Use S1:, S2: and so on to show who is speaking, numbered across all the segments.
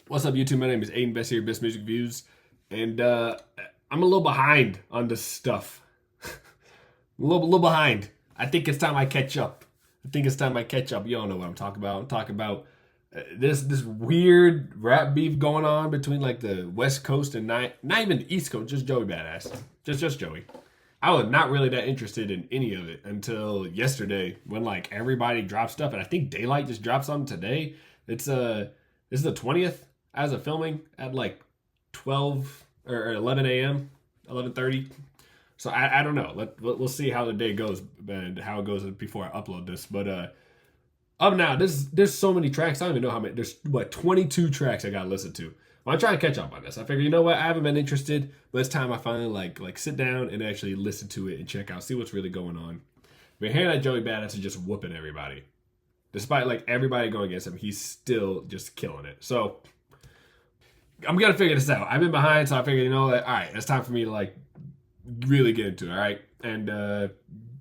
S1: What's up, YouTube? My name is Aiden Best here, Best Music Views, and I'm a little behind on this stuff. a little behind. I think it's time I catch up. You all know what I'm talking about. I'm talking about this weird rap beef going on between like the West Coast and not even the East Coast, just Joey Badass, just Joey. I was not really that interested in any of it until yesterday when like everybody dropped stuff, and I think Daylight just dropped something today. This is the 20th as of filming at like 12 or 11 a.m. 11:30. So I don't know. We'll see how the day goes and how it goes before I upload this. But up now, there's so many tracks. I don't even know how many. There's 22 tracks I gotta listen to. Well, I'm trying to catch up on this. I figure, you know what? I haven't been interested, but it's time I finally like sit down and actually listen to it and check out, see what's really going on. But hearing that Joey Badass is just whooping everybody. Despite like everybody going against him, he's still just killing it. So I'm gonna figure this out. I've been behind, so I figured, you know, like, all right, it's time for me to like really get into it. All right, and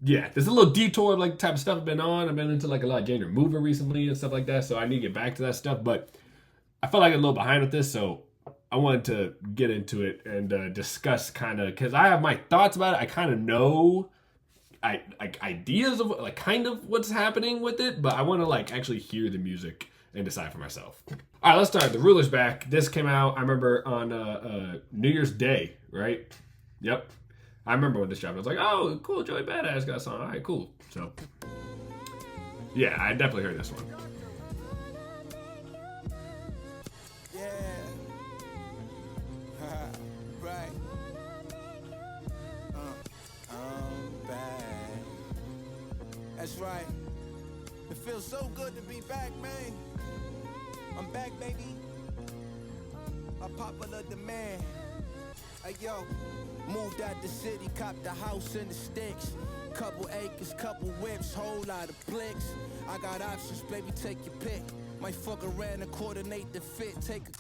S1: yeah, there's a little detour of like type of stuff I've been on. I've been into like a lot of January Mover recently and stuff like that, so I need to get back to that stuff. But I felt like I'm a little behind with this, so I wanted to get into it and discuss kind of, because I have my thoughts about it. I kind of know like ideas of like kind of what's happening with it, but I want to like actually hear the music and decide for myself. All right, let's start. The Ruler's back. This came out, I remember, on New Year's Day, right? Yep. I remember when this dropped. I was like, oh, cool, Joey Badass got a song. All right, cool. So, yeah, I definitely heard this one.
S2: Yeah. Right. I'm back. That's right. It feels so good to be back, man. I'm back, baby. A popular demand. Hey, yo. Moved out the city, copped a house in the sticks. Couple acres, couple whips, whole lot of blicks. I got options, baby, take your pick. Might fuck around and coordinate the fit, take a...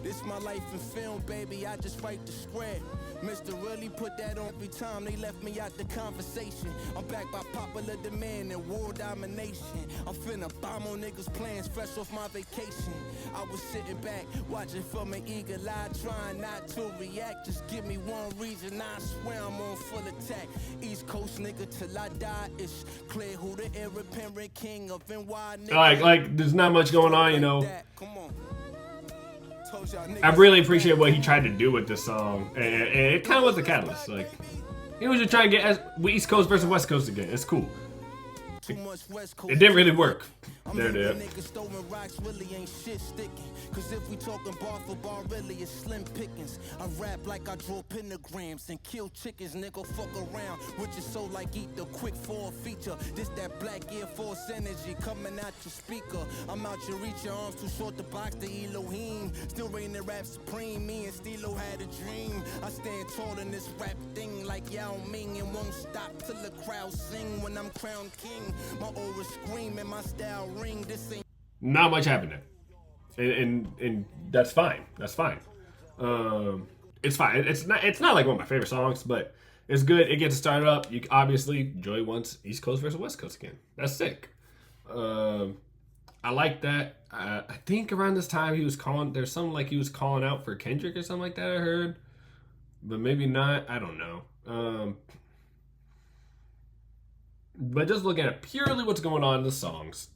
S2: This my life in film, baby, I just write the script. Mr. Really put that on every time they left me out the conversation. I'm back by popular demand and world domination. I'm finna bomb on niggas' plans fresh off my vacation. I was sitting back, watching from an eagle eye, trying not to react. Just give me one reason, I swear I'm on full attack. East Coast nigga till I die, it's clear who the heir apparent king of NY nigga.
S1: Like there's not much going on, you know.
S2: Come on.
S1: I really appreciate what he tried to do with this song, and it kind of was the catalyst. Like, he was just trying to get East Coast versus West Coast again. It's cool. It didn't really work. There it is.
S2: Cause if we talking bar for bar, really it's slim pickings. I rap like I draw pentagrams and kill chickens, nigga, fuck around. With your soul like eat the quick for a feature. This that black Air Force energy coming out your speaker. I'm out your reach, your arms too short to box the Elohim. Still reign the rap supreme, me and Stilo had a dream. I stand tall in this rap thing like Yao Ming and won't stop till the crowd sing when I'm crowned king. My aura scream and my style ring. This ain't
S1: not much happened there. And that's fine. That's fine. It's fine. It's not like one of my favorite songs, but it's good. It gets started up. You obviously Joey wants East Coast versus West Coast again. That's sick. I like that. I think around this time he was calling. There's something like he was calling out for Kendrick or something like that. I heard, but maybe not. I don't know. But just looking at purely what's going on in the songs,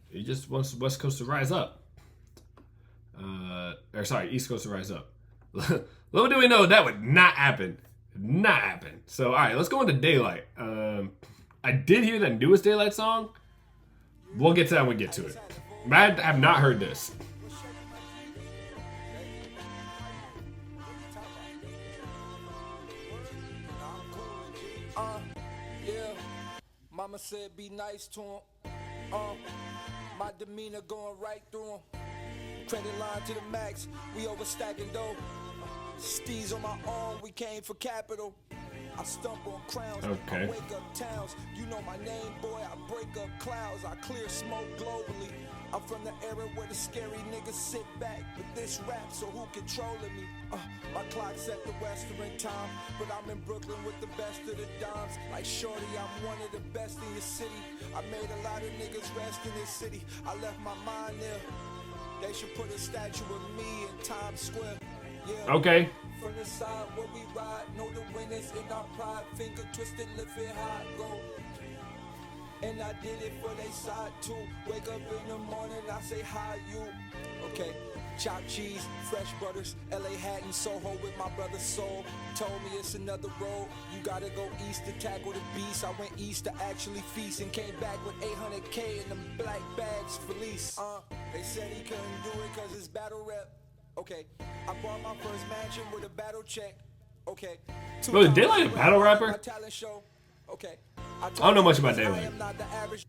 S1: he just wants West Coast to rise up. Or sorry, East Coast to rise up. Little do we know that would not happen. Not happen. So, all right, let's go into Daylight. I did hear that newest Daylight song. We'll get to that when we get to it. I have not heard this.
S3: Yeah, mama said be nice to him. My demeanor going right through him. Credit line to the max, we overstacking dough. Steez on my arm, we came for capital. I stump on crowns,
S1: okay.
S3: I wake up towns. You know my name, boy, I break up clouds. I clear smoke globally. I'm from the era where the scary niggas sit back, but this rap, so who controlling me? My clock's at the Western time, but I'm in Brooklyn with the best of the dimes. Like Shorty, I'm one of the best in your city. I made a lot of niggas rest in this city. I left my mind there. They should put a statue of me in Times Square. Yeah.
S1: Okay.
S3: From the side where we ride, know the winners in our pride. Finger twisted, lift it high, go. And I did it for they side too. Wake up in the morning, I say hi you. Okay, chopped cheese, fresh butters, LA Hatton, Soho with my brother Soul. Told me it's another road. You gotta go east to tackle the beast. I went east to actually feast and came back with 800K in them black bags for lease. They said he couldn't do it cause it's battle rep. Okay, I bought my first mansion with a battle check. Okay.
S1: Bro, is Daylight a battle rapper?
S3: Talent show. Okay.
S1: I don't know much about Daylight.
S3: I am not the average.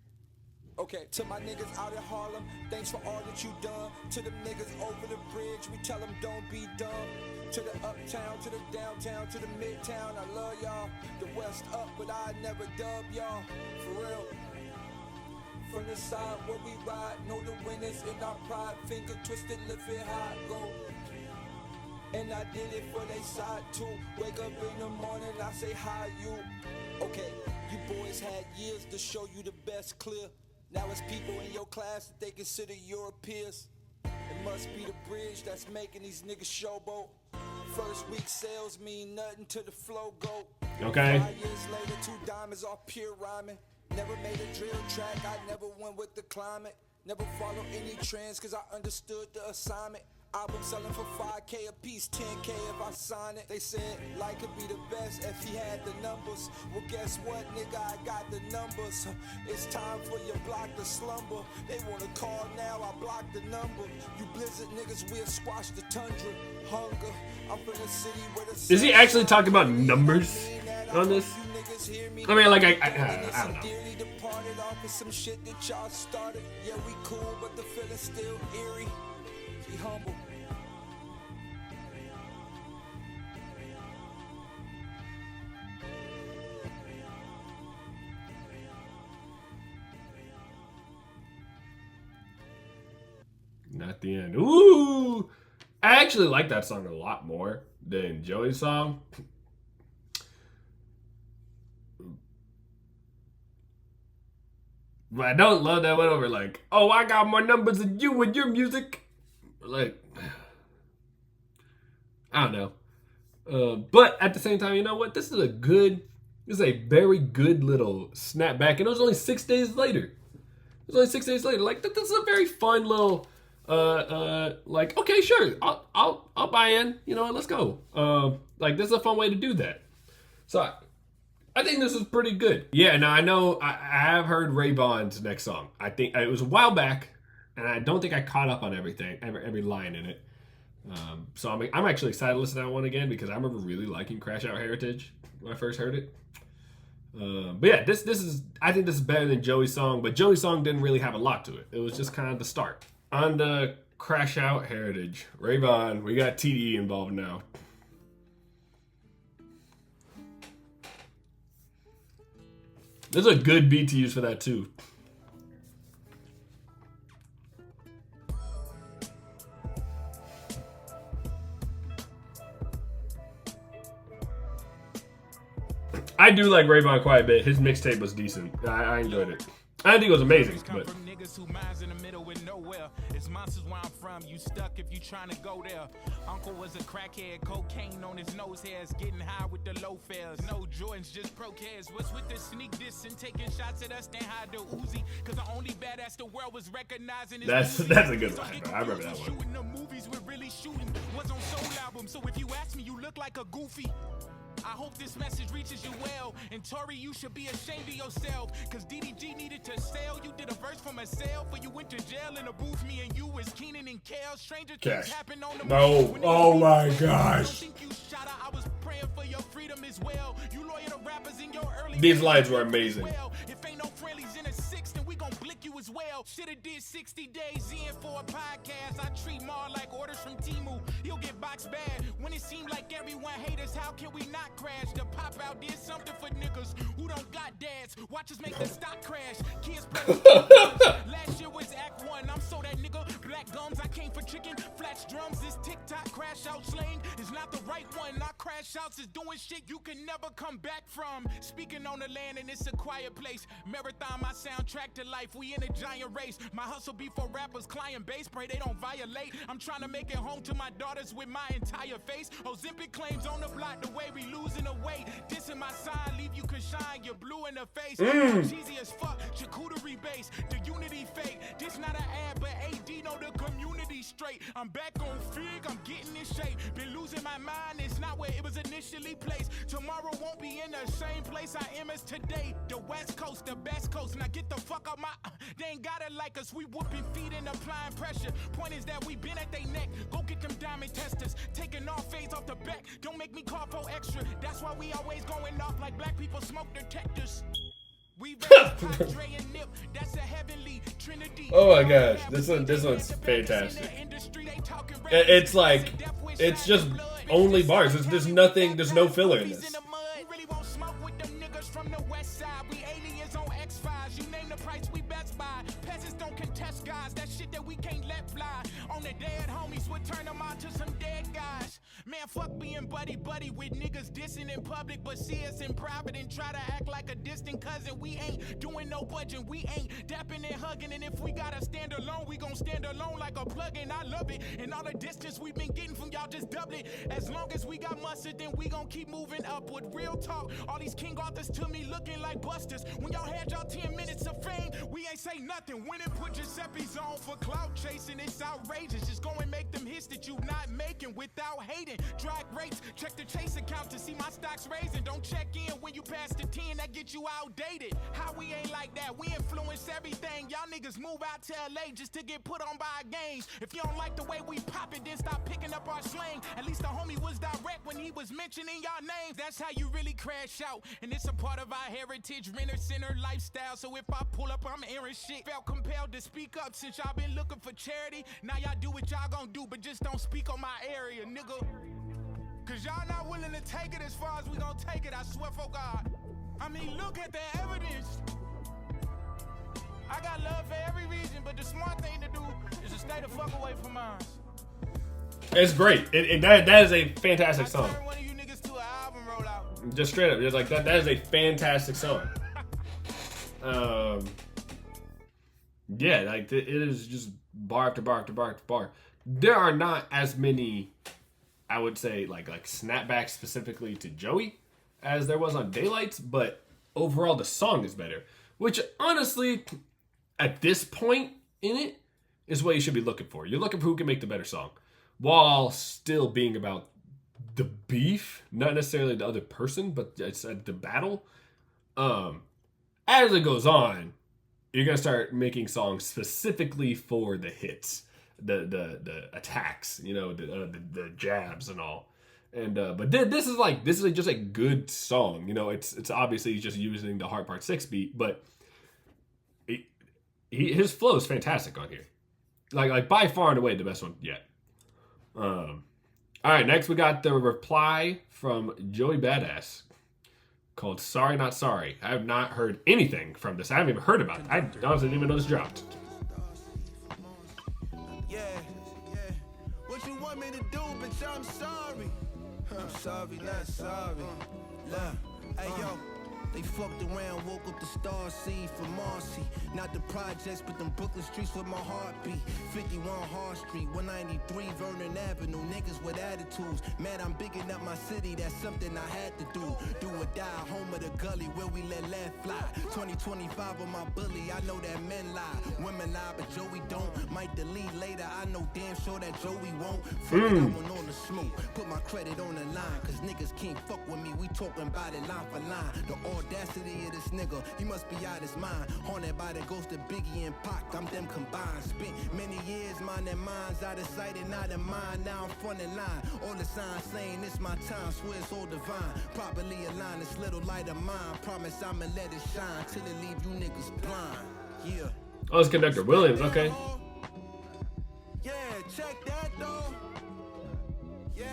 S3: Okay, to my niggas out in Harlem, thanks for all that you done. To them niggas over the bridge, we tell them don't be dumb. To the uptown, to the downtown, to the midtown, I love y'all. The west up, but I never dub y'all. For real. From the side where we ride, know the winners in our pride. Finger twisted, lift it high, go. And I did it for they side too. Wake up in the morning, I say hi you. Okay, you boys had years to show you the best clear. Now it's people in your class that they consider your peers. It must be the bridge that's making these niggas showboat. First week sales mean nothing to the flow go.
S1: Okay.
S3: 5 years later, 2 diamonds off pure rhyming. Never made a drill track, I never went with the climate. Never followed any trends cause I understood the assignment. Album selling for 5K a piece, 10K if I sign it. They said like could be the best if he had the numbers. Well guess what nigga, I got the numbers. It's time for your block to slumber. They wanna call now, I block the number. You blizzard niggas, we'll squash the tundra. Hunger, I'm from the city where the
S1: Is he actually talking about numbers on this? I mean, like, I don't know.
S3: Dearly departed off of some shit that y'all started. Yeah, we cool, but the feeling's still eerie. Be humble.
S1: Not the end. Ooh! I actually like that song a lot more than Joey's song. But I don't love that one over like, oh, I got more numbers than you with your music. Like, I don't know. But at the same time, you know what? This is a very good little snapback. And it was only 6 days later. It was only 6 days later. Like, this is a very fun little, like, okay, sure. I'll buy in. You know what? Let's go. Like, this is a fun way to do that. So, I think this is pretty good. Yeah, now I know I have heard Ray Vaughn's next song. I think it was a while back. And I don't think I caught up on everything, every line in it. So I'm actually excited to listen to that one again because I remember really liking Crash Out Heritage when I first heard it. But yeah, I think this is better than Joey's song, but Joey's song didn't really have a lot to it. It was just kind of the start. On the Crash Out Heritage, Ray Vaughn, we got TDE involved now. There's a good beat to use for that too. I do like Ray Vaughn quite a bit. His mixtape was decent. I enjoyed it. I didn't think it was amazing, but
S4: from niggas who minds in the middle with nowhere. It's monsters where I'm from. You stuck if you trying to go there. Uncle was a crackhead, cocaine on his nose hairs, getting high with the low fares. No Jordans, just pro cares. What's with the sneak diss and taking shots at us? Then hide the Uzi, cause the only badass the world was recognizing.
S1: That's a good line, bro. I remember that one.
S4: Shooting the movies we're really shooting was on Soul Album. So if you ask me, you look like a goofy. I hope this message reaches you well. And Tori, you should be ashamed of yourself. Cause DDG needed to sell. You did a verse from a cell. For you went to jail in a booth. Me and you was Keenan and Kel. Stranger things happen on the
S1: No. Oh my gosh. These lines were amazing.
S4: If ain't no friendlies in a six, then we gon' gon' blick you as well. Shoulda did 60 days in for a podcast. I treat Mar like orders from Timu. He'll get boxed bad. When it seemed like everyone hate us, how can we not crash? The pop out did something for niggas who don't got dads. Watch us make the stock crash. Kids play last year was Act 1. I'm so that nigga. Black gums, I came for chicken. Flash drums, this TikTok crash out slang is not the right one. Our crash outs is doing shit you can never come back from. Speaking on the land and it's a quiet place. Marathon, my soundtrack to life. We in a giant race. My hustle be for rappers, client base. Pray they don't violate. I'm trying to make it home to my daughters with my entire face. Ozempic claims on the block the way we losing the weight. Dissing my side, leave you can shine. You're blue in the face. Cheesy as fuck. Charcuterie base. The unity fake. This not an ad, but AD know the community straight. I'm back on Fig. I'm getting in shape. Been losing my mind. It's not where it was initially placed. Tomorrow won't be in the same place I am as today. The West Coast, the best coast. Now get the fuck out my. They ain't gotta like us. We whooping feet and applying pressure. Point is that we been at they neck. Go get them diamond testers. Taking all fades off the back. Don't make me call for extra. That's why we always going off like black people smoke detectors. We Padre and Nip. That's a heavenly trinity.
S1: Oh my gosh, this one's fantastic. It's like, it's just only bars. There's nothing, there's no filler in this.
S4: Really won't smoke with them niggas from the west side. We aliens on X-Files. You name the price, we best buy. Peasants don't contest guys. That shit that we can't let fly. On the dead homies, we'll turn them out to some dead guys. Man, fuck being buddy-buddy with niggas dissing in public, but see us in private and try to act like a distant cousin. We ain't doing no budging. We ain't dapping and hugging. And if we gotta stand alone, we gon' stand alone like a plug-in. I love it. And all the distance we've been getting from y'all just double it. As long as we got mustard, then we gon' keep moving upward. Real talk. All these King Arthurs to me looking like busters. When y'all had y'all 10 minutes of fame, we ain't say nothing. When it put Giuseppe's on for clout chasing, it's outrageous. Just go and make them hits that you not making without hating. Drag rates, check the chase account to see my stocks raising. Don't check in when you pass the 10, that get you outdated. How we ain't like that, we influence everything. Y'all niggas move out to LA just to get put on by games. If you don't like the way we pop it, then stop picking up our slang. At least the homie was direct when he was mentioning y'all names. That's how you really crash out. And it's a part of our heritage, renter center lifestyle. So if I pull up, I'm airing shit. Felt compelled to speak up since y'all been looking for charity. Now y'all do what y'all gonna do, but just don't speak on my area, nigga. Cause y'all not willing to take it as far as we gonna take it, I swear for God. I mean, look at the evidence. I got love for every region, but the smart thing to do is to stay the fuck away from mine.
S1: It's great. That is a fantastic song.
S4: One of you niggas to an album rollout.
S1: Just straight up, just like that is a fantastic song. Yeah, like it is just bar after bar after bar after bar. There are not as many, I would say, like snapbacks specifically to Joey as there was on Daylights, but overall the song is better. Which honestly, at this point in it, is what you should be looking for. You're looking for who can make the better song, while still being about the beef, not necessarily the other person, but it's the battle. As it goes on, you're gonna start making songs specifically for the hits, the attacks, you know, the jabs and all. And but this is just a good song. You know, it's obviously just using the Hard Part 6 beat, but his flow is fantastic on here. Like by far and away the best one yet. All right, next we got the reply from Joey Badass called "Sorry Not Sorry." I have not heard anything from this. I haven't even heard about it. I honestly didn't even know this dropped.
S2: Yeah. What you want me to do, bitch? I'm sorry. I'm sorry, not sorry. Look, hey yo. They fucked around, woke up the star seed from Marcy. Not the projects, but them Brooklyn streets with my heartbeat. 51 Hart Street, 193 Vernon Avenue. Niggas with attitudes. Man, I'm bigging up my city, that's something I had to do. Do or die, home of the gully where we let fly. 2025 on my bully, I know that men lie. Women lie, but Joey don't. Might delete later, I know damn sure that Joey won't. Fuck that one on the smoke, put my credit on the line. Cause niggas can't fuck with me, we talking about it line for line. The audacity of this nigga, he must be out his mind. Haunted by the ghost of Biggie and Pac, I'm them combined. Spent many years, mind their minds out of sight and out of mind. Now I'm front in line, all the signs saying it's my time. Swear it's all divine, properly aligned. This little light of mine, promise I'ma let it shine till it leave you niggas blind. Yeah.
S1: Oh, it's Conductor Williams. Okay.
S2: Yeah, check that though. Yeah.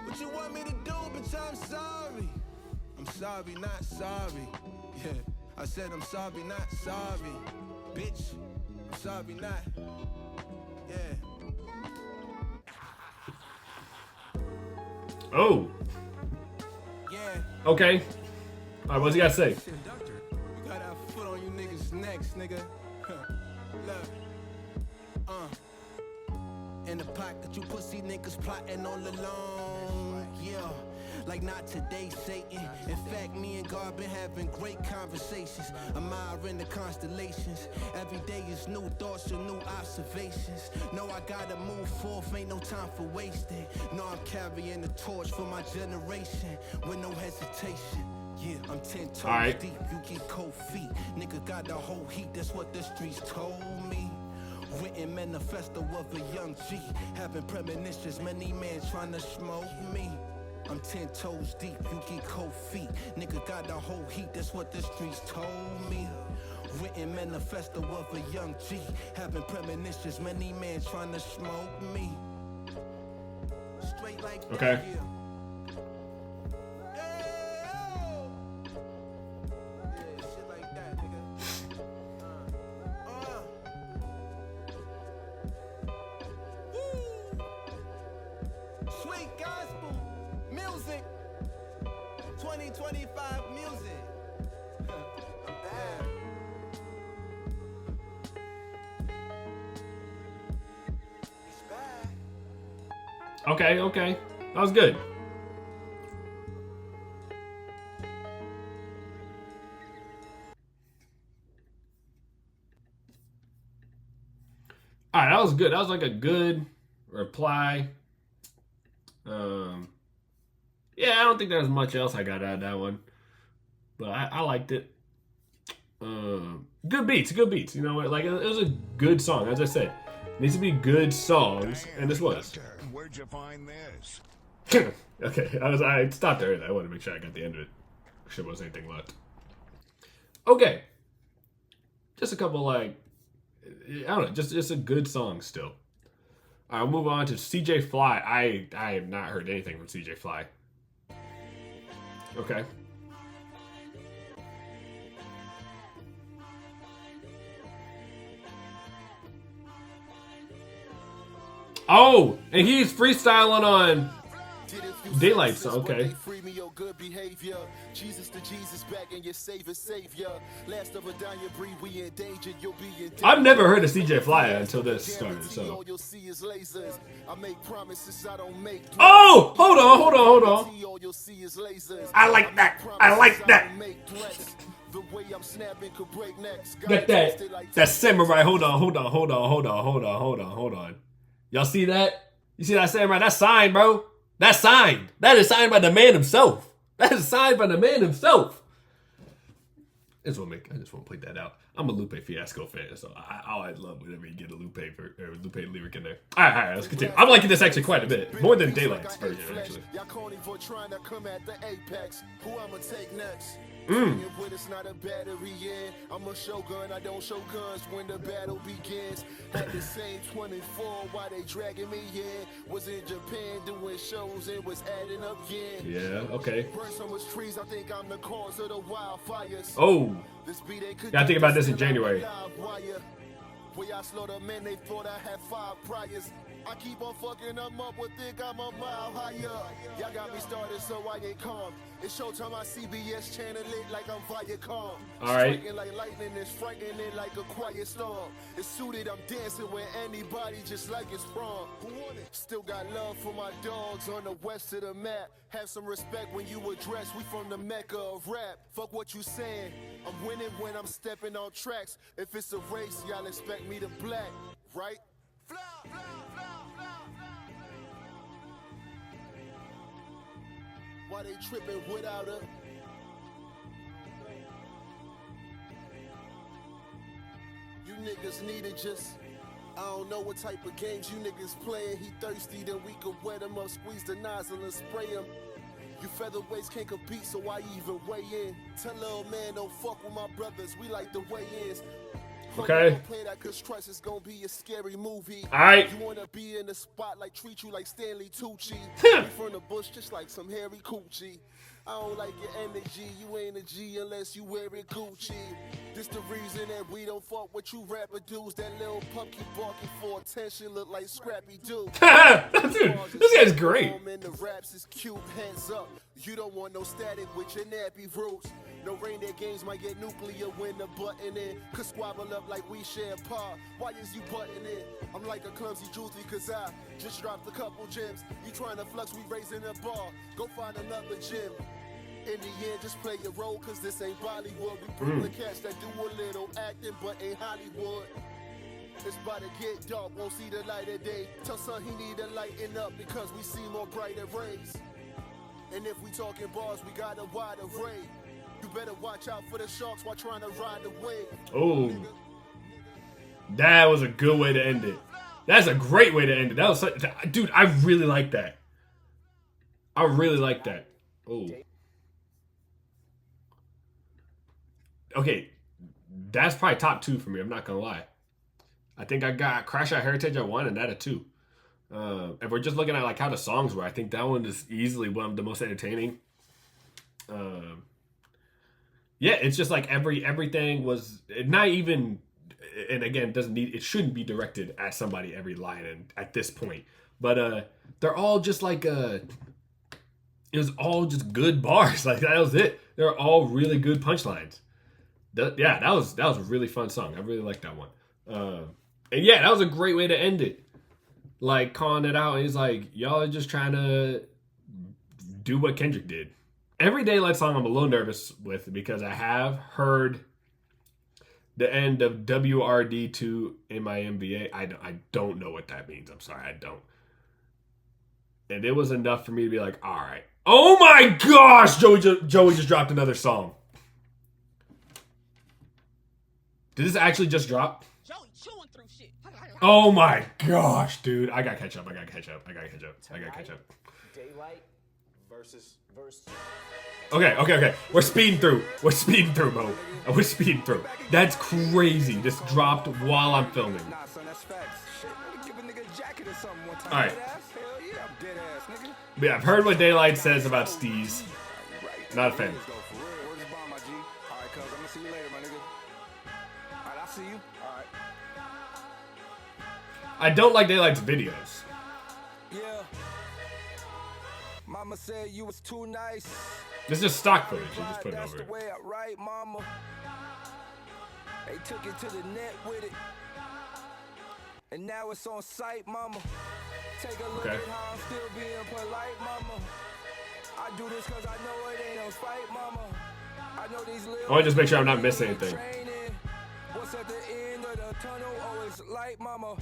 S2: What you want me to do, bitch? I'm sorry. I'm sorry, not sorry. Yeah. I said I'm sorry, not sorry. Bitch. I'm sorry, not. Yeah.
S1: Oh.
S2: Yeah.
S1: Okay. All right, what's he got to say?
S2: Shit, doctor. You got our foot on you niggas' necks, nigga. Look. In the pocket, you pussy niggas plotting all along. Yeah. Like not today, Satan. In fact, me and God been having great conversations. Admiring the constellations. Every day is new thoughts and new observations. No, I gotta move forth, ain't no time for wasting. No, I'm carrying the torch for my generation with no hesitation. Yeah, I'm 10 toes deep, you get cold feet. Nigga got the whole heat, that's what the streets told me. Written manifesto of a young G. Having premonitions, many men trying to smoke me. I'm 10 toes deep, you get cold feet. Nigga got the whole heat, that's what the streets told me. Written manifesto of a young G. Having premonitions, many men trying to smoke me. Straight like
S1: Okay.
S2: that, yeah. Yeah, shit like that, nigga. Woo. Sweet gospel music. 2025 music. I'm bad. It's bad.
S1: Okay, okay. That was good. All right, that was good. That was like a good reply. Yeah, I don't think there's much else I got out of that one, but I liked it. Good beats, good beats. You know what? Like it was a good song. As I said, it needs to be good songs, and this was.
S5: Where'd you find this?
S1: Okay, I stopped there. I wanted to make sure I got the end of it. Sure wasn't anything left. Okay, just a couple like I don't know, just a good song still. I'll move on to CJ Fly. I have not heard anything from CJ Fly. Okay. Oh, and he's freestyling on Daylight, so okay.
S6: Free me your good behavior. Jesus to Jesus back and your savior. Last of a dying breed, we in danger, you'll be in danger.
S1: I've never heard of CJ Fly until this started, so.
S6: All you'll see is lasers. I make promises I don't make.
S1: Oh, hold on.
S6: All you'll see is lasers.
S1: I like that. I like that.
S6: The way I'm snapping could break necks.
S1: Got that samurai. Hold on. Y'all see that? You see that samurai? That's signed, bro. That's signed. That is signed by the man himself. I just want to point that out. I'm a Lupe Fiasco fan, so I love whenever you get a Lupe lyric in there. All right, let's continue. I'm liking this actually quite a bit, more than Daylight's version, actually.
S6: Y'all calling for trying to come at the apex. Who I'ma take next? With it's not a battery, yeah. I'm a shogun, I don't show guns when the battle begins. At the same 24, why they dragging me here? Was in Japan doing shows and was adding up, yeah.
S1: Yeah, okay.
S6: Burn so much trees, I think I'm the cause of the wildfires.
S1: Oh,
S6: This beat ain't could
S1: gotta think about this in January.
S6: Way I slaughter men, they thought I had 5 priors. I keep on fucking them up, would think I'm a mile higher. Y'all got me started, so I ain't calm. It's showtime, my CBS channel lit like I'm Viacom.
S1: Alright.
S6: Striking like lightning, it's frightening like a quiet storm. It's suited, I'm dancing with anybody just like it's prom. Who want it? Still got love for my dogs on the west of the map. Have some respect when you address, we from the mecca of rap. Fuck what you saying, I'm winning when I'm stepping on tracks. If it's a race, y'all expect me to black, right? Fly, fly, fly, fly, fly. Why they tripping without a? You niggas need to just. I don't know what type of games you niggas playing. He thirsty, then we could wet him up, squeeze the nozzle and spray him. You featherweights can't compete, so why even weigh in? Tell little man don't fuck with my brothers, we like the weigh-ins.
S1: Okay.
S6: Play that cause trust is gonna be a scary movie.
S1: Alright.
S6: You wanna be in the spotlight, treat you like Stanley Tucci. We from the bush just like some hairy coochie. I don't like your energy, you ain't a G unless you wear it Gucci. This the reason that we don't fuck with you rapper dudes. That little pumpkin barking for attention look like Scrappy Doo.
S1: Dude, this guy's great.
S6: The raps is cute, hands up. You don't want no static with your nappy roots. No reindeer games might get nuclear when the button in. Could squabble up like we share a pod. Why is you butting in? I'm like a clumsy Juicy cause I just dropped a couple gems. You trying to flux, we raising the bar. Go find another gym. In the end, just play your role cause this ain't Bollywood. We bring the cats that do a little acting but ain't Hollywood. It's about to get dark, won't see the light of day. Tell son he need to lighten up because we see more brighter rays. And if we talking bars, we got a wide array. You better watch out for the sharks while trying to ride the wave.
S1: Oh, that was a good way to end it. That's a great way to end it. That was such, dude, I really like that. I really like that. Oh. Okay, that's probably top 2 for me. I'm not gonna lie. I think I got Crash Out Heritage at 1 and that at 2. If we're just looking at like how the songs were, I think that one is easily one of the most entertaining. Yeah, it's just like everything was not even, and again, it shouldn't be directed at somebody every line and at this point, but they're all just like it was all just good bars. Like that was it. They're all really good punchlines. Yeah, that was a really fun song. I really liked that one. And yeah, that was a great way to end it. Like calling it out. And he's like, y'all are just trying to do what Kendrick did. Every Daylight song I'm a little nervous with because I have heard the end of WRD2 in my MVA. I don't know what that means. I'm sorry, I don't. And it was enough for me to be like, all right. Oh my gosh, Joey just dropped another song. Did this actually just drop?
S7: Joey chewing through shit.
S1: Oh my gosh, dude. I gotta catch up.
S8: Daylight versus.
S1: Okay. We're speeding through, Mo. We're speeding through. That's crazy. This dropped while I'm filming.
S3: Nah, son, that's facts. Shit, nigga, give a nigga a jacket or something one time.
S1: All right.
S3: Dead ass? Hell yeah, I'm dead ass, nigga.
S1: But yeah, I've heard what Daylight says about Steez. Not a fan.
S3: Let's go for real. Where's the bomb, my G? All right, cuz, I'm gonna see you later, my nigga. All right, I'll see you. All right.
S1: I don't like Daylight's videos.
S3: Yeah. Mama said you was too nice.
S1: This is just stock footage. You just put it
S3: That's
S1: over
S3: the
S1: it.
S3: way I write, mama. They took it to the net with it. And now it's on site, mama. Take a look
S1: Okay.
S3: at how I'm still being polite, mama. I do this cause I know it ain't no fight, mama. I know these little
S1: I want to just make sure I'm not missing anything.
S3: training. What's at the end of the tunnel? Oh, it's light, mama.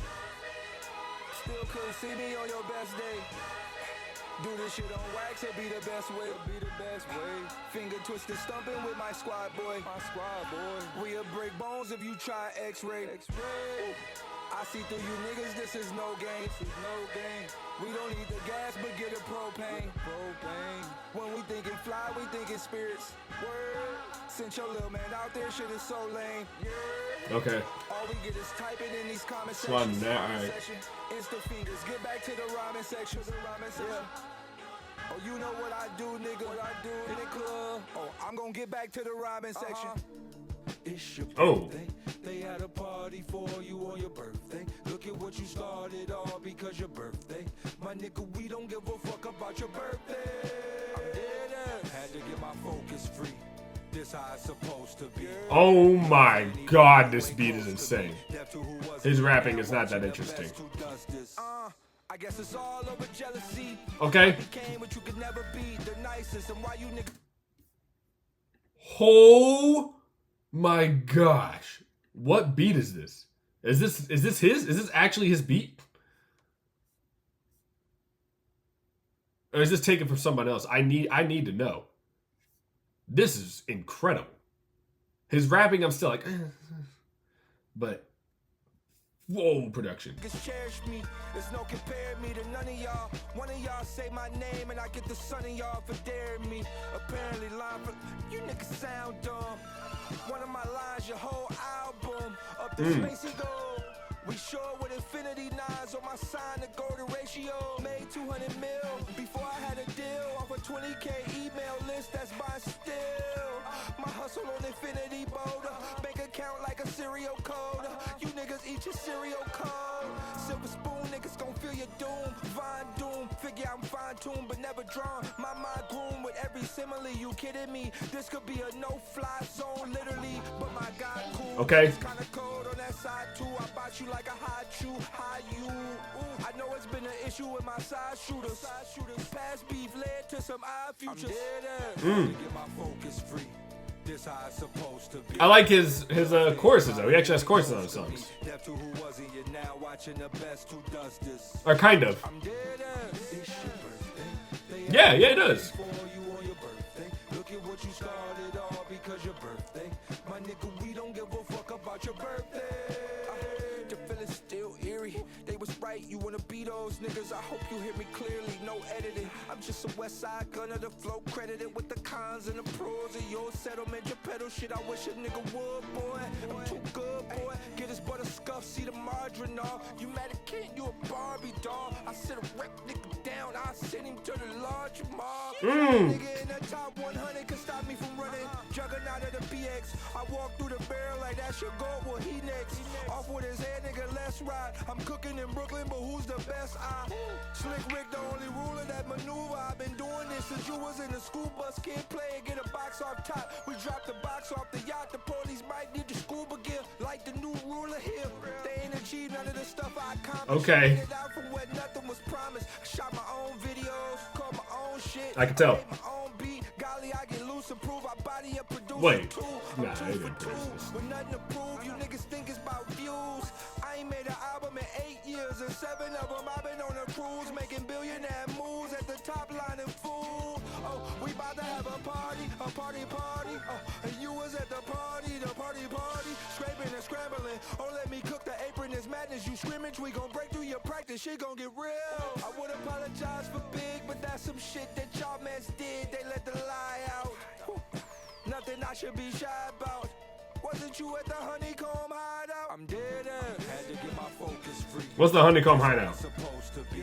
S3: Still couldn't see me on your best day. Do this shit on wax, it'll be the best way. Finger twisted stumping with my squad boy. We'll break bones if you try X-ray. I see through you niggas, this is no game. We don't need the gas, but get a propane. When we thinking fly, we thinking spirits. Word. Sent your little man out there, shit is so lame.
S1: Okay.
S3: All we get is typing in these comment
S1: Come on
S3: sections.
S1: now, alright.
S3: Insta fingers, get back to the rhyming section. Yeah. Oh, you know what I do, nigga. What I do in the club. Oh, I'm gonna get back to the rhyming section. It's your
S1: Oh.
S3: birthday. They had a party for you on your birthday. Look at what you started all because your birthday. My nigga, we don't give a fuck about your birthday. I'm dead ass. Had to get my focus free. This how it's supposed to be.
S1: Oh my god, this beat is insane. His rapping is not that interesting.
S3: I guess it's all over jealousy.
S1: Okay.
S3: Became what you could never be, the nicest, and why you niggas.
S1: Oh my gosh. What beat is this? Is this his? Is this actually his beat? Or is this taken from someone else? I need to know. This is incredible. His rapping, I'm still like, but Whoa, production.
S3: Niggas cherish me, there's no comparing me to none of y'all. One of y'all say my name and I get the son of y'all for daring me. Apparently line for you niggas sound dumb. One of my lines, your whole album. Up the spacey go. We sure with infinity nines on my sign, the golden ratio. Made 200 mil before I had a deal off a 20K email list that's by still. My hustle on infinity boulder. Bank account like a serial code. You niggas eat your cereal code. Silver spoon niggas gon' feel your doom. Vine doom. Figure I'm fine tuned but never drawn. My mind groomed with every simile. You kidding me? This could be a no-fly zone literally. But my God cool.
S1: Okay.
S3: It's kinda cold on that side too. I bought you like a hot shoe. High you. Ooh, I know it's been an issue with my side shooters. Past beef led to some odd futures. I'm dead to get my focus free. This how it's supposed to be.
S1: I like his choruses though. He actually has choruses on his songs.
S3: Left to who wasn't you now watching the best who does this.
S1: Or kind of.
S3: I'm dead ass. It's your birthday.
S1: Yeah, it does.
S3: For you on your birthday. Look at what you started all because your birthday. My nigga, we don't give a fuck about your birthday. The feeling's still eerie. They was right, you wanna be those niggas. I hope you hear me clearly, no editing. I'm just a west side gunner, the flow credited with the cons and the pros of your settlement. Your pedal shit, I wish a nigga would, boy. I'm too good, boy. Get his butter scuffed, see the margarine off. You mad at Kent, you a Barbie doll. I sit a rep nigga down, I send him to the large mob. Nigga in the top 100 can stop me from running. Juggernaut of the BX. I walk through the barrel like that should go, well he next. Off with his head, nigga, let's ride. I'm cooking in Brooklyn, but who's the best? Slick Rick, the only ruler that maneuver. I've been doing this since you was in the school bus. Kid play and get a box off top. We dropped the box off the yacht. The police might need the scuba gear, like the new ruler here. They ain't achieved none of the stuff I accomplished.
S1: Okay.
S3: Made it out from where nothing was promised. Shot my own videos, called my own shit.
S1: I can tell.
S3: Made my own beat. Golly, I get loose and prove I body a producer
S1: Wait.
S3: too.
S1: Nah,
S3: I'm 2
S1: he
S3: for
S1: didn't
S3: 2
S1: produce this.
S3: with nothing to prove. You niggas think it's about views. I ain't made an album in 8 years, and 7 of them I've been on a cruise, making billionaire moves at the top line and fool. Oh, we about to have a party. Oh, and you was at the party, scraping and scrambling. Oh, let me cook the apron, it's madness. You scrimmage, we gon' break through your practice, shit gon' get real. I would apologize for big, but that's some shit that y'all mans did. They let the lie out. Nothing I should be shy about. Wasn't you at the honeycomb hideout? I'm dead ass. Had to get my focus free.
S1: What's the honeycomb hideout?
S3: Supposed to be.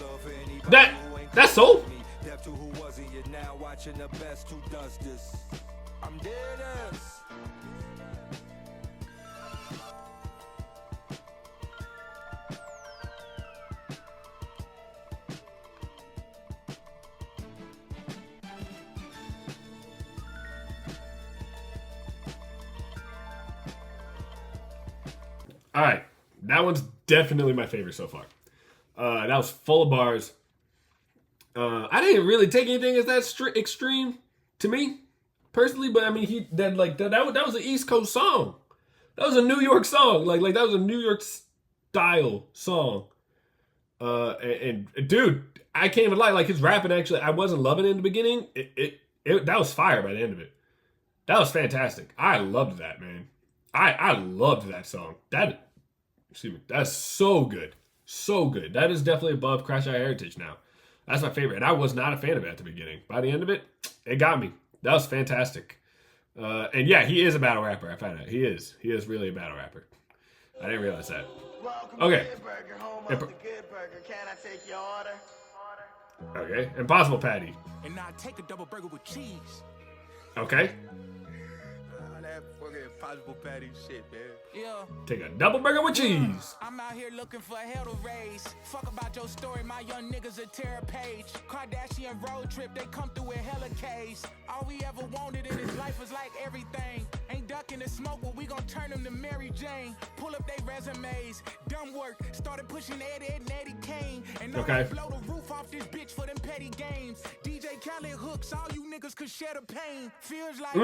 S3: Love for anybody who ain't
S1: That's soul.
S3: me. Deaf to who wasn't you now watching the best who does this. I'm dead ass.
S1: All right, that one's definitely my favorite so far. That was full of bars. I didn't really take anything as that extreme to me personally, but I mean, that was an East Coast song. That was a New York song. Like that was a New York style song. And dude, I can't even lie. Like his rapping, actually, I wasn't loving it in the beginning. That was fire by the end of it. That was fantastic. I loved that, man. I loved that song. That's so good. So good. That is definitely above Crash Out Heritage now. That's my favorite. And I was not a fan of it at the beginning. By the end of it, it got me. That was fantastic. And yeah, he is a battle rapper. I found out. He is. He is really a battle rapper. I didn't realize that.
S7: Welcome
S1: Okay.
S7: to Good Burger, home of the Good Burger. Can I take your order?
S1: Okay. Impossible Patty.
S4: And now take a double burger with cheese.
S1: Okay.
S3: That fucking impossible patty shit, man.
S4: Yeah.
S1: Take a double burger with cheese.
S4: I'm out here looking for hell to raise. Fuck about your story, my young niggas a terror page. Kardashian road trip, they come through with hella K's. All we ever wanted in this life was like everything. Ain't ducking the smoke, but we gon' turn them to Mary Jane. Pull up they resumes, dumb work. Started pushing Ed and Eddie Kane. And
S1: Okay.
S4: blow the roof off this bitch for them petty games. DJ Khaled hooks, all you niggas could share the pain. Feels like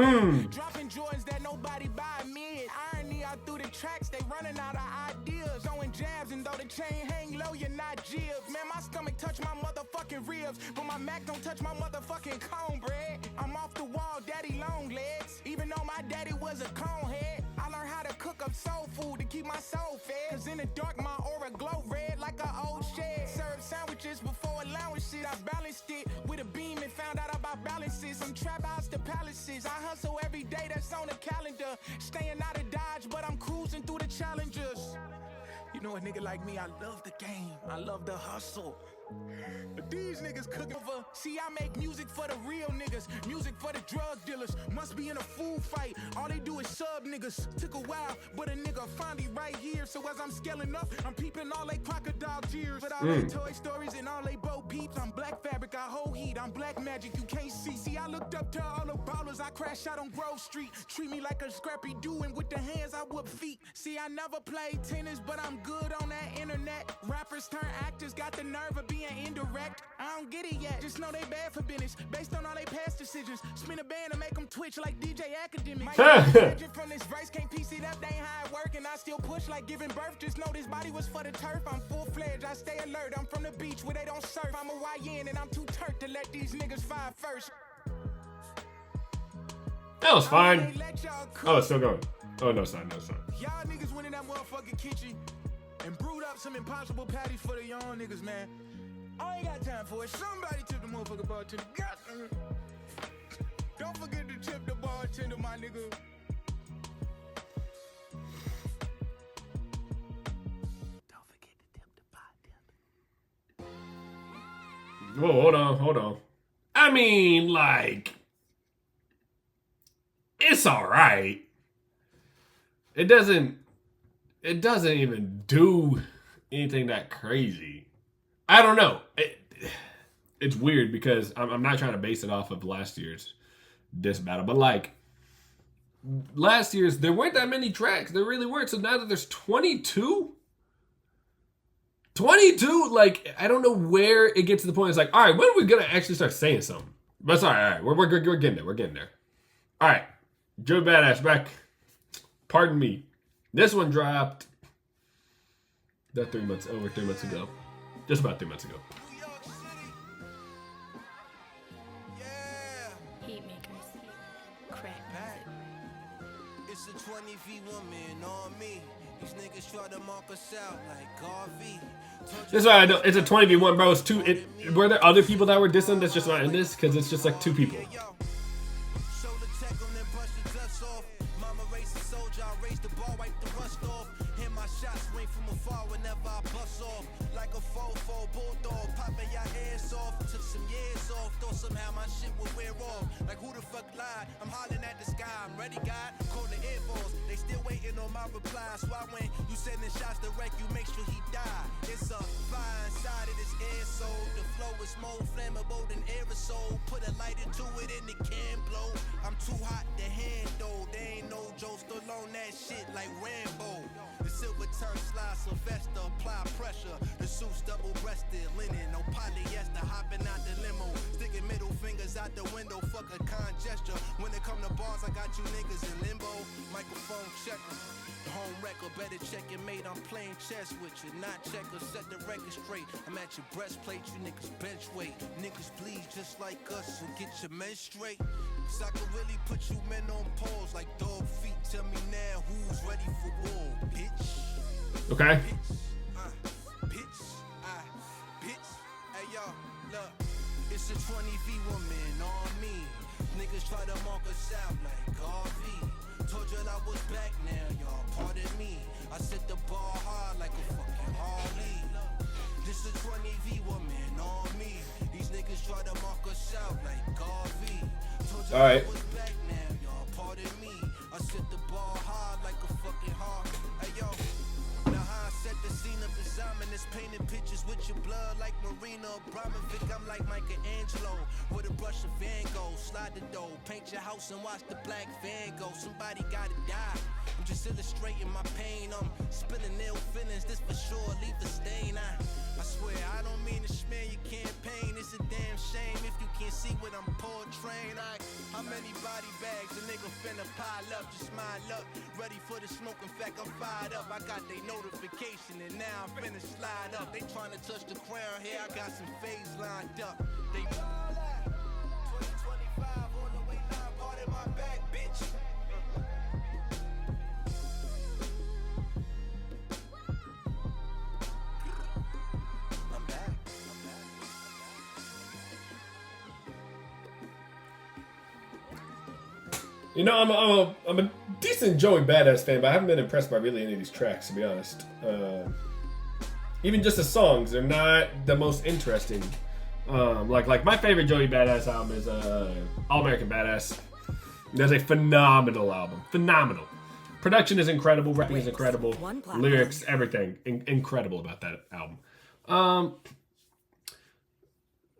S4: dropping Jordans that nobody buy mid. Irony out through the tracks, they running out of ideas. Throwing jabs, and though the chain hang low, you're not jibs. Man, my stomach touch my motherfucking ribs, but my Mac don't touch my motherfucking cornbread. I'm off the wall, daddy long legs. Even though my daddy was a conehead, I learned how to cook cook up soul food to keep my soul fed. Cause in the dark, my aura glow red like an old shed. Serve sandwiches before allowances. I balanced it with a beam and found out about balances. I'm trap house to palaces. I hustle every day that's on the calendar. Staying out of Dodge, but I'm cruising through the Challengers. You know a nigga like me, I love the game. I love the hustle. But these niggas cooking over. See, I make music for the real niggas, music for the drug dealers. Must be in a food fight. All they do is sub niggas. Took a while, but a nigga finally right here. So as I'm scaling up, I'm peeping all they crocodile tears. But all they Toy Stories and all they Bo Peeps. I'm black fabric, I hold heat. I'm black magic, you can't see. See, I looked up to all the ballers. I crash out on Grove Street. Treat me like a scrappy dude, and with the hands I whoop feet. See, I never played tennis, but I'm good on that internet. Rappers turn actors, got the nerve of being indirect. I don't get it yet. Just know they bad for business based on all they past decisions. Spin a band and make them twitch like DJ Academic. From this verse can't piece it up. They ain't how it work, and I still push like giving birth. Just know this body was for the turf. I'm full-fledged, I stay alert. I'm from the beach where they don't surf. I'm a YN and I'm too turk to let these niggas fire first.
S1: That was fine. Oh, it's still going. Oh, no, it's not. No, it's not.
S4: Y'all niggas went in that motherfucking kitchen and brewed up some impossible patties for the young niggas, man. I ain't got time for it. Somebody tip the motherfucking bartender. Don't forget to tip the bartender, my nigga. Don't forget to tip the bartender.
S1: Whoa, hold on. I mean, like, it's all right. It doesn't even do anything that crazy. I don't know. It's weird because I'm not trying to base it off of last year's diss battle, but like last year's, there weren't that many tracks. There really weren't. So now that there's 22, like I don't know where it gets to the point. It's like, all right, when are we gonna actually start saying something? But it's all right. We're getting there. We're getting there. All right, Joe Badass back. Pardon me. This one dropped over 3 months ago. Just about 3 months ago.
S9: Heat makers, crack music.
S2: It's a 20v1 man on me. These niggas try to mark us out like Garvey.
S1: This is why I know it's a 20v1, bro. It's two. Were there other people that were dissing that's just not in this? Because it's just like two people.
S2: Shots ring from afar whenever I bust off. Like a fofo bulldog, popping your ass off. Took some years off, thought somehow my shit would wear off. Like who the fuck lied? I'm hollering at the sky, I'm ready, God. Call the Air Force, they still waiting on my reply. So I went, you sending shots to wreck you, make sure he die. It's a fire inside of this air soul. The flow is more flammable than aerosol. Put a light into it and it can blow. I'm too hot to handle. They ain't no Joe still on that shit like Rambo. The silver tongue slide Sylvester, apply pressure. The suit's double-breasted, linen, no polyester, hopping out the limo. Sticking middle fingers out the window, fuck a con gesture. When it come to bars, I got you niggas in limbo. Microphone checker, home record, better check your mate. I'm playing chess with you, not checker, set the record straight. I'm at your breastplate, you niggas bench weight. Niggas bleed just like us, so get your men straight. Cause I can really put you men on pause like dog feet. Tell me now who's ready for war, bitch.
S1: Okay.
S2: Bitch. Hey yo, look, it's a 20v1 man on me. Niggas try to mark us out like Garvey. Told y'all I was back now, y'all pardon me. I set the bar hard like a fucking Harley. This a 20v1 man on me. These niggas try to mark us out like Garvey. Told y'all I was back now, y'all pardon me. I set the bar hard like a fucking Harley. Hey yo. Now how I set the scene of design is painting pictures with your blood like Marina Abramovic. I'm like Michelangelo with a brush of Van Gogh. Slide the dough, paint your house and watch the black Van Gogh. Somebody gotta die. I'm just illustrating my pain. I'm spilling ill feelings. This for sure leave a stain. I swear I don't mean to smear your campaign. It's a damn shame if you can't see what I'm portraying. How many body bags a nigga finna pile up? Just my luck. Ready for the smoke. In fact, I'm fired up. I got they notification and now I'm finna slide up. They trying to touch the crown here. I got some fades lined up. They 2025 on the way line. Part of my back, bitch.
S1: You know, I'm a decent Joey Badass fan, but I haven't been impressed by really any of these tracks, to be honest. Even just the songs, they're not the most interesting. Like my favorite Joey Badass album is All American Badass. That's a phenomenal album. Phenomenal. Production is incredible. Rapping is incredible. Lyrics, everything. Incredible about that album.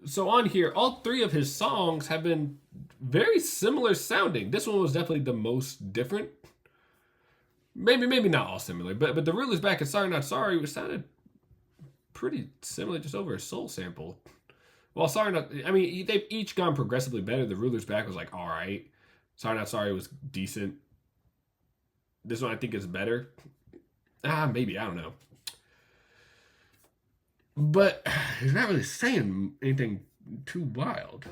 S1: So on here, all three of his songs have been very similar sounding. This one was definitely the most different. Maybe not all similar, but The Ruler's Back and Sorry Not Sorry sounded pretty similar just over a soul sample. Well, Sorry Not... I mean, they've each gone progressively better. The Ruler's Back was like, all right. Sorry Not Sorry was decent. This one I think is better. Maybe. I don't know. But he's not really saying anything too wild.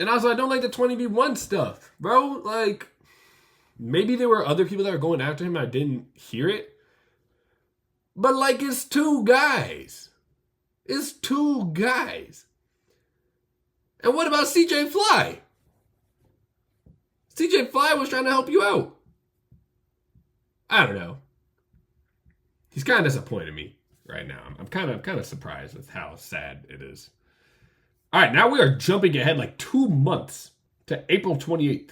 S1: And also, I don't like the 20v1 stuff. Bro, like... Maybe there were other people that were going after him. I didn't hear it. But, like, it's two guys. It's two guys. And what about CJ Fly? CJ Fly was trying to help you out. I don't know. He's kind of disappointed me right now. I'm kind of surprised with how sad it is. All right, now we are jumping ahead like 2 months to April 28th.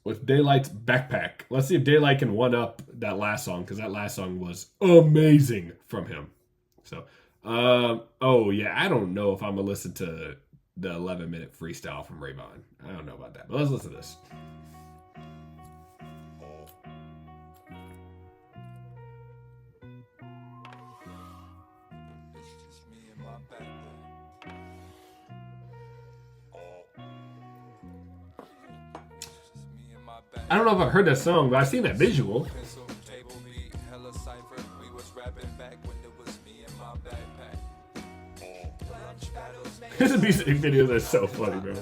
S1: With Daylight's Backpack. Let's see if Daylight can one-up that last song, because that last song was amazing from him. So, oh yeah, I don't know if I'm going to listen to the 11-minute freestyle from Rayvon. I don't know about that, but let's listen to this. I don't know if I've heard that song, but I've seen that visual. His music videos are so funny, bro.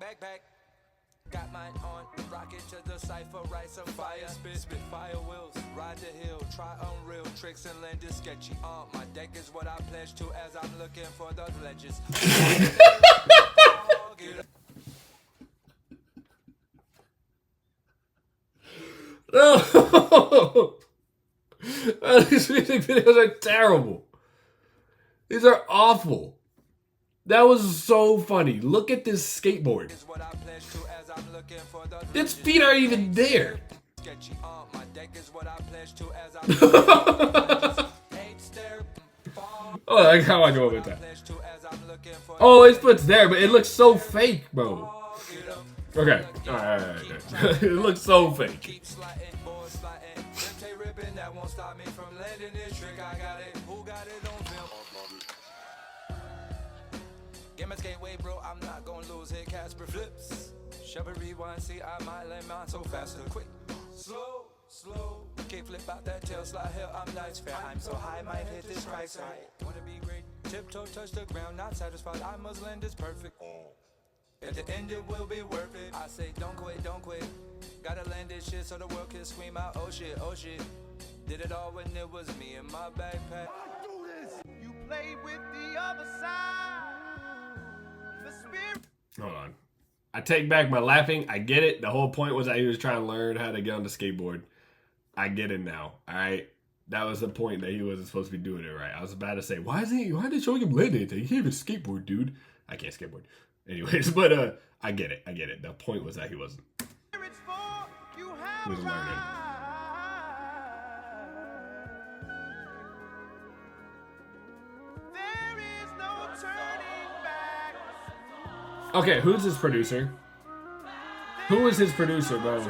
S3: Backpack. Got mine on, rocket to the cipher, write some fire, spit fire wheels, ride the hill, try unreal tricks and land is sketchy. My deck is what I pledge to as I'm looking for the ledges.
S1: No! These music videos are terrible. These are awful. That was so funny. Look at this skateboard. Its feet aren't even there. Oh, like how I go with that. Oh, its foot's there, but it looks so fake, bro. Okay. Alright. It looks so fake.
S3: Get my skate way, bro. I'm not gonna lose it. Casper flips. Shove it, rewind. See, I might land mine so faster. Quick, slow. Can't flip out that tail slide. Hell, I'm nice fair. I'm so high, might hit this price right. Wanna be great. Tiptoe, touch the ground. Not satisfied. I must land this perfect. At the end, it will be worth it. I say, don't quit. Gotta land this shit so the world can scream out, oh shit. Did it all when it was me and my backpack.
S2: I do this. You play with the other side.
S1: Hold on. I take back my laughing. I get it. The whole point was that he was trying to learn how to get on the skateboard. I get it now. All right. That was the point, that he wasn't supposed to be doing it right. I was about to say, why are they showing him land anything? He can't even skateboard, dude. I can't skateboard. Anyways, but I get it. The point was that he wasn't. He was learning. Okay, who's his producer? Who is his producer, bro?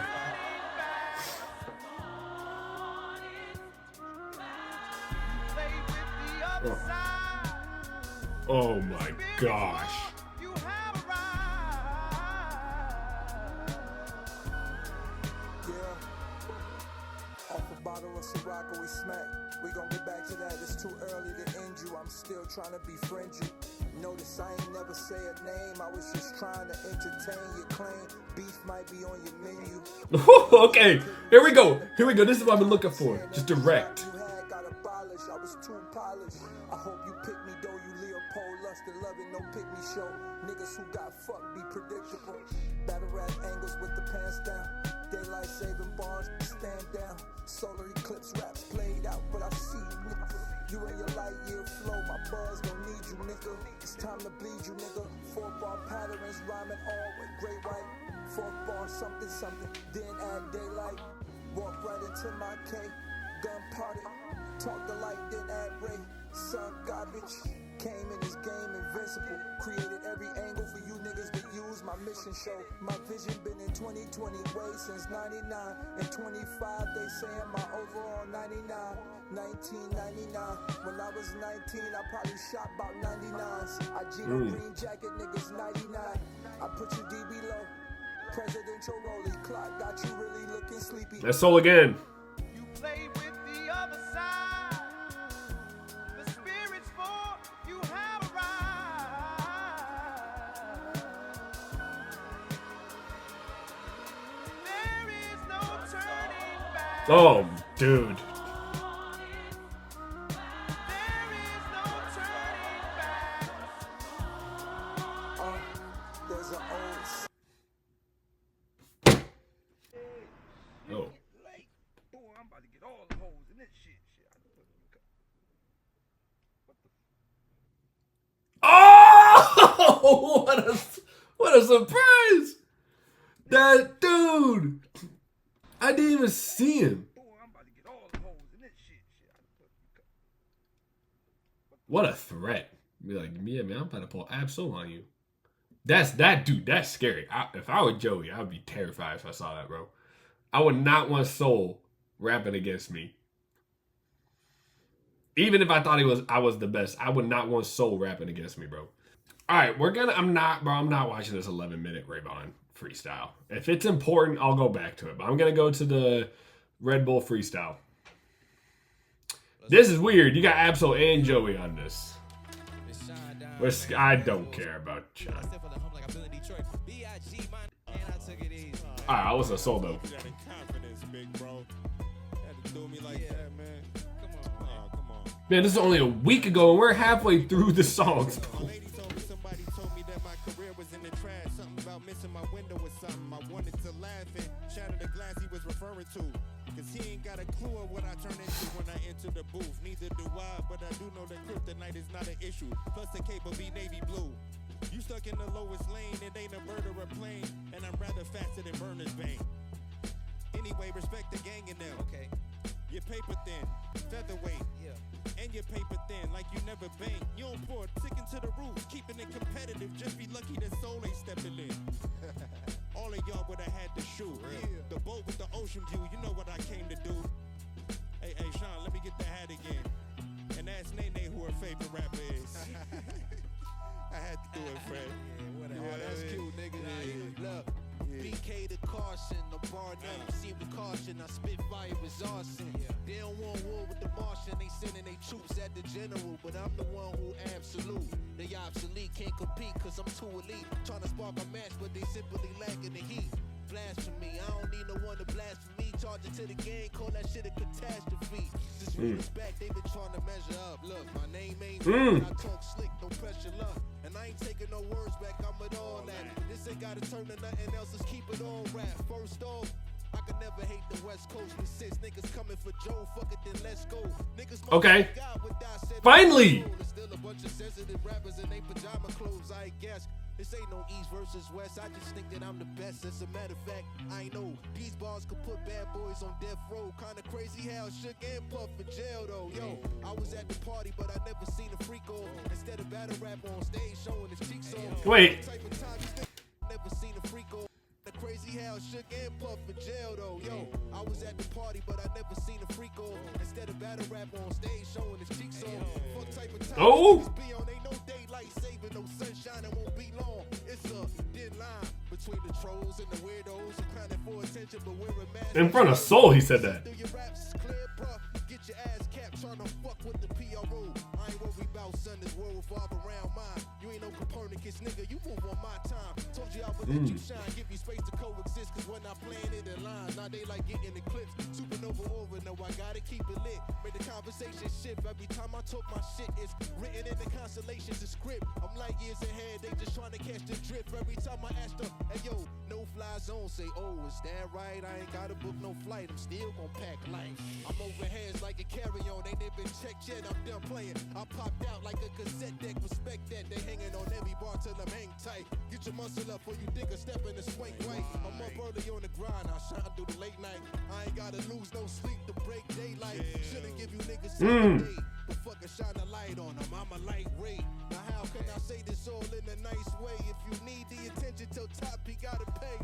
S1: Oh my gosh.
S3: Off a bottle of Sirocco, we smack. We gon' get back to that. It's too early to end you. I'm still trying to befriend you. Notice I ain't never say a name. I was just trying to entertain your claim. Beef might be on your menu.
S1: Okay, here we go. Here we go. This is what I've been looking for. Just direct.
S3: You had got abolished. I was too polished. I hope you pick me though. You Leopold, lust and loving, no pick me show. Niggas who got fucked be predictable. Battle rap angles with the pants down. Daylight saving bars, stand down. Solar eclipse raps played out, but I see you, nigga. You and your light year flow, my buzz don't need you, nigga. It's time to bleed you, nigga. 4-bar patterns rhyming all with gray white. 4th bar something something, then add daylight. Walk right into my K, gun party. Talk the light, then add ray. Son garbage. Came in this game invincible. Created every angle for you niggas to use. My mission show. My vision been in 2020 way since 99. And 25 they saying my overall 99. 1999. When I was 19 I probably shot about 99s. I Gino green jacket niggas 99. I put you DB low. Presidential rolling clock got you really looking sleepy.
S1: That's Soul again.
S4: You play with the other side. The spirit's for you have a ride. There is no turning back.
S1: Oh, dude.
S4: There is no turning back.
S3: There's an old
S1: Oh.
S4: Boy, I'm about to get all the holes in this shit.
S1: Oh, what a surprise! That dude, I didn't even see him.
S4: Boy, I'm about to get all the holes in this shit.
S1: What a threat! Be like, yeah, man, I'm about to pull Absol on you. That's that dude. That's scary. If I were Joey, I'd be terrified if I saw that, bro. I would not want Soul rapping against me. Even if I thought I was the best, I would not want Soul rapping against me, bro. All right, I'm not watching this 11-minute Ray-Ban freestyle. If it's important, I'll go back to it. But I'm gonna go to the Red Bull freestyle. This is weird. You got Absol and Joey on this. I don't care about Sean. Alright, I was a Soul though. Man, this is only a week ago and we're halfway through the songs.
S6: Somebody told me that my career was in the trash. Something about missing my window or something. I wanted to laugh and shatter the glass he was referring to. Cause he ain't got a clue of what I turn into when I enter the booth. Neither do I, but I do know that kryptonite is not an issue. Plus the cape will be navy blue. You stuck in the lowest lane, it ain't a bird or a plane. And I'm rather faster than Burner's Bane. Anyway, respect the gang in them. Okay. Your paper thin, featherweight. Yeah. And your paper thin, like you never bang. You don't pour, sticking to the roof, keeping it competitive. Just be lucky that Soul ain't stepping in. All of y'all would have had to shoot. Yeah. The boat with the ocean view, you know what I came to do. Hey, Sean, let me get the hat again. And ask Nene who her favorite rapper is. I had to do it, Fred.
S2: Yeah, whatever.
S6: Yeah,
S2: That's cute, nigga.
S6: Look.
S2: BK the caution, the bar never see with caution. I spit fire with arson. They don't want war with the Martian. They sending their troops at the general, but I'm the one who absolute. They obsolete, can't compete cause I'm too elite. Trying to spark a match, but they simply lacking the heat. Blasphemy, I don't need no one to blaspheme. Charge it to the game, call that shit a catastrophe. Just respect, they been trying to measure up. Look, my name ain't I talk slick, no pressure luck. And I ain't taking no words back, I'm with all that. This ain't gotta turn to nothing else, let's keep it on rap. First off, I could never hate the West Coast. With 6 niggas coming for Joe, fuck it, then let's go. Niggas
S1: Okay. Finally!
S2: There's still a bunch of sensitive rappers in they pajama clothes, I guess. This ain't no East versus West, I just think that I'm the best. As a matter of fact, I know these bars could put bad boys on death row. Kinda crazy how Shook and Puff in jail though. Yo, I was at the party, but I never seen a freak on. Instead of battle rap on stage showing his cheeks on.
S1: Wait.
S2: Never seen a freak on. Crazy how Shook and Puff in jail though. Yo, I was at the party, but I never seen a freak on. Instead of battle rap on stage showing his cheeks on. Fuck type of time be on. Ain't no daylight saving, no sunshine, it won't be long. It's a thin line between the trolls and the weirdos who clowning for attention, but wearing masks.
S1: In front of Soul, he said that.
S2: Do your raps
S6: let you shine, give you space to coexist. Cause when I plan it in line, now they like getting eclipsed. Supernova over, no, I gotta keep it lit. Make the conversation shift every time I talk my shit. It's written in the constellations, the script. I'm like years ahead, they just trying to catch the drift. Every time I ask them, hey yo, no fly zone, say, oh, is that right? I ain't gotta book no flight, I'm still gon' pack light. I'm over heads like a carry-on, they ain't been checked yet, I'm done playing. I popped out like a cassette deck, respect that. They hanging on every bar till I'm hang tight. Get your muscle up before you dig a step in the swing right. I'm up early on the grind, I shine through the late night. I ain't gotta lose no sleep to break daylight. Shouldn't give you niggas time but fucking shine a light on them, I'm a lightweight. Now how can I say this all in a nice way? If you need the attention till top, he gotta pay.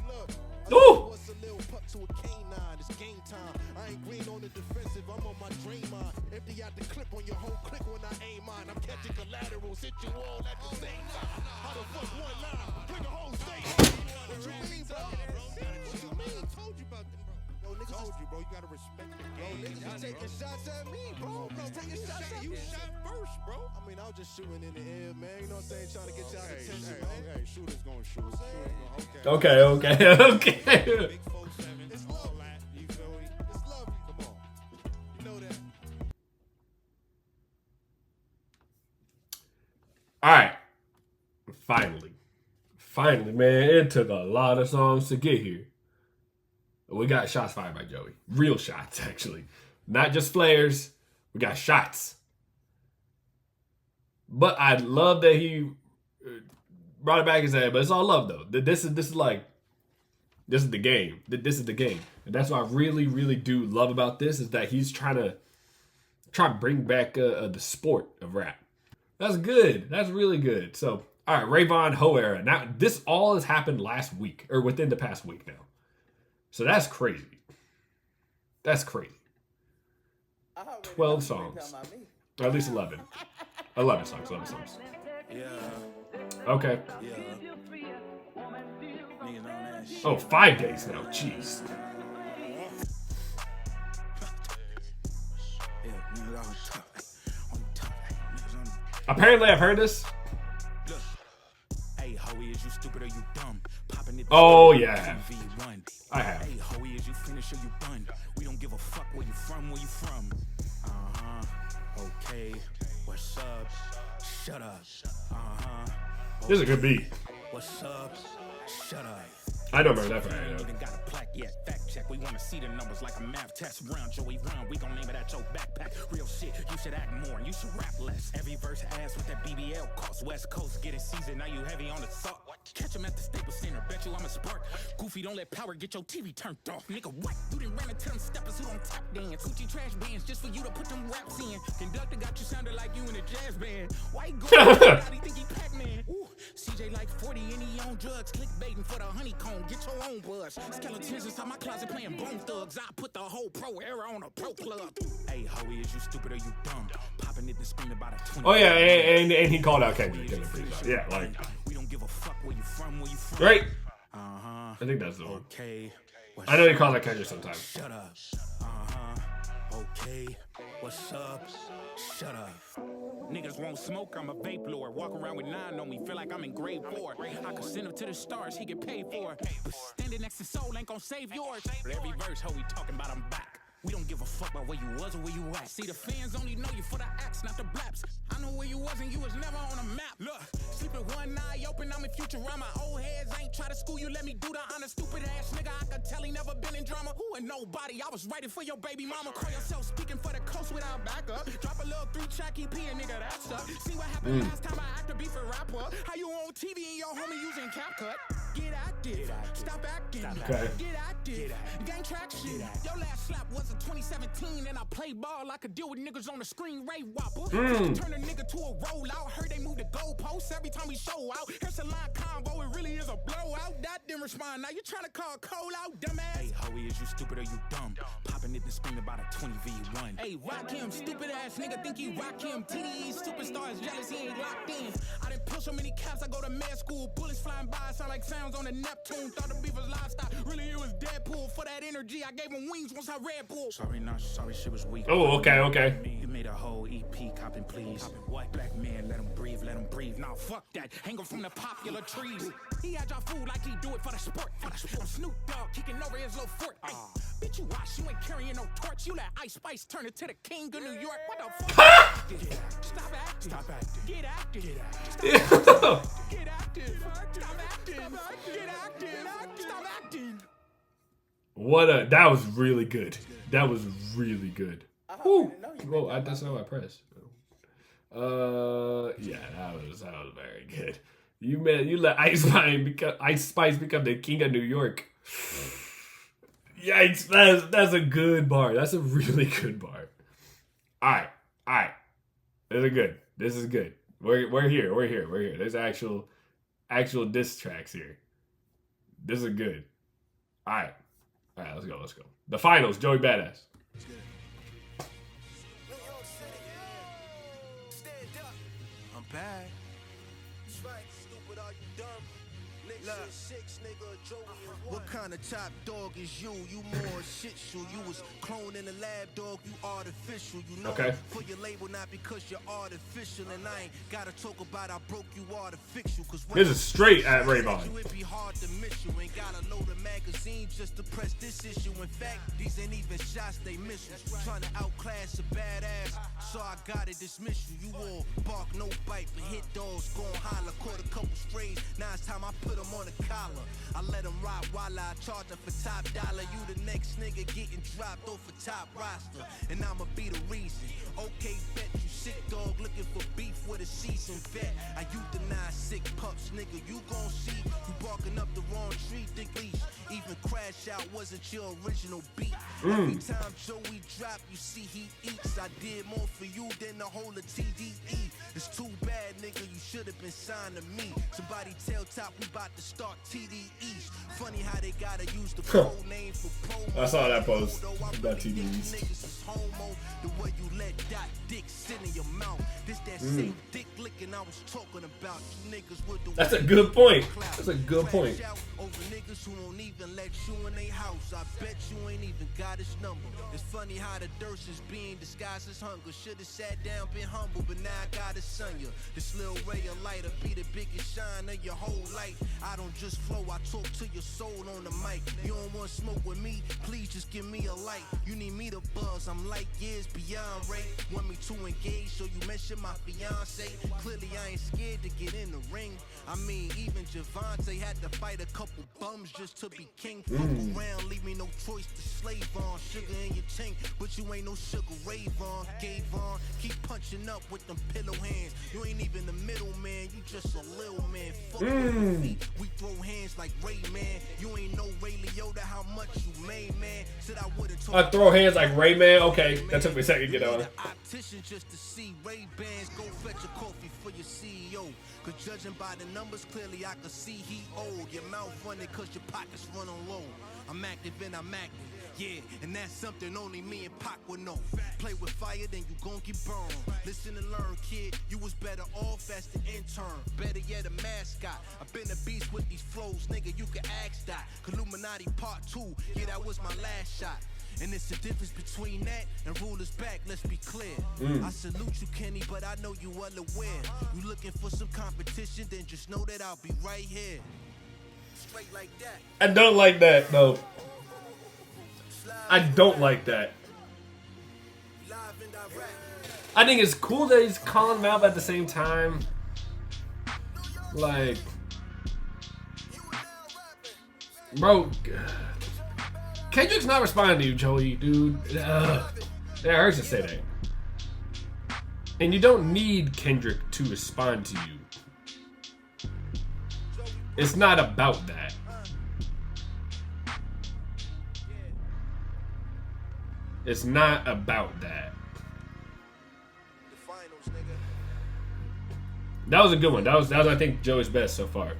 S6: Look, what's a little pup to a canine? It's game time. I ain't green on the defensive, I'm on my dream mind. Empty out the clip on your whole click when I aim mine. I'm catching collaterals, hit you all at the same time. How the fuck one line? Bring a whole state. What you mean, bro? What you mean? Told you about them, bro. Yo, niggas told you, bro. You gotta respect the game. Niggas is taking shots at me, bro. Niggas taking shots at you. Shot first, bro. I mean, I was just shooting in the air, man. You know what I'm saying? Trying to get y'all attention, man. Okay, shooters gonna shoot.
S1: Okay.
S6: Big 4-7. It's lovely. You feel me? It's lovely. Come on. You know that.
S1: All right. Finally, man. It took a lot of songs to get here. We got shots fired by Joey. Real shots, actually. Not just flares. We got shots. But I love that he brought it back and said, but it's all love, though. This is the game. This is the game. And that's what I really, really do love about this, is that he's trying to bring back the sport of rap. That's good. That's really good. So, all right, Rayvon Ho era. Now, this all has happened last week, or within the past week now. So that's crazy. That's crazy. 12 songs. Or at least 11. 11 songs.
S6: Yeah.
S1: Okay.
S6: Yeah. Niggas on that shit.
S1: Oh, 5 days now. Jeez.
S6: Yeah, niggas on top. Niggas on.
S1: Apparently, I've heard this.
S4: Look. Hey, Hoey, is you stupid or you dumb? Popping it.
S1: Oh, yeah. I have.
S4: Hey, Hoey, is you finished or you done? We don't give a fuck where you from, Okay. What's up? Shut up.
S1: This is a good beat.
S4: What's up? Shut up.
S1: I don't remember that part.
S4: Ain't even got a plaque yet. Fact check. We want to see the numbers like a math test. Round Joey round. We gon' name it at your backpack. Real shit. You should act more and you should rap less. Every verse ass with that BBL cost. West Coast getting seasoned. Now you heavy on the salt. Catch him at the Staples Center. Bet you I'm a spark. Goofy, don't let power get your TV turned off. Nigga, what? You done ran into them steppers who don't tap dance. Gucci trash bands just for you to put them raps in. Conductor got you sounding like you in a jazz band. Why you going he think he Pac-Man? Ooh, CJ like 40 and he on drugs. Clickbaiting for the honeycomb. Get your own buzz. Skeletons inside my closet playing Bone Thugs. I put the whole pro era on a pro club. Hey, Hoey, is you stupid or you dumb? Popping it and screaming about a 20.
S1: Oh, yeah, and he called out Kendrick. Yeah, like.
S4: We don't give a fuck where you from,
S1: Right. I think that's the one.
S4: Okay.
S1: I know he calls out Kendrick sometimes.
S4: Shut up. Okay. What's up? Shut up. Niggas won't smoke, I'm a vape lord. Walk around with 9 on me, feel like I'm in grade 4. I could send him to the stars, he get paid for it. But standing next to Soul ain't gon' save yours. For every verse, how we talking about I'm back. We don't give a fuck about where you was or where you at. See, the fans only know you for the acts, not the blaps. I know where you was and you was never on a map. Look, sleeping one eye open, I'm in Futurama. Old heads ain't try to school you, let me do the honor. Stupid ass nigga, I could tell he never been in drama. Who and nobody, I was writing for your baby mama. Call yourself speaking for the coast without backup. Drop a little 3-track EP and nigga, that's up. See what happened last time I acted beef a rapper. How you on TV and your homie using CapCut? Get active, stop acting.
S1: Okay.
S4: Get active, gain traction. Your last slap was in 2017 and I played ball. I could deal with niggas on the screen, Ray Whopper. Turn a nigga to a rollout. Heard they moved the goalposts every time we show out. Here's a line combo, it really is a blowout. That didn't respond. Now you trying to call Cole out, dumbass. Hey, Hoey, is you stupid or you dumb? Popping it and screaming about a 20v1. Hey, rock him, stupid ass nigga, think he rock him. TDE superstars jealous, he ain't locked in. I done pull so many caps, I go to med school. Bullets flying by, sound like sounds on the Neptune. Thought the beef was livestock, really it was Deadpool. For that energy, I gave him wings once I Red Bull. Sorry, not sorry, shit was weak.
S1: Oh, okay.
S4: You made a whole EP, copping please. What? Black man, let him breathe, let him breathe. Now fuck that, hang him from the popular trees. He had your food like he do it for the sport. I'm Snoop Dogg kicking over his little fort. Bitch, you watch, you ain't carrying no torch. You let Ice Spice turn it to the king of New York. What the fuck? Stop acting. Stop acting. Get active. Get active. Get active. Stop acting. Get active. Stop acting.
S1: That was really good. That was really good. Woo. Well, that's not what I pressed. Yeah, that was very good. You let Ice Spice become the king of New York. Yikes! That's a good bar. That's a really good bar. All right. This is good. We're here. There's actual diss tracks here. This is good. All right, let's go. The finals, Joey Badass.
S2: I'm back. That's right, stupid, are you dumb? Look. What kind of top dog is you? You more shit shoe. You was cloned in the lab, dog. You artificial. You know,
S1: okay.
S2: For your label, not because you're artificial. And I ain't gotta talk about I broke you artificial. Cause
S1: this is straight at Rayvon.
S2: It'd be hard to miss you. Ain't gotta load a magazine just to press this issue. In fact, these ain't even shots, they missiles. Trying to outclass a badass, so I gotta dismiss you. You all bark, no bite, but hit dogs, gon' holler. Caught a couple strays, now it's time I put them on a collar. I let them ride while I charge them for top dollar. You the next nigga getting dropped off a top roster, and I'ma be the reason. Okay, bet you sick dog looking for beef with a seasoned vet. I euthanize sick pups, nigga. You gon' see you barking up the wrong tree, think leash. Even Crash Out wasn't your original beat. Every time Joey drop, you see he eats. I did more for you than the whole of TDE. It's too bad, nigga. You should have been signed to me. Somebody tell Top we about to start TDEs. Funny how they gotta use the pro name for promo.
S1: I saw that post about TDEs.
S2: Niggas is homo. The way you let that dick sit in your mouth. This that same dick licking I was talking about. You niggas with the
S1: That's a good point. That's a good point.
S2: Over niggas who won't even let you in their house. I bet you ain't even got his number. It's funny how the thirst is being disguised as hunger. Should've sat down, been humble, but now I gotta son you. This little ray of lighter be the biggest shine of your whole life. I don't just flow, I talk to your soul on the mic. You don't want smoke with me? Please just give me a light. You need me to buzz, I'm like years beyond Ray. Want me to engage, so you mention my fiance. Clearly I ain't scared to get in the ring. I mean, even Javante had to fight a couple bums just to be king. Fuck around, leave me no choice to slave on. Sugar in your tank, but you ain't no sugar rave on. Gave on, keep punching up with them pillow hands. You ain't even the middle man, you just a little man. Fuck with me, we throw hands like Ray Man. You ain't no Ray Liotta, how much you made, man. Said I would've told
S1: I throw hands like Rayman. Okay, that took me a second to get on.
S2: Optician just to see Ray Bans. Go fetch a coffee for your CEO. Cause judging by the numbers, clearly I can see he old. Your mouth running cause your pockets running low. I'm active and I'm active. Yeah, and that's something only me and Pac would know. Play with fire, then you gon' get burned. Listen and learn, kid. You was better off as the intern. Better yet, a mascot. I've been a beast with these flows, nigga. You can ask that. Illuminati Part 2. Yeah, that was my last shot. And it's the difference between that and rulers back, let's be clear. I salute you, Kenny, but I know you well aware. You looking for some competition, then just know that I'll be right here. Straight like that.
S1: I don't like that, no. I don't like that. I think it's cool that he's calling him out, but at the same time, like, bro, Kendrick's not responding to you, Joey, dude. It hurts to say that. And you don't need Kendrick to respond to you. It's not about that. It's not about that. That was a good one. That was I think Joey's best so far.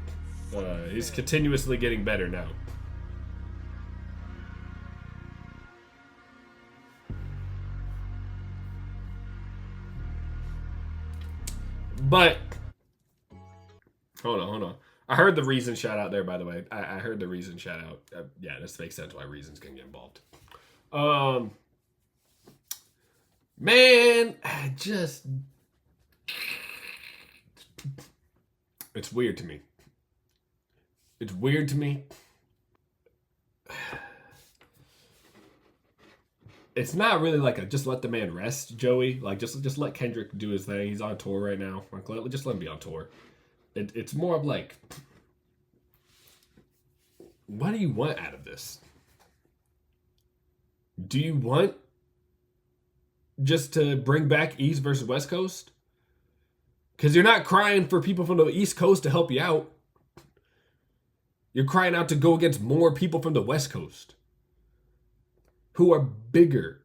S1: He's continuously getting better now. But hold on. I heard the Reason shout out there, by the way. I heard the Reason shout out. Yeah, this makes sense why Reason's gonna get involved. Man, it's weird to me. It's weird to me. It's not really like a just let the man rest, Joey. Like just let Kendrick do his thing. He's on tour right now. Like, just let him be on tour. It's more of like, what do you want out of this? Do you want just to bring back East versus West Coast? Because you're not crying for people from the East Coast to help you out. You're crying out to go against more people from the West Coast who are bigger.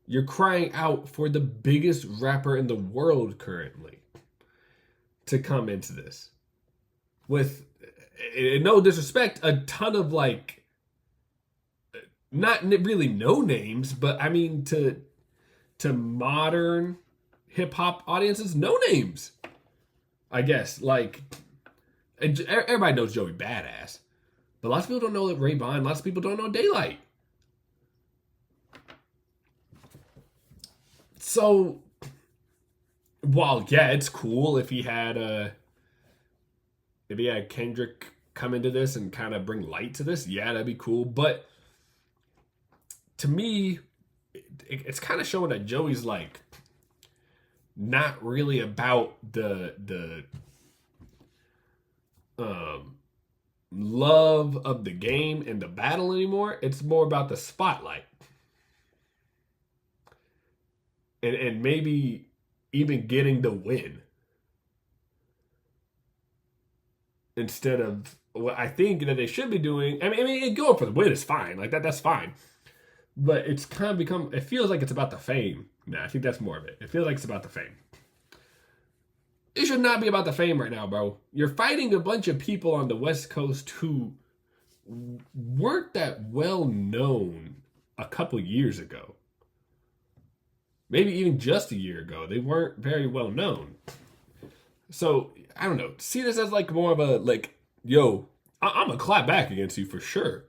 S1: You're crying out for the biggest rapper in the world currently to come into this. With, in no disrespect, a ton of like, not really no names, but I mean to modern hip hop audiences, no names. I guess, like, everybody knows Joey Badass, but lots of people don't know that Ray-Ban, lots of people don't know Daylight. So, while, yeah, it's cool if he had Kendrick come into this and kind of bring light to this, yeah, that'd be cool, but to me, it's kind of showing that Joey's, like, not really about the love of the game and the battle anymore. It's more about the spotlight. And maybe even getting the win. Instead of what I think that they should be doing. I mean going for the win is fine. Like that's fine. But it's kind of become, it feels like it's about the fame. Nah, I think that's more of it. It feels like it's about the fame. It should not be about the fame right now, bro. You're fighting a bunch of people on the West Coast who weren't that well known a couple years ago. Maybe even just a year ago. They weren't very well known. So, I don't know. See this as like more of a, like, yo, I'm going to clap back against you for sure.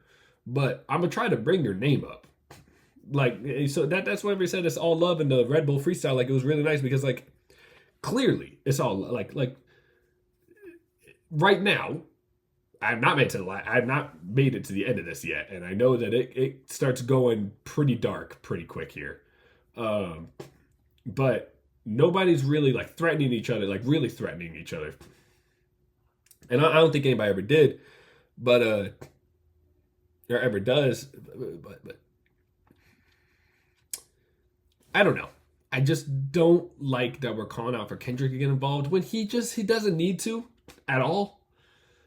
S1: But I'm going to try to bring your name up. Like, so that's whenever he said it's all love in the Red Bull freestyle. Like, it was really nice because, like, clearly it's all like right now. I've not made it to the end of this yet, and I know that it starts going pretty dark pretty quick here. But nobody's really like threatening each other, like really threatening each other. And I don't think anybody ever did, but or ever does. But I don't know. I just don't like that we're calling out for Kendrick to get involved when he doesn't need to at all.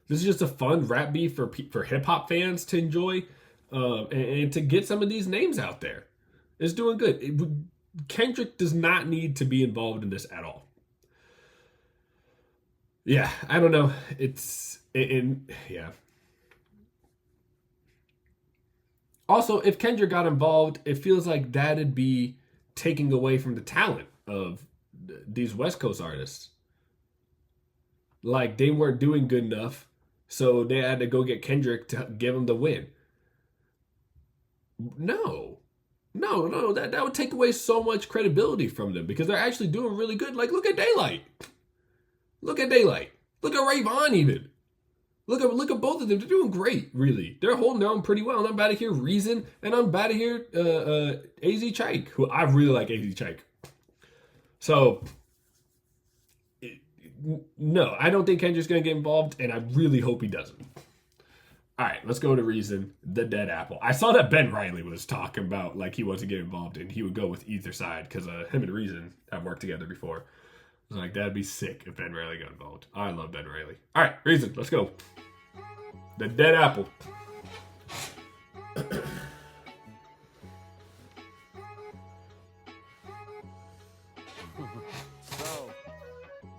S1: This is just a fun rap beef for hip hop fans to enjoy, and to get some of these names out there. It's doing good. Kendrick does not need to be involved in this at all. Yeah, I don't know. Yeah. Also, if Kendrick got involved, it feels like that'd be taking away from the talent of these West Coast artists. Like, they weren't doing good enough, so they had to go get Kendrick to give them the win. No, that would take away so much credibility from them because they're actually doing really good. Like, look at Daylight. Look at Ray-Ban even. Look at both of them. They're doing great, really. They're holding their own pretty well. And I'm about to hear Reason, and I'm about to hear AZ Chike, who I really like AZ Chike. So, no, I don't think Kendrick's going to get involved, and I really hope he doesn't. All right, let's go to Reason, the dead apple. I saw that Ben Riley was talking about, like, he wants to get involved, and he would go with either side, because him and Reason have worked together before. I was like, that'd be sick if Ben Riley got involved. I love Ben Riley. All right, Reason, let's go. The dead apple.
S10: So,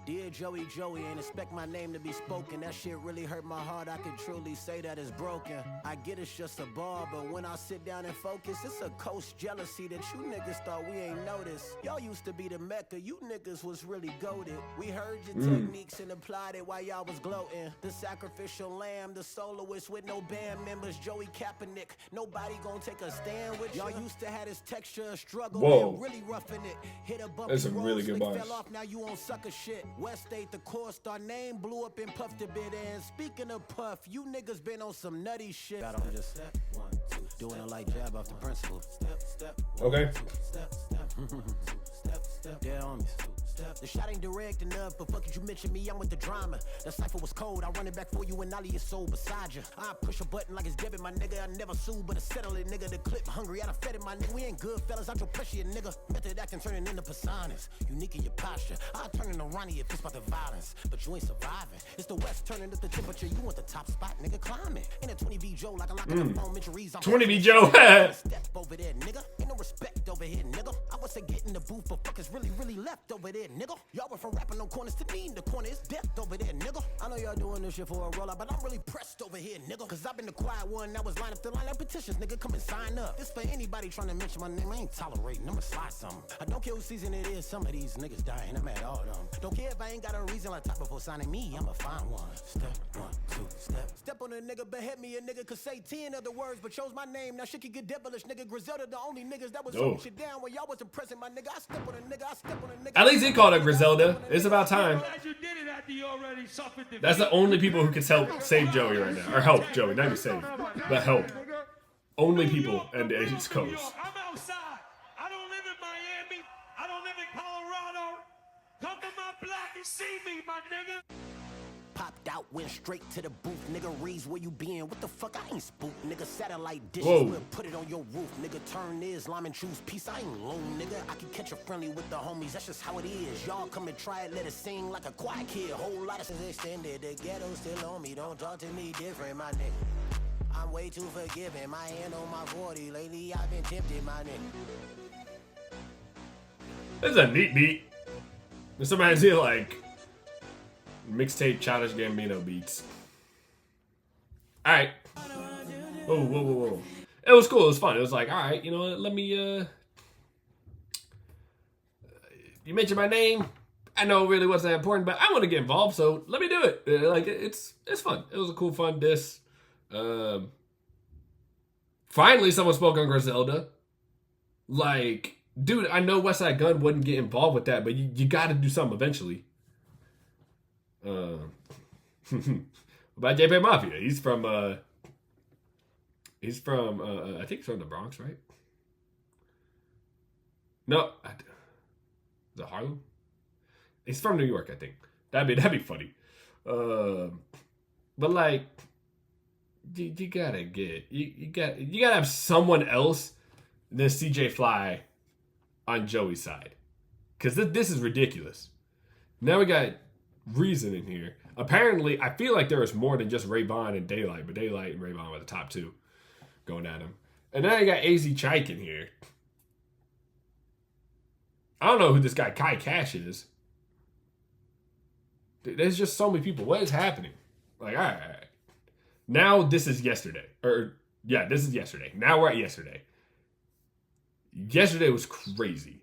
S10: dear Joey, ain't expect my name to be spoken. That shit really hurt my heart, I can truly say that it's broken. I get it's just a bar, but when I sit down and focus, it's a coast jealousy that you niggas thought we ain't noticed. Y'all used to be the Mecca, you niggas was really goated. We heard your techniques and applied it while y'all was gloating. The sacrificial lamb, the soloist with no band members, Joey Kaepernick. Nobody gonna take a stand with y'all. Used to have this texture of struggle and really roughing it. Hit a bump.
S1: That's a really good bar.
S10: Fell off, now you on sucker shit. West State, the core star name blew up and puffed a bit. And speaking of puff, you niggas been on some nutty shit. Got on just step 1, 2, doing a light jab off the principle. Step,
S1: okay.
S10: Step, yeah, homies. The shot ain't direct enough, but fuck it, you mention me, I'm with the drama. The cipher was cold, I run it back for you and Ollie is soul beside you. I push a button like it's debit, my nigga. I never sue, but I settle it, nigga. The clip hungry, I done fed it, my nigga. We ain't good fellas, I your pressure, you nigga. Method acting turning into personas. Unique in your posture. I turn into Ronnie if it's about the violence, but you ain't surviving. It's the West turning up the temperature, you want the top spot, nigga. Climb it. In a 20V Joe, like a lock in the phone, injuries.
S1: 20V Joe.
S10: Step over there, nigga. Ain't no respect over here, nigga. I was say get in the booth, but fuckers really left over there, nigga. Y'all went from rapping on corners to me in the corner. It's death over there, nigga. I know y'all doing this shit for a rollout, but I'm really pressed over here, nigga. Cause I've been the quiet one that was lined up to line up petitions, nigga. Come and sign up. This for anybody trying to mention my name. I ain't tolerating. I'ma slide something. I don't care who season it is. Some of these niggas dying. I'm at all them. Don't care if I ain't got a reason like top before signing me. I'ma find one. Step 1, 2, step on a nigga, behead me. A nigga could say 10 other words, but chose my name. Now shit can get devilish, nigga. Griselda, the only niggas that was holding shit down when y'all wasn't present, my nigga. I step on a nigga. I step on a nigga.
S1: At least he called her Griselda. It's about time. That's the only people who can help save Joey right now. Or help Joey, not even save, but help. Only people in the East Coast.
S11: I'm outside. I don't live in Miami. I don't live in Colorado. Come to my block and see me, my nigga.
S10: Popped out, went straight to the booth. Nigga, Reeves, where you been? What the fuck? I ain't spooked. Nigga, satellite dishes. We'll put it on your roof. Nigga, turn Islam and choose peace. I ain't lone, nigga. I can catch a friendly with the homies. That's just how it is. Y'all come and try it, let it sing like a quiet kid. Whole lot of since extended. The ghetto still on me. Don't talk to me different, my nigga. I'm way too forgiving. My hand on my 40. Lately, I've been tempted, my nigga.
S1: This is a neat beat. This reminds me of like mixtape Childish Gambino beats. Alright. Whoa. It was cool. It was fun. It was like, alright, you know what? Let me, you mentioned my name. I know it really wasn't that important, but I want to get involved, so let me do it. Like, it's fun. It was a cool, fun diss. Finally, someone spoke on Griselda. Like, dude, I know Westside Gunn wouldn't get involved with that, but you got to do something eventually. About JP Mafia, he's from I think he's from the Bronx, right? No, is it Harlem? He's from New York, I think. That'd be funny. But like, you gotta have someone else than CJ Fly on Joey's side, because this is ridiculous. Now we got Reason in here. Apparently, I feel like there was more than just Rayvon and Daylight, but Daylight and Rayvon were the top two going at him. And then I got AZ Chike in here. I don't know who this guy Kai Cash is. There's just so many people. What is happening? Like, all right. Now this is yesterday. This is yesterday. Now we're at yesterday. Yesterday was crazy.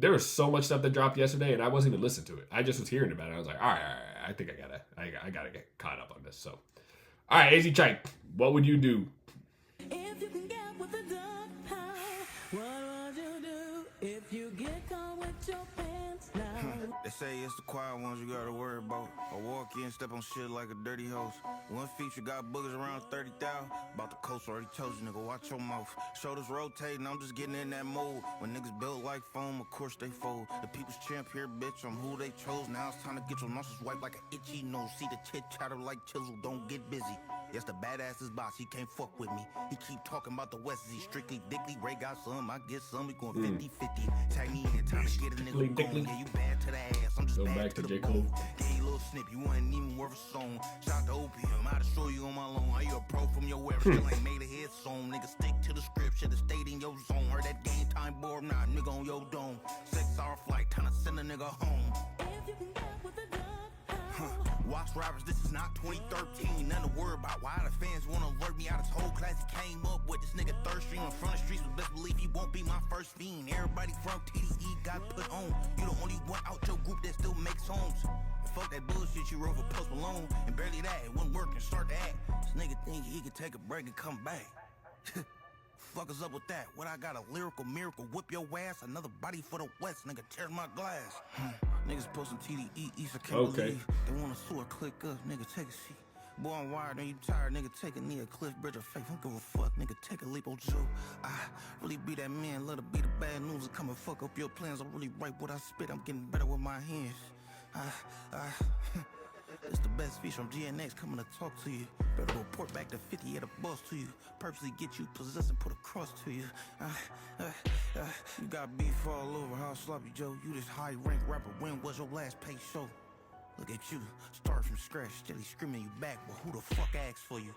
S1: There was so much stuff that dropped yesterday, and I wasn't even listening to it. I just was hearing about it. I was like, all right. I think I gotta get caught up on this. So, all right, AZ Chike, what would you do?
S12: If you can get with the dog pound, what would you do if you get caught with your pants down?
S13: They say it's the quiet ones you gotta worry about. I walk in, step on shit like a dirty hose. One feature got boogers around 30,000. About the coast, already told you, nigga, watch your mouth. Shoulders rotating, I'm just getting in that mode. When niggas built like foam, of course they fold. The people's champ here, bitch, I'm who they chose. Now it's time to get your noses wiped like an itchy nose. See the chit chatter like chisel, don't get busy. Yes, the badass is boss, he can't fuck with me. He keep talking about the West, is he strictly dickly? Ray got some, I get some, we going 50-50. Tag me in, time to get a nigga going. Yeah, you bad to the ass, I'm just bad to the bone. Gave you a little snip, you wasn't even worth a song. Shout to opium, I'd show you on my loan. Are you a pro from your web? Still ain't made a hit song. Nigga, stick to the script, should've stayed in your zone. Heard that game time board, nah, nigga on your dome. 6-hour flight, time to send a nigga home.
S12: If you can get with
S13: Watch rappers, this is not 2013. Nothing to worry about. Why the fans wanna alert me out? This whole class he came up with. This nigga third stream in front of the streets. But best believe he won't be my first fiend. Everybody from TDE got put on. You the only one out your group that still makes homes. And fuck that bullshit you wrote for Post Malone. And barely that, it wouldn't work and start to act. This nigga think he could take a break and come back. Fuck us up with that. What I got a lyrical miracle, whip your ass, another body for the West, nigga tear my glass. Niggas posting TDE East, I can't believe they wanna sue or click up, nigga take a seat. Boy, I'm wired, and you tired, nigga take a knee, a cliff, bridge of faith, don't give a fuck, nigga take a leap on Joe. I really be that man, let it be the bad news and come and fuck up your plans. I really write what I spit, I'm getting better with my hands. It's the best fish from GNX coming to talk to you. Better report back to 50 at a boss to you. Purposely get you possessed and put a cross to you. You got beef all over, how sloppy Joe. You this high rank rapper, when was your last paid show? Look at you, start from scratch, steady screaming you back, but who the fuck asked for you?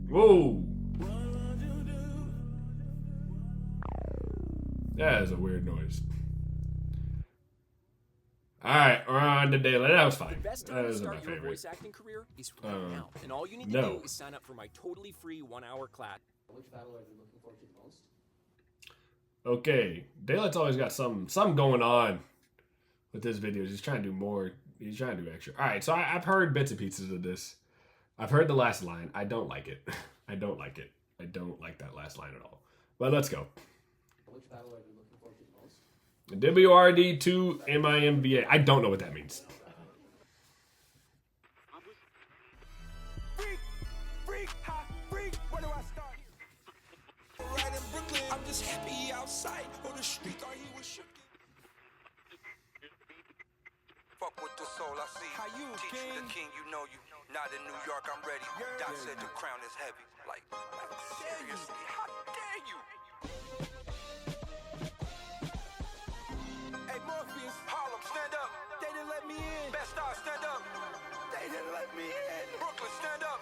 S1: Whoa. That is a weird noise. Alright, we're on to Daylight. That was fine.
S14: The best
S1: That
S14: time to
S1: isn't my
S14: start your
S1: favorite.
S14: voice acting career is right now. And all you need to do is sign up for my totally free 1-hour class.
S8: Which battle are you looking forward to the most?
S1: Okay, Daylight's always got something going on with his videos. He's trying to do more. He's trying to do extra. Alright, so I've heard bits and pieces of this. I've heard the last line. I don't like it. I don't like it. I don't like that last line at all. But let's go.
S8: Which battle are you looking forward to the most?
S1: WRD2 MIMBA. I don't know what that means.
S3: Freak, where do I start? Right in Brooklyn, I'm just happy outside on the street. Thought he was shook.
S15: Fuck with the soul, I see.
S3: How you,
S15: Teach
S3: king?
S15: you the king, you know you. Not in New York, I'm ready. Doc said the crown is heavy. Like seriously, how dare you?
S3: Hey, Morpheus,
S15: Harlem, stand up.
S3: they didn't let me in.
S15: Best Star, stand up.
S3: They didn't let me in.
S15: Brooklyn, stand up.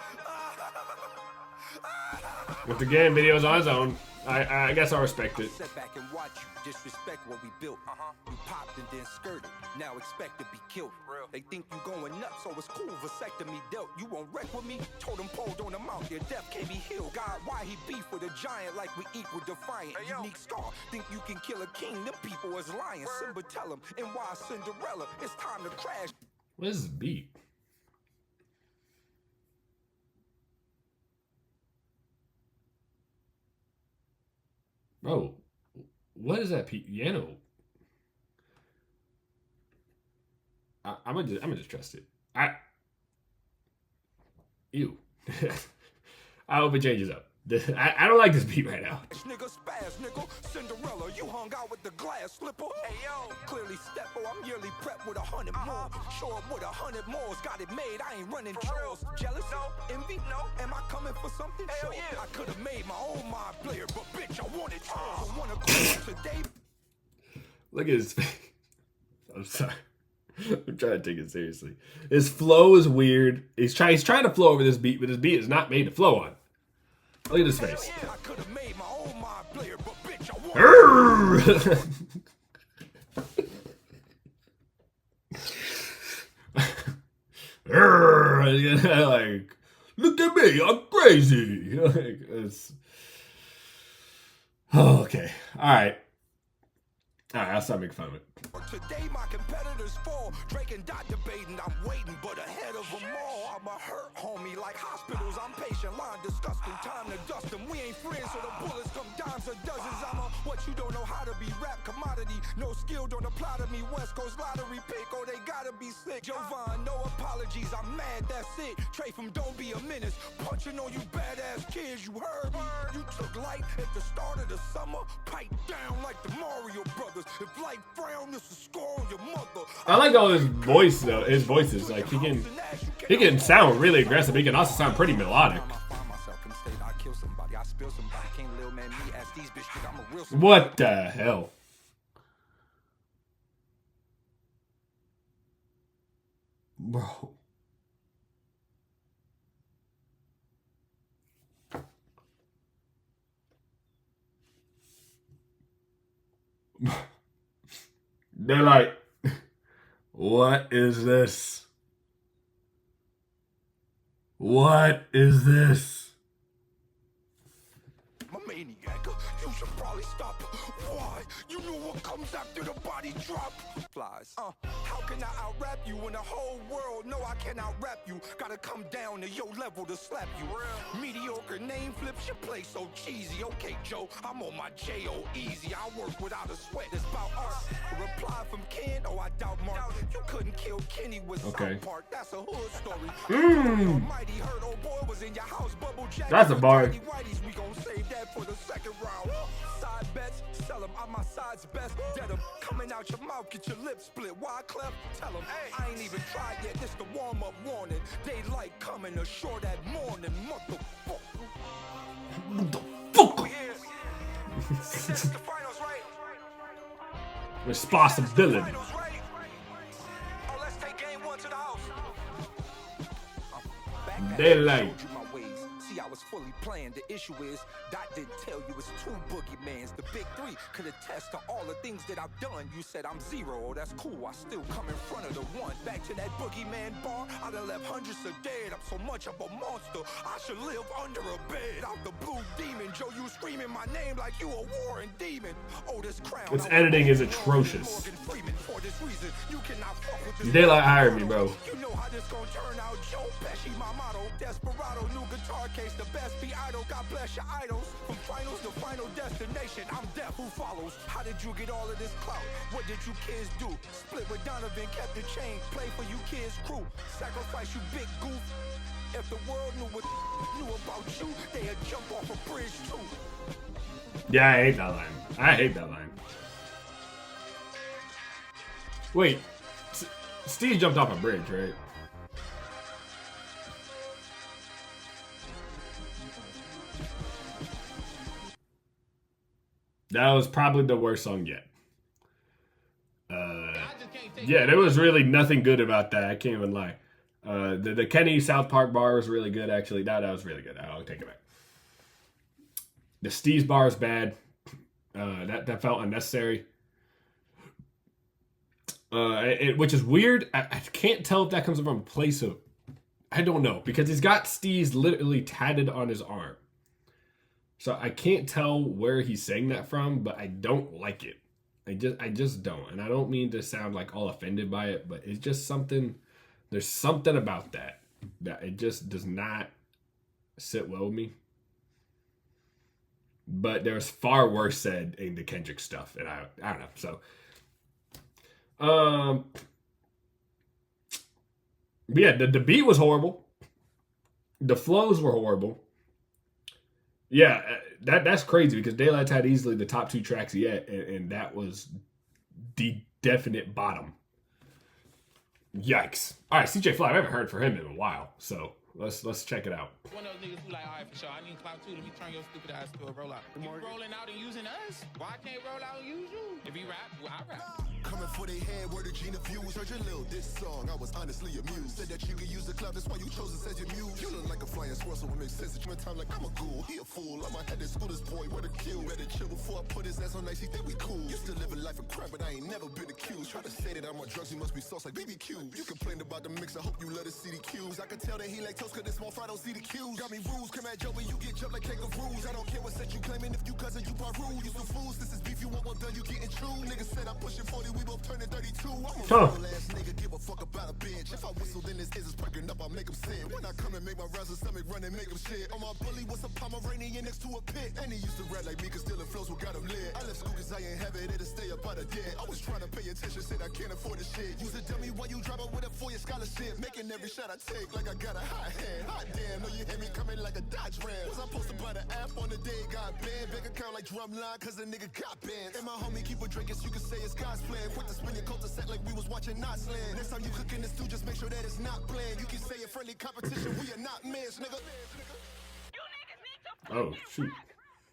S1: With the game videos on his own, I guess I respect it.
S3: Sit back and watch you disrespect what we built. You popped and then skirted. Now expect to be killed.
S15: Real.
S3: They think you going nuts, so it's cool. Vasectomy dealt. You won't wreck with me? Totem pole on the mount. Your death can't be healed. God, why he beef with a giant like we equal defiant?
S15: Hey, yo.
S3: Unique scar. Think you can kill a king? Them people is lying. Simba tell him. And why Cinderella? It's time to crash.
S1: What is this beat? Bro, what is that piano? I'm gonna just trust it. Ew. I hope it changes up. I don't like this beat right now.
S3: Nigga spaz, nigga. Cinderella, you hung out with the glass slipper.
S15: Hey yo,
S3: Clearly stepper, I'm yearly prepped with 100 more. Show up with 100 more, got it made, I ain't running trolls. Jealous?
S15: No.
S3: Envy?
S15: No.
S3: Am I coming for something?
S15: Hell
S3: Sure.
S15: yeah.
S3: I could have made my own mind player, but bitch, I wanted yours. I wanna go today.
S1: Look at his face. I'm sorry. I'm trying to take it seriously. His flow is weird. He's trying to flow over this beat, but this beat is not made to flow on. Look at his face.
S3: I could have made my own mind player, but bitch, I wanted
S1: like, look at me, I'm crazy. Like, it's... Oh, okay. All right, I'll stop making fun of it.
S3: Today my competitors fall. Drake and Dot debating, I'm waiting, but ahead of them all, I'm a hurt homie like hospitals. I'm patient, line disgusting, time to dust them. We ain't friends, so the bullets come dimes or dozens. I'm a what you don't know how to be rap commodity. No skill don't apply to me. West Coast lottery pick, oh they gotta be sick. Jovan, no apologies, I'm mad, that's it. Trey from Don't Be a Menace, punching on you badass kids, you heard me. You took light at the start of the summer, pipe down like the Mario Brothers. If light frown, this is score on your mother.
S1: I like all his voice though. His voice is like he can sound really aggressive. He can also sound pretty melodic. What the hell? Bro. They're like What is this? What is this?
S10: My maniac, you should probably stop. Why? You know what comes after the body drop? Flies. How can I out-rap you when the whole world know I can out-rap you? Gotta come down to your level to slap you. Mediocre name flips, you play so cheesy. Okay, Joe, I'm on my J.O. easy. I work without a sweat. It's about art. A reply from Ken, oh, I doubt Mark. You couldn't kill Kenny with South Park. That's a hood story. Mighty hurt, old boy was in your house, bubble jacket.
S1: That's a bar.
S10: We gon' save that for the second round. Side bets, sell them. I'm my side's best. Dead 'em. Coming out your mouth, get your lips split. Why, Clef? Tell them. I ain't even tried yet. This the warm-up warning. Daylight coming ashore that morning. Motherfucker. It's the finals, right?
S1: Responsibility.
S10: Oh, let's take game one to the house.
S1: Daylight.
S10: See, I was fully planned. The issue is, Dot didn't tell you it's two boogeymans. The big three could attest to all the things that I've done. You said I'm zero. Oh, that's cool. I still come in front of the one. Back to that boogeyman bar. I done left hundreds of dead. I'm so much of a monster. I should live under a bed. I'm the blue demon. Joe, you screaming my name like you a warring demon. Oh, this crown.
S1: Its editing is atrocious. Daylight hired me, bro.
S10: You know how this gonna turn out, Joe Pesci, my motto. Desperado, new guitar case, the best be idol. God bless your idols. From finals to final destination, I'm deaf. Who follows? How did you get all of this clout? What did you kids do? Split with Donovan, kept the chain. Play for you kids' crew. Sacrifice you big goof. If the world knew what knew about you, they'd jump off a bridge too.
S1: Yeah, I hate that line. I hate that line. Wait, Steve jumped off a bridge, right? That was probably the worst song yet. Yeah, there was really nothing good about that. I can't even lie. The Kenny South Park bar was really good, actually. That was really good. I'll take it back. The Steve's bar is bad. That felt unnecessary. Which is weird. I can't tell if that comes from a place of... I don't know. Because he's got Steve's literally tatted on his arm. So I can't tell where he's saying that from, but I don't like it. I just don't. And I don't mean to sound like all offended by it, but it's just something... There's something about that it just does not sit well with me. But there's far worse said in the Kendrick stuff, and I don't know. So, but yeah, the beat was horrible. The flows were horrible. Yeah, that's crazy because Daylight's had easily the top 2 tracks yet, and that was the definite bottom. Yikes! All right, CJ Fly, I haven't heard from him in a while, so let's check it out.
S4: One of those niggas who like, all right, for sure, I need clout too. Let me turn your stupid ass to a rollout. You rolling out and using us? Why can't roll out and use you? If you rap, well, I rap.
S6: Coming for they head, word of Gina views. Heard your little diss song, I was honestly amused. Said that you could use the club, that's why you chose us as your muse. You look like a flying squirrel, so it makes sense that you time like I'm a ghoul. He a fool, I'ma head to school, this boy, where the kill. Better chill before I put his ass on nice, he think we cool. Used to live a life of crap, but I ain't never been accused. Try to say that I'm on drugs, he must be sauce like BBQ. You complained about the mix, I hope you let us see the cues. I can tell that he like toast, cause this small fry don't see the cues. Got me rules, come at Joe, but you get jumped like kangaroos. I don't care what set you claiming, if you cousin, you part rude. You some fools, this is beef, you want one done, you getting true. Niggas said I'm pushing 40, we both turning 32. I'm a real ass nigga, give a fuck about a bitch. If I whistle, then his ears is perking up, I make him sin. When I come and make my rounds, his stomach run and make him shit. On my bully was a Pomeranian next to a pit. And he used to rap like me, cause stealing flows what got him lit. I left school cause I ain't have it, it'll stay up out of debt. I was trying to pay attention, said I can't afford this shit. Use a dummy while you drop out with a 4-year scholarship. Making every shot I take like I got a hot hand. Hot damn, know you hear me coming like a Dodge Ram. Was I posted by the app on the day it got banned? Bank account like Drumline cause the nigga got banned. And my homie keep a drink, you can say it's God's plan. Quick to spin your cul set like we was watching Knots Land. Next time you cook in the stew, just make sure that it's not bland. You can say a friendly competition, we are not mans, nigga.
S1: Oh, shoot.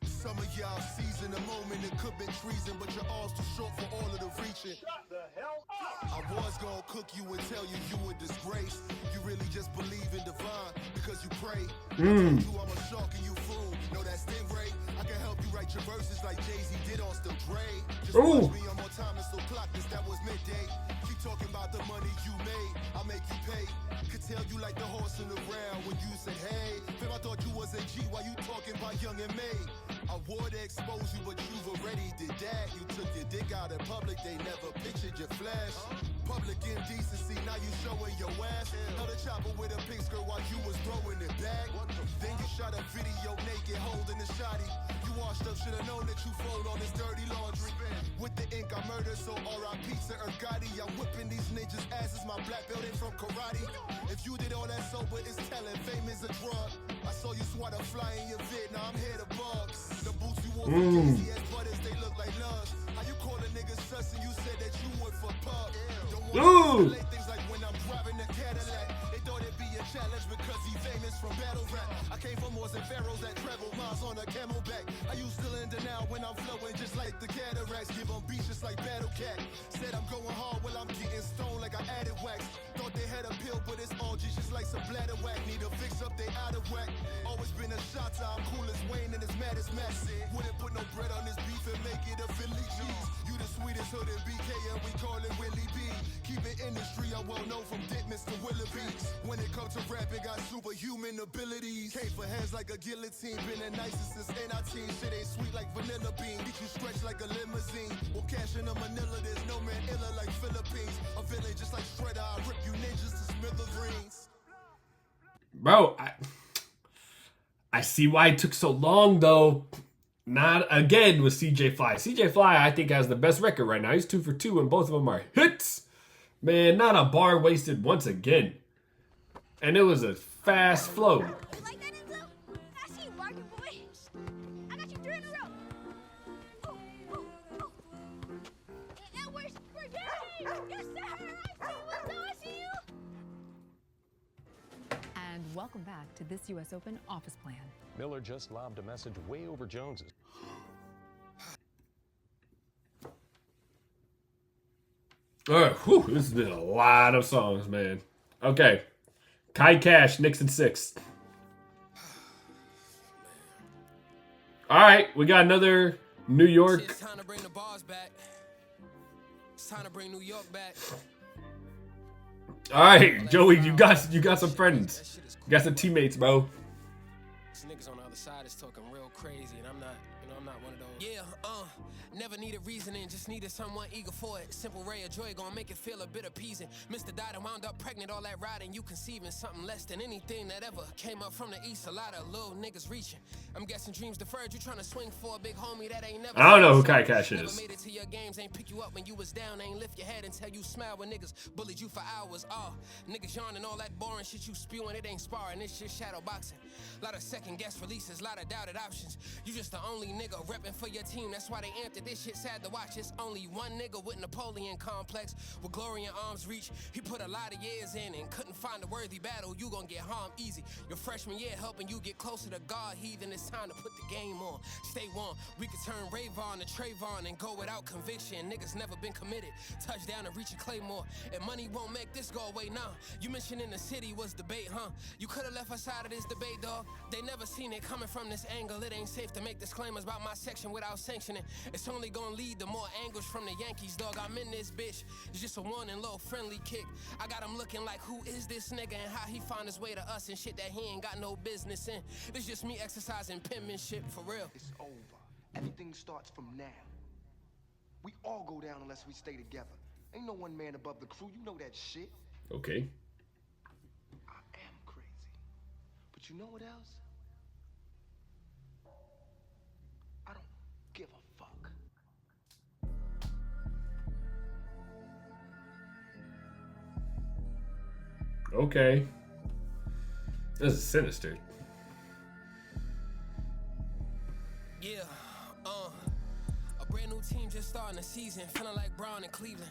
S6: Some of y'all season the moment, it could be treason, but your all's too short for all of the reaching.
S11: Shut the hell up!
S6: I was gonna cook you and tell you you a disgrace. You really just believe in divine because you pray. I'm a shark and you fool. Know that stingray? I can help you write your verses like Jay-Z did on Still Dre. Just watch me on more time and still clock this, that was midday. Keep talking about the money you made, I make you pay. Could tell you like the horse in the round when you said, hey, fam, I thought you was a G while you talking about young and May. I would expose you, but you've already did that. You took your dick out in public, they never pictured your flash. Public indecency, now you showing your ass. Held a chopper with a pink skirt while you was throwing it back. Then you shot a video naked holding the shotty. You washed up, should've known that you fold on this dirty laundry. With the ink I murder, so R.I.P. to Ergotti. I'm whipping these ninjas' asses, my black belt ain't from karate. If you did all that sober, it's telling, fame is a drug. I saw you swat a fly in your vid, now I'm here to bug. The boots you wore from Casey as butters, they look like lugs. How you call a nigga sus and you said that you went for pub? Don't want to things like when I'm driving a Cadillac. They thought it'd be a challenge because he famous from battle rap. I came from wars and pharaohs that travel miles on a camelback. I use cylinder now when I'm flowing just like the cataracts. Give them beats just like Battle Cat. Said I'm going hard while I'm getting stoned like I added wax. Thought they had a pill, but it's all just like some bladder whack. Need to fix up, they out of whack. Always been a shot, I'm cool as Wayne and as mad as Matt. Wouldn't put no bread on this beef and make it a Philly cheese. You the sweetest hood in BK and we call it Willie B. Keep it industry, I'm well known from Dickmas to Willoughby's. When it comes to rapping, got superhuman abilities. Came for hands like a guillotine, been the nicest since NIT. Shit ain't sweet like vanilla bean, get you stretched like a limousine. Well, cash in a Manila, there's no man iller like Philippines. A villain just like Shredder, I rip you ninjas to smithereens.
S1: Bro, I see why it took so long, though. Not again with CJ Fly. CJ Fly, I think, has the best record right now. He's 2 for 2, and both of them are hits. Man, not a bar wasted once again. And it was a fast flow.
S16: You like that, Enzo? I see you barking, boy. I got you 3 in a row. And we're game. Yes, sir. I see you.
S17: And welcome back to this U.S. Open office plan.
S18: Miller just lobbed a message way over Jones's.
S1: All right, whew, this has been a lot of songs, man. Okay, Kai Cash, Knicks in 6. All right, we got another New York.
S3: It's time to bring the bars back. It's time to bring New York back.
S1: All right, Joey, you got some friends. You got some teammates, bro.
S3: These niggas on the other side is talking real crazy, and I'm not one of those. Yeah, never needed reasoning, just needed someone eager for it. Simple ray of joy gonna make it feel a bit appeasing. Mr. died and wound up pregnant, all that riding, you conceiving something less than anything that ever came up from the east. A lot of little niggas reaching. I'm guessing dreams deferred, you trying to swing for a big homie that ain't never.
S1: I don't know who Kai Cash is.
S3: Never made it to your games, ain't pick you up when you was down, ain't lift your head until you smile when niggas bullied you for hours. Niggas yawning, all that boring shit you spewing, it ain't sparring, this shit shadow boxing. Lot of second guess releases, lot of doubted options. You just the only nigga repping for your team, that's why they amped it. This shit sad to watch. It's only one nigga with Napoleon complex, with glory in arm's reach. He put a lot of years in and couldn't find a worthy battle. You gon' get harmed easy. Your freshman year helping you get closer to God. Heathen, it's time to put the game on. Stay warm. We could turn Rayvon to Trayvon and go without conviction. Niggas never been committed. Touchdown and reach a claymore. And money won't make this go away now. You mentioned in the city was debate, huh? You could've left us out of this debate, dog. They never seen it coming from this angle. It ain't safe to make disclaimers about my section without sanctioning. It's only gonna lead to more angles from the Yankees, dog. I'm in this bitch. It's just a one and low friendly kick. I got him looking like, who is this nigga and how he found his way to us and shit that he ain't got no business in. This just me exercising penmanship for real.
S19: It's over. Everything starts from now. We all go down unless we stay together. Ain't no one man above the crew. You know that shit.
S1: Okay.
S19: I am crazy. But you know what else? I don't give a fuck.
S1: Okay. This is sinister.
S3: Yeah, a brand new team just starting the season, feeling like Brown in Cleveland.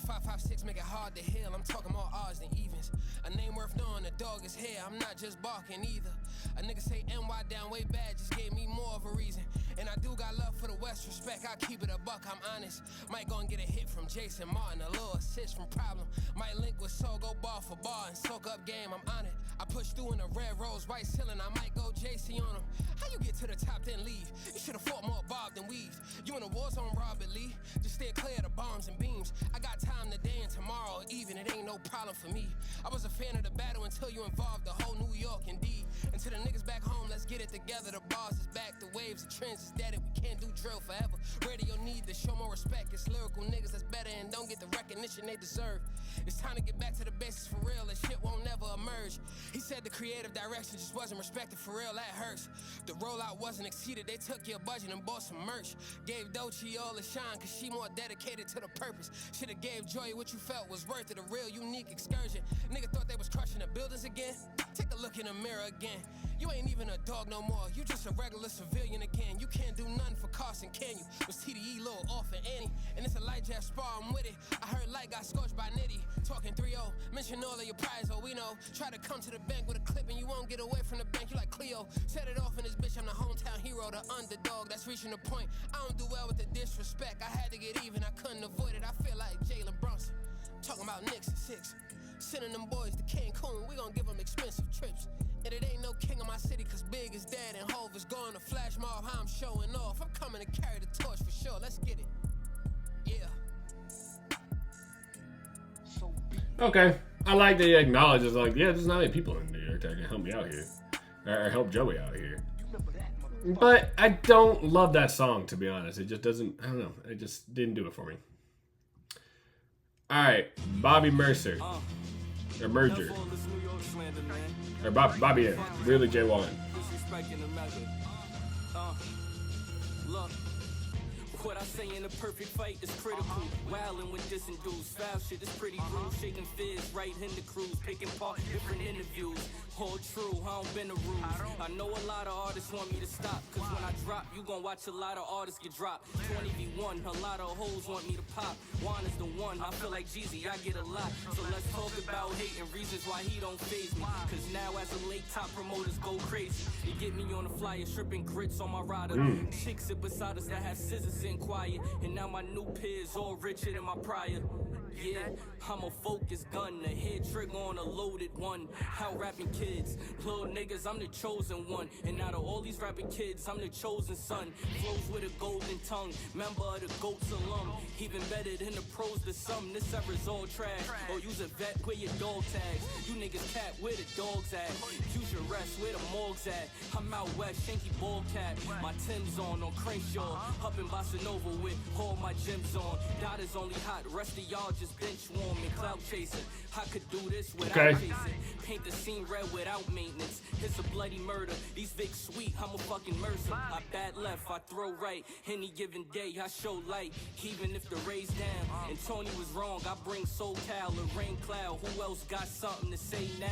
S3: 556 make it hard to heal. I'm talking more odds than evens. A name worth knowing, the dog is here. I'm not just barking either. A nigga say NY down way bad just gave me more of a reason. And I do got love for the West, respect, I keep it a buck, I'm honest. Might go and get a hit from Jason Martin, a little assist from Problem. Might link with Soul, go bar for bar and soak up game, I'm on it. I push through in a red rose, white ceiling, I might go JC on him. How you get to the top then leave? You should've fought more Bob than weaved. You in a war zone, Robert Lee. Just stay clear of the bombs and beams. I got time to dance.
S20: saying tomorrow, even, it ain't no problem for me. I was a fan of the battle until you involved the whole New York, indeed. And to the niggas back home, let's get it together. The bars is back, the waves, the trends is static. We can't do drill forever. Radio need to show more respect. It's lyrical niggas that's better and don't get the recognition they deserve. It's time to get back to the basics for real. This shit won't never emerge. He said the creative direction just wasn't respected for real. That hurts. The rollout wasn't exceeded. They took your budget and bought some merch. Gave Doechii all the shine cause she more dedicated to the purpose. Shoulda gave Joy what you felt was worth it. A real unique excursion. Nigga thought they was crushing the buildings again. Take a look in the mirror again. You ain't even a dog no more. You just a regular civilian again. You can't do nothing for Carson, can you? Was TDE, Lil Off, and Annie. And it's a light jazz spar, I'm with it. I heard Light got scorched by Nitty. Talking 3-0, mention all of your prize, oh we know. Try to come to the bank with a clip and you won't get away from the bank. You like Cleo. Set it off in this bitch, I'm the hometown hero, the underdog that's reaching the point. I don't do well with the disrespect. I had to get even, I couldn't avoid it. I feel like Jalen Brunson. Talking about Knicks at 6. Sending them boys to Cancun, we gon' give them expensive trips. And it ain't no king of my city, cause Big is dead and Hov is gone. To flash mob, how I'm showing off. I'm coming to carry the torch for sure, let's get it. Yeah.
S1: Okay. I like that he acknowledges, like, yeah, there's not many people in New York that can help me out here. Or help Joey out here. But I don't love that song, to be honest. It just doesn't, I don't know. It just didn't do it for me. Alright, Bobby Mercer. Or Merger. Or Bobby M. Really J. Wallen.
S21: Look, what I say in a perfect fight is critical. Wildin' with dissing dudes, foul shit is pretty rude. Shaking fizz, right in the cruise, picking part different interviews. All true, I don't bend the rules. I know a lot of artists want me to stop, cause when I drop, you gon' watch a lot of artists get dropped. 20v1, a lot of hoes want me to pop. Juan is the one, I feel like Jeezy, I get a lot. So let's talk about hate and reasons why he don't faze me. Cause now as a late top promoters go crazy. They get me on the flyer, stripping grits on my rider. Chicks sit beside us that have scissors in quiet. And now my new peers all richer than my prior. Yeah, I'm a focused gun, a head trigger on a loaded one. How rapping kids, little niggas, I'm the chosen one. And out of all these rapping kids, I'm the chosen son. Flows with a golden tongue, member of the GOATS alum. Even better than the pros to some, this era's all trash. Or use a vet, where your dog tags. You niggas cat, where the dogs at? Use your rest, where the morgues at? I'm out west, Shanky ball cap. My Tim's on Crenshaw. Up in Bossa Nova with all my gems on. Dot is only hot, rest of y'all just bench warm and clout chasing. I could do this without chasing. Paint the scene red without maintenance. It's a bloody murder. These Vic sweet, I'm a fucking mercer. I bat left, I throw right. Any given day, I show light. Even if the ray's down. And Tony was wrong, I bring SoCal, a rain cloud. Who else got something to say now?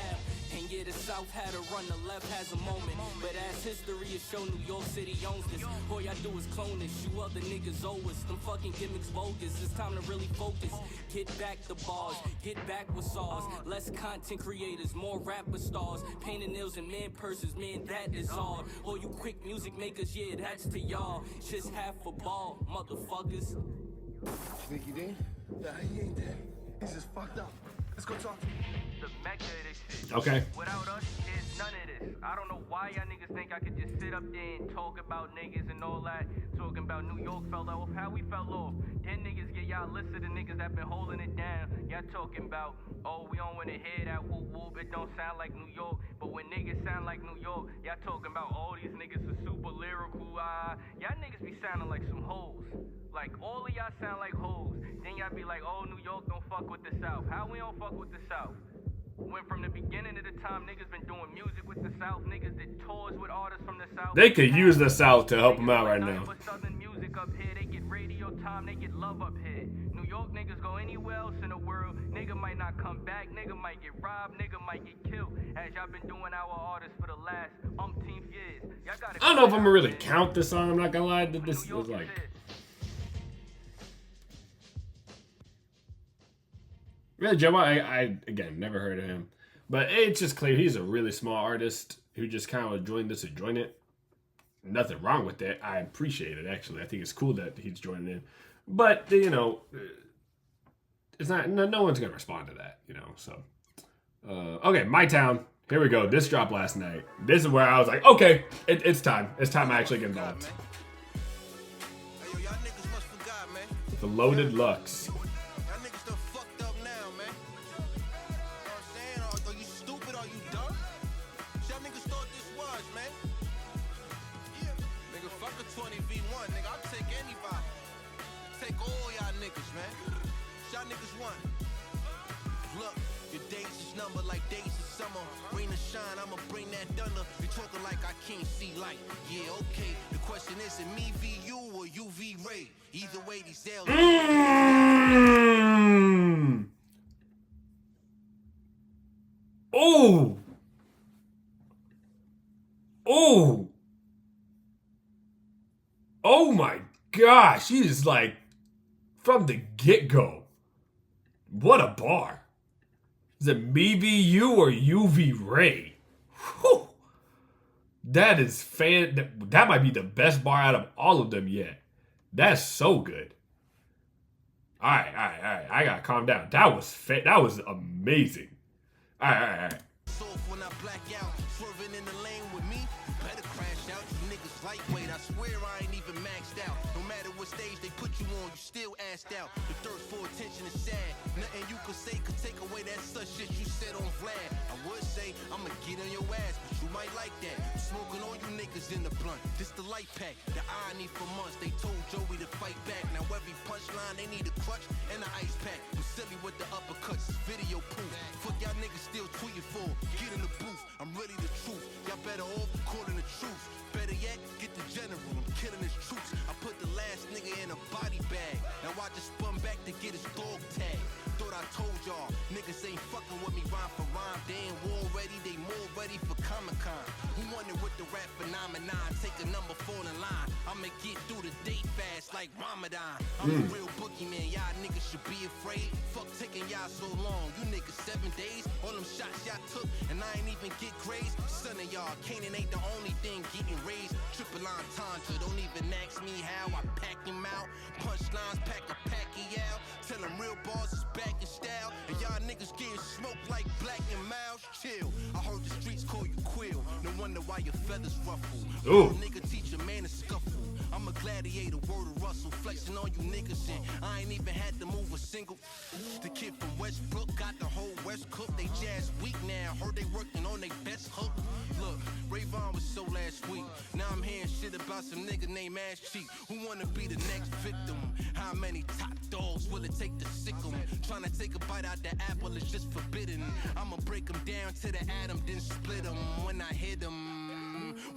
S21: And yeah, the South had a run, the left has a moment. But as history is shown, New York City owns this. All y'all do is clone this. You other niggas owe us. Them fucking gimmicks bogus. It's time to really focus. Get back the bars, get back with saws. Less content creators, more rapper stars. Painting nails and man purses, man, that is all. All you quick music makers, yeah, that's to y'all. Just half a ball, motherfuckers.
S19: Think he did? Nah, he ain't dead. He's just fucked up. Let's go talk to him.
S21: The mecca of this shit.
S1: Okay.
S21: Without us, there's none of this. I don't know why y'all niggas think I could just sit up there and talk about niggas and all that. Talking about New York fell off, how we fell off. Then niggas get y'all list of the niggas that been holding it down. Y'all talking about, oh, we don't wanna hear that whoop whoop, it don't sound like New York. But when niggas sound like New York, y'all talking about all these niggas are super lyrical. Y'all niggas be sounding like some hoes. Like all of y'all sound like hoes. Then y'all be like, oh, New York don't fuck with the South. How we don't fuck with the South? When from the beginning of the time, niggas been doing music with the South. Niggas did tours with artists from the South.
S1: They could use the South to help them out right now.
S21: Southern music up here, they get radio time, they get love up here. New York niggas go anywhere else in the world. Nigga might not come back, nigga might get robbed, nigga might get killed. As y'all been doing our artists for the last umpteenth years. Y'all gotta.
S1: I don't know if I'm gonna really count this song. I'm not gonna lie. That this was like. Really, Joe, I again never heard of him, but it's just clear he's a really small artist who just kind of joined this to join it. Nothing wrong with that. I appreciate it actually. I think it's cool that he's joining in, but you know, it's not. No one's gonna respond to that, you know. So, okay, My Town. Here we go. This dropped last night. This is where I was like, okay, it's time. It's time I actually get involved. The Loaded Lux.
S13: touch, man. Yeah. Nigga, fuck a 20v1, nigga. I'll take anybody. Take all y'all niggas, man. Y'all niggas won. Look, your days is numbered like days of summer. Rain or shine, I'ma bring that thunder. You talking like I can't see light. Yeah, okay. The question is, it me v you or you v Ray? Either way, these L's.
S1: Oh. Oh. Oh my gosh. He is like from the get-go. What a bar. Is it me v you or you v Ray? Whew. That is that might be the best bar out of all of them yet. That's so good. All right. I gotta calm down. That was amazing. All right.
S13: So when I black out, swerving in the lane with me, you better crash out. You niggas lightweight. I swear I ain't even maxed out. No matter what stage they put you on, you still assed out. The thirst for attention is sad. Nothing you could say could take away that such shit you said on Vlad. I would say I'ma get on your ass, but you might like that. Smoking all you niggas in the blunt. This the light pack. The irony for months. They told Joey to fight back. Now every punchline they need a crutch and an ice pack. I'm silly with the uppercuts. Video proof. Fuck y'all niggas still tweeting for. Get in the booth. I'm really the truth. Y'all better off calling the truth. Better yet, get the general. I'm killing his troops. I put the last nigga in a body bag. Now I just spun back to get his dog tag. Thought I told y'all, niggas ain't fucking with me rhyme for rhyme. They ain't war ready, they more ready for Comic-Con. Who wonder with the rap phenomenon? Take a number 4 in line. I'ma get through the date fast like Ramadan. I'm a real boogeyman, y'all niggas should be afraid. Fuck taking y'all so long. You niggas 7 days, all them shots y'all took, and I ain't even get grazed. Son of y'all, Canaan ain't the only thing getting raised. Triple entendre, don't even ask me how I pack him out. Punchlines, pack a packy out. Tell them real bars is back in style. And y'all niggas getting smoked like Black and Miles. Chill, I heard the streets call you Quill. No wonder why your feathers ruffle. Real nigga teach a man to scuffle. I'm a gladiator, word of Russell. Flexing on you niggas and I ain't even had to move a single. The kid from Westbrook got the whole West cooked. They jazz weak now, heard they working on their best hook. Look, Rayvon was so last week. Now I'm hearing shit about some nigga named Ass Cheek. Who wanna be the next victim? How many top dogs will it take to sick 'em? Trying to take a bite out the apple is just forbidden. I'ma break 'em down to the atom, then split 'em when I hit 'em.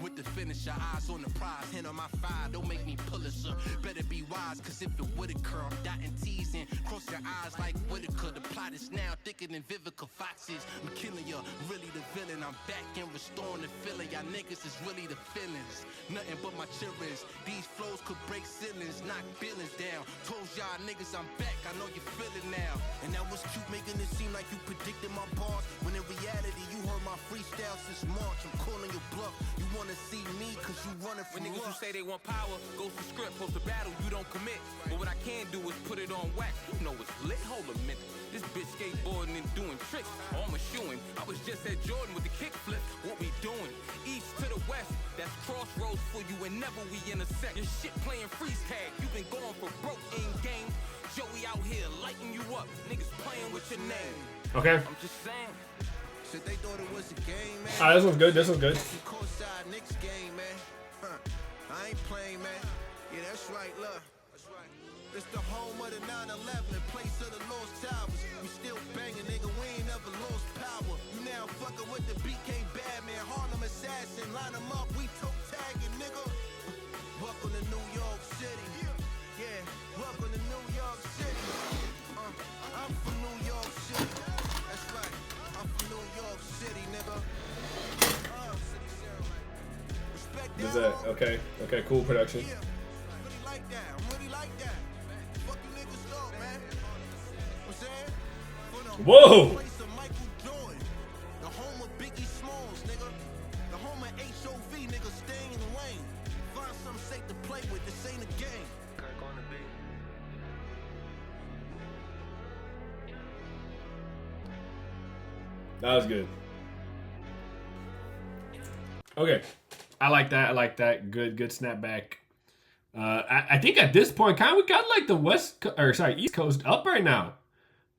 S13: With the finisher, eyes on the prize, hand on my fire, don't make me pull it, sir. Better be wise, cause if it would occur, I'm dotting T's and cross your eyes like Whitaker. The plot is now thicker than Vivica Fox's. I'm killing ya, really the villain. I'm back and restoring the feeling. Y'all niggas is really the feelings. Nothing but my children's. These flows could break ceilings, knock feelings down. Told y'all niggas I'm back, I know you feel it now. And that was cute, making it seem like you predicted my bars. When in reality, you heard my freestyle since March. I'm calling your bluff. You wanna see me cause you running from
S4: When niggas
S13: luck.
S4: who say they want power, goes to script, post a battle, you don't commit. But what I can do is put it on wax. You know it's lit, hold a minute. This bitch skateboarding and doing tricks. Oh, I'm a shooing. I was just at Jordan with the kickflip. What we doing? East to the west, that's crossroads for you and never we intersect. Your shit playing freeze tag. You been going for broke in game. Joey out here lighting you up. Niggas playing with your name.
S1: Okay.
S4: I'm just saying.
S13: Shit, they thought it was a game, man.
S1: Alright, this one's good. This one's good.
S13: Courtside Knicks game, man. I ain't playing, man. Yeah, that's right, look. That's right. It's the home of the 9/11, place of the lost towers. We still banging, nigga. We ain't never lost power. You now fucking with the BK Badman, Harlem assassin. Line them up, we toe tagging, nigga. Welcome to New York City. Yeah, welcome to New York City. I'm from New York City. That's right. I'm from New York City, nigga.
S1: Is that okay? Okay, cool production.
S13: Really like that. I'm really like that. Fuck you niggas thought, man. I'm saying?
S1: Whoa!
S13: Place of Michael Jordan. The home of Biggie Smalls, nigga. The home of HOV, nigga. Stay in the lane. Find something safe to play with. This ain't a game.
S1: That was good. Okay. I like that. I like that. Good snapback. I think at this point, kind of we got like the East Coast up right now.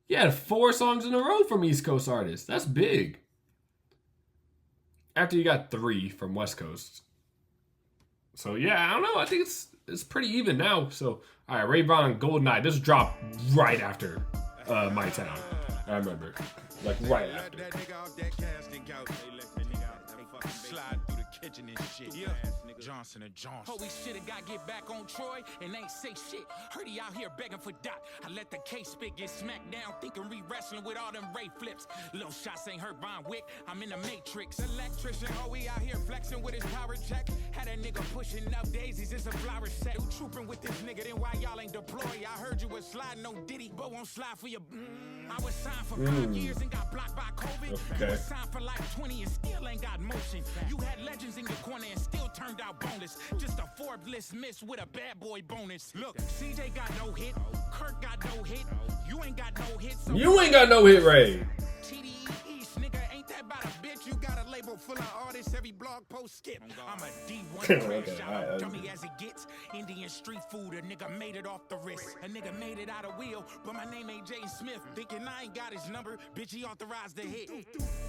S1: Yeah, 4 songs in a row from East Coast artists. That's big. after you got 3 from West Coast. So yeah, I don't know. I think it's pretty even now. So all right, Rayvon GoldenEye. This dropped right after My Town. I remember, like right after.
S4: That nigga off that casting couch. They let that nigga out there fucking slide through the kitchen and shit. Yeah, Johnson & Johnson.
S21: Holy shit, a guy get back on Troy and ain't say shit. Heard he out here begging for Doc. I let the case spit get smacked down, thinking re-wrestling with all them Ray flips. Little shots ain't hurt Von Wick, I'm in the Matrix.
S4: Electrician, oh, we out here flexing with his power check. Had a nigga pushing up daisies, it's a flower set. You trooping with this nigga, then why y'all ain't deployed? I heard you was sliding on Diddy, but won't slide for your. I was signed for 5 years and got blocked by COVID.
S1: Okay.
S4: You was signed for like 20 and still ain't got motion. You had legends in your corner and still turned out boneless. Just a Forbes list miss with a bad boy bonus. Look, CJ got no hit, Kirk got no hit, you ain't got no hit. So
S1: You ain't got no hit, Ray.
S4: TDE East, nigga, ain't that about a bitch? You got a label full of artists, every blog post skip. I'm a D1 crash out, dummy as it gets. Indian street food, a nigga made it off the wrist. A nigga made it out of wheel, but my name ain't Jaden Smith. Thinking I ain't got his number, bitch, he authorized the hit.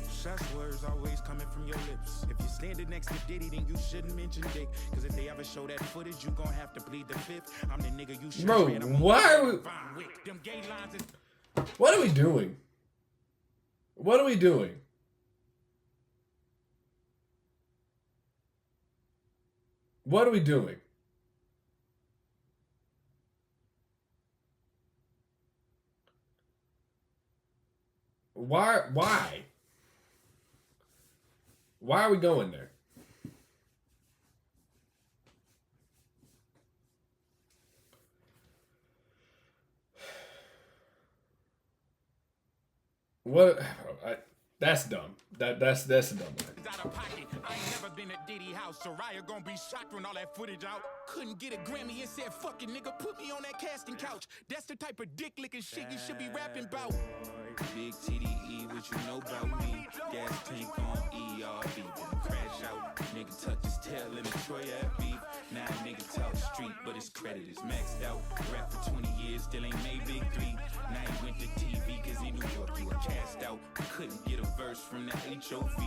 S4: Such words always coming from your lips. If you're standing next to Diddy, then you shouldn't mention dick. Cause if they ever show that footage, you gon' have to plead the fifth. I'm the nigga you should.
S1: Bro, why are we...
S4: Them gay lines is
S1: What are we doing? What are we doing? What are we doing? Why? Why are we going there? What? That's dumb. That's a dumb one.
S4: out of pocket. I ain't never been at Diddy house. Soraya gon' be shocked when all that footage out. Couldn't get a Grammy and said, fuck it, nigga, put me on that casting couch. That's the type of dick licking shit you should be rapping about.
S5: Big TDE, what you know about me? Gas tank on ERB, then crash out. Nigga tucked his tail in the Troy beef. Now nigga talk street, but his credit is maxed out. Rap for 20 years, still ain't made big three. Now he went to TV, cause in New York you were cast out. Couldn't get a verse from the HOV.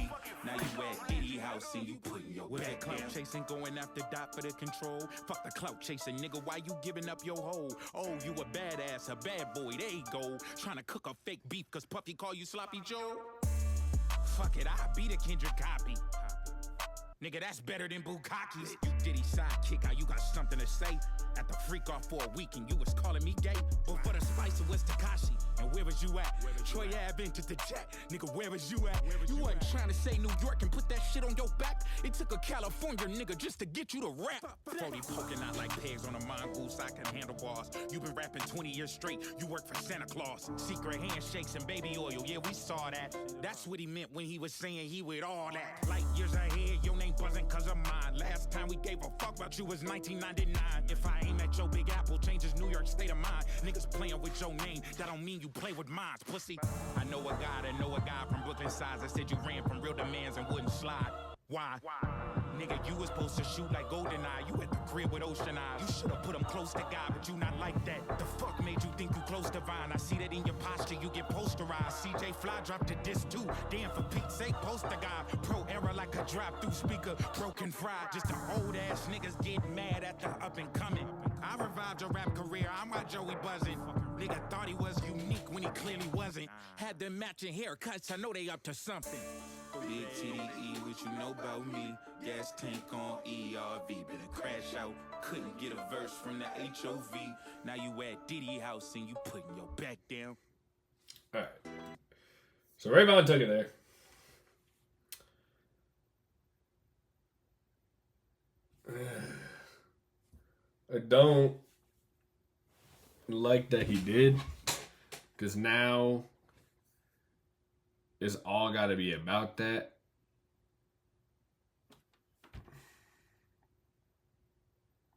S5: Now you at Diddy house and you putting your
S4: Was it
S5: back
S4: clout
S5: down.
S4: chasing, going after Dot for the control? Fuck the clout chasing, nigga, why you giving up your hoe? Oh, you a badass, a bad boy, there you go. Trying to cook a fake beef cause Puffy call you Sloppy Joe? Fuck it, I be the Kendrick copy. Nigga, that's better than Bukaki. You Diddy sidekick, how you got something to say? At the freak off for a week and you was calling me gay? But for the spice it was Takashi. And where was you at? Troy Ave entered the jet. Nigga, where was you at? You wasn't trying to say New York and put that shit on your back. It took a California nigga just to get you to rap. 40 poking out like pegs on a mongoose. I can handle bars. You been rapping 20 years straight. You work for Santa Claus. Secret handshakes and baby oil. Yeah, we saw that. That's what he meant when he was saying he with all that. Light years ahead, your name buzzing cause of mine. Last time we gave a fuck about you was 1999. If I aim at your Big Apple, changes New York state of mind. Niggas playing with your name, that don't mean you play with mine, pussy. I know a guy from Brooklyn size that said you ran from real demands and wouldn't slide. Why? Nigga, you was supposed to shoot like GoldenEye. You at the crib with Ocean Eyes. You should've put him close to God, but you not like that. The fuck made you think you close to Vine? I see that in your posture, you get posterized. CJ Fly dropped a disc too. Damn, for Pete's sake, poster guy. Pro era like a drive-through speaker. Broken fried, just the old ass niggas get mad at the up and coming. I revived your rap career, I'm not Joey buzzing. Nigga thought he was unique when he clearly wasn't. Had them matching haircuts, I know they up to something.
S5: Big TDE, what you know about me? Gas tank on ERV, been a crash out. Couldn't get a verse from the HOV. Now you at Diddy house and you putting your back down.
S1: Alright. So Rayvon took it there. I don't like that he did, because now it's all got to be about that.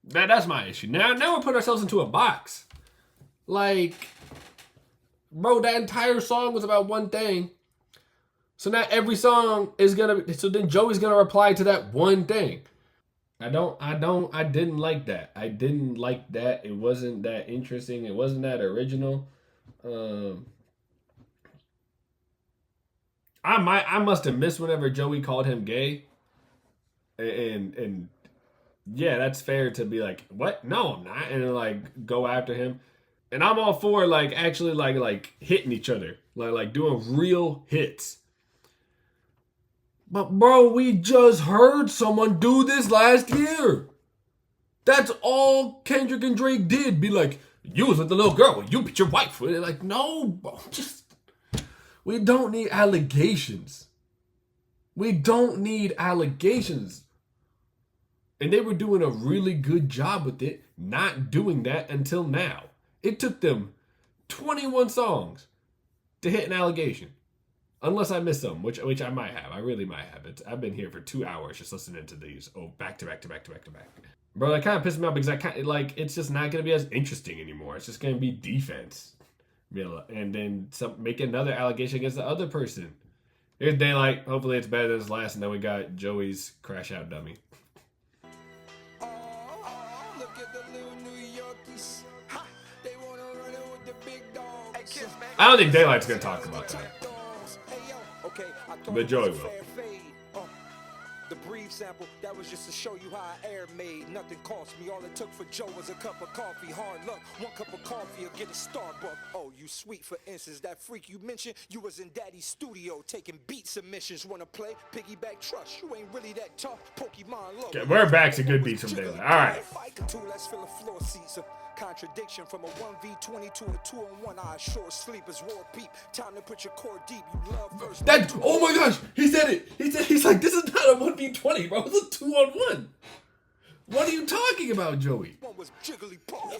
S1: That's my issue. Now we put ourselves into a box. Like, bro, that entire song was about one thing. So now every song is gonna. So then Joey's gonna reply to that one thing. I didn't like that. I didn't like that. It wasn't that interesting. It wasn't that original. I must have missed whenever Joey called him gay. And yeah, that's fair to be like, what? No, I'm not. And like go after him. And I'm all for like actually like hitting each other. Like doing real hits. But bro, we just heard someone do this last year. That's all Kendrick and Drake did. Be like, you was with the little girl. You beat your wife. We're like, no, bro, we don't need allegations. We don't need allegations. And they were doing a really good job with it, not doing that until now. It took them 21 songs to hit an allegation. Unless I missed some, which I might have. I really might have. I've been here for 2 hours just listening to these. Oh, back to back. Bro, that kind of pissed me off because it's just not going to be as interesting anymore. It's just going to be defense. And then make another allegation against the other person. Here's Daylight. Hopefully it's better than this last. And then we got Joey's Crash Out Dummy.
S3: Look at the little New Yorkies. Ha! They wanna run it with the big dogs.
S1: I don't think Daylight's going to talk about that.
S3: Okay, I thought
S1: But Joey
S3: it was a
S1: will.
S3: fair fade. The brief sample, that was just to show you how I air made. Nothing cost me. All it took for Joe was a cup of coffee. Hard luck, 1 cup of coffee or get a Starbucks. Oh, you sweet, for instance. That freak you mentioned, you was in Daddy's studio taking beat submissions. Wanna play? Piggyback trust. You ain't really that tough. Pokemon low.
S1: Okay, we're back to good beats from Daylight. All right.
S3: Let's fill the floor seats. Contradiction from a 1v20 to a 2-on-1. I assure sleep is war peep. Time to put your core deep. You love first.
S1: That, oh my gosh, he said it. He's like, this is not a 1v20, bro. It's a 2-on-1. What are you talking about, Joey?
S3: One was jiggly paw.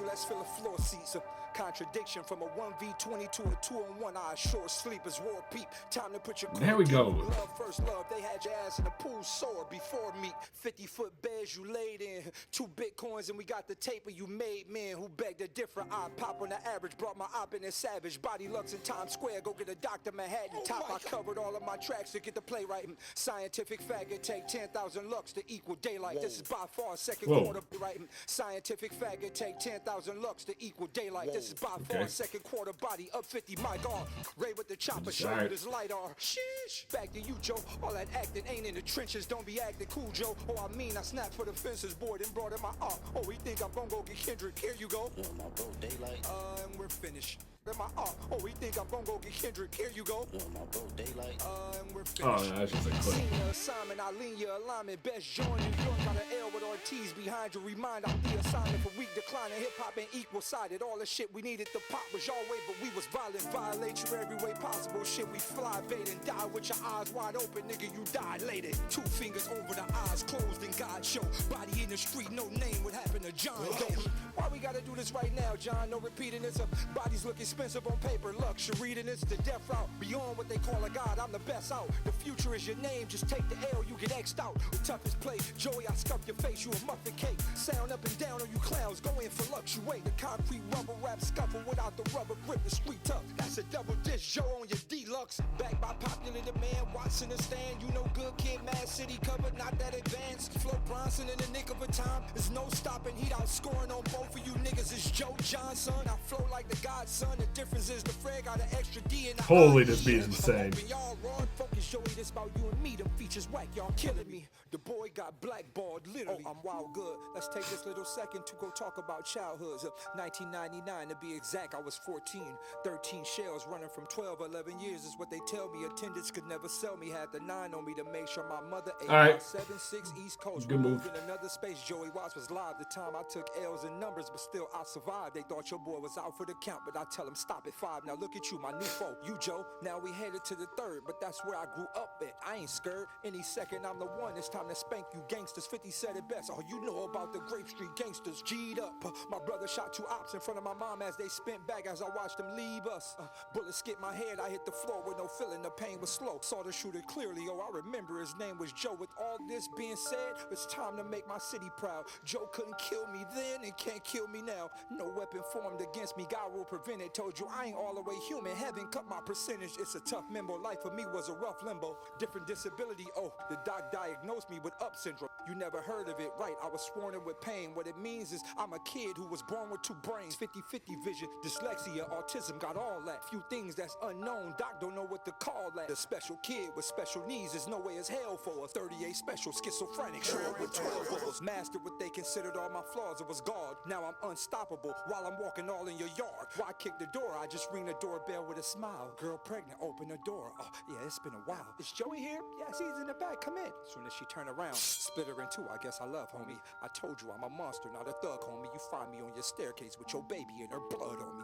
S3: Let's fill the floor seats. Contradiction from a 1v20 to a 2-on-1. I assure sleep is war peep. Time to put your core
S1: There we
S3: deep.
S1: go.
S3: Love first love. They had your ass in the pool sore before me. 50-foot beds you laid in. 2 Bitcoins and we got the taper you made. Man who begged a different eye pop on the average. Brought my op in a savage. Body Lux in Times Square. Go get a Dr. Manhattan top. I covered all of my tracks to get the play right. Scientific fact, it take 10,000 lux to equal daylight. This is by far second quarter right. Scientific fact, it take 10,000 lux to equal daylight. This is by far second quarter body up 50 mic on. Ray with the chopper, show with his light on. Sheesh. Back to you, Joe. All that acting ain't in the trenches. Don't be acting cool, Joe. Oh, I mean, I snapped for the fences board and brought in my art. Oh, we think I'm gonna go get Kendrick. Here you go. My bro, Daylight. And we're finished. My art. Oh, we think I'm gonna go get Kendrick. Here you go. My bro, Daylight. And we're finished.
S1: Oh, no, that's just a clip.
S3: Senior assignment, I lean your alignment. Best join New York. Got an L with Ortiz behind you. Remind I'm the assignment for weak decline. Hip hop ain't equal sided. All the shit we needed to pop was your way, but we was violent. Violate you every way possible. Shit, we fly bait and die with your eyes wide open. Nigga, you dilated. 2 fingers over the eyes closed and God show. Body in the street, no name. What happened to John Doe? Why we gotta do this right now, John? No repeating this. Bodies look expensive on paper. Luxury, and it's the death route. Beyond what they call a god, I'm the best out. The future is your name. Just take the L, you get X'd out. The toughest play. Joey, I scuff your face. You a muffin cake. Sound up and down on you clowns. Go in for fluctuate. The concrete rubber rap scuffle without the rubber grip. The street tough. That's a double dish. Joe on your deluxe. Backed by popular demand. Watson the stand. You know good kid. Mad City covered. Not that advanced. Flo Bronson in the nick of a time. There's no stopping. Heat out scoring on both of you niggas. It's Joe Johnson. I flow like the godson. The difference is the Fred got an extra D in the
S1: Holy, this beat is insane.
S3: Y'all wrong. Focus, Joey. This about you and me. Them features whack. Y'all killing me. The boy got blackballed. Literally. Oh, I'm wild good. Let's take this little second to go talk about childhoods. 1999 to be exact. I was 14. 13 shells running from 12. 11 years is what they tell me. Attendants could never sell me. Had the 9 on me to make sure my mother ate.
S1: All right.
S3: 7-6 East Coast.
S1: Good move.
S3: In another space. Joey Watts was live. The time I took L's and numbers, but still I survived. They thought your boy was out for the count, but I tell him stop at 5. Now look at you, my new foe. You, Joe. Now we headed to the 3rd, but that's where I grew up at. I ain't scared. Any second I'm the one. It's time to spank you gangsters. 50 said it best. All you know about the Grape Street gangsters. G'd up. My brother shot 2 ops in front of my mom as they spent back as I watched them leave us. Bullets skipped my head. I hit the floor with no feeling. The pain was slow. Saw the shooter clearly. Oh, I remember his name was Joe. With all this being said, it's time to make my city proud. Joe couldn't kill me then and can't kill me now. No weapon formed against me. God will prevent it. Told you I ain't all the way human. Heaven cut my percentage. It's a tough member. Life for me was a rough limbo. Different disability. Oh, the doc diagnosed me with up syndrome. You never heard of it, right? I was sworn in with pain. What it means is I'm a kid who was born with two brains. 50-50 vision, dyslexia, autism, got all that. Few things that's unknown, doc don't know what to call that. A special kid with special needs, there's no way as hell for a 38 special schizophrenic. Sure, with 12 of us. Mastered what they considered all my flaws, it was God. Now I'm unstoppable while I'm walking all in your yard. Why kick the door? I just ring the doorbell with a smile. Girl pregnant, open the door. Oh, yeah, it's been a while. Is Joey here? Yes, he's in the back, come in. As soon as she turned around, split her in two, I guess I love, homie. I told you I'm a monster, not a thug, homie. You find me on your staircase with your baby and her blood on me.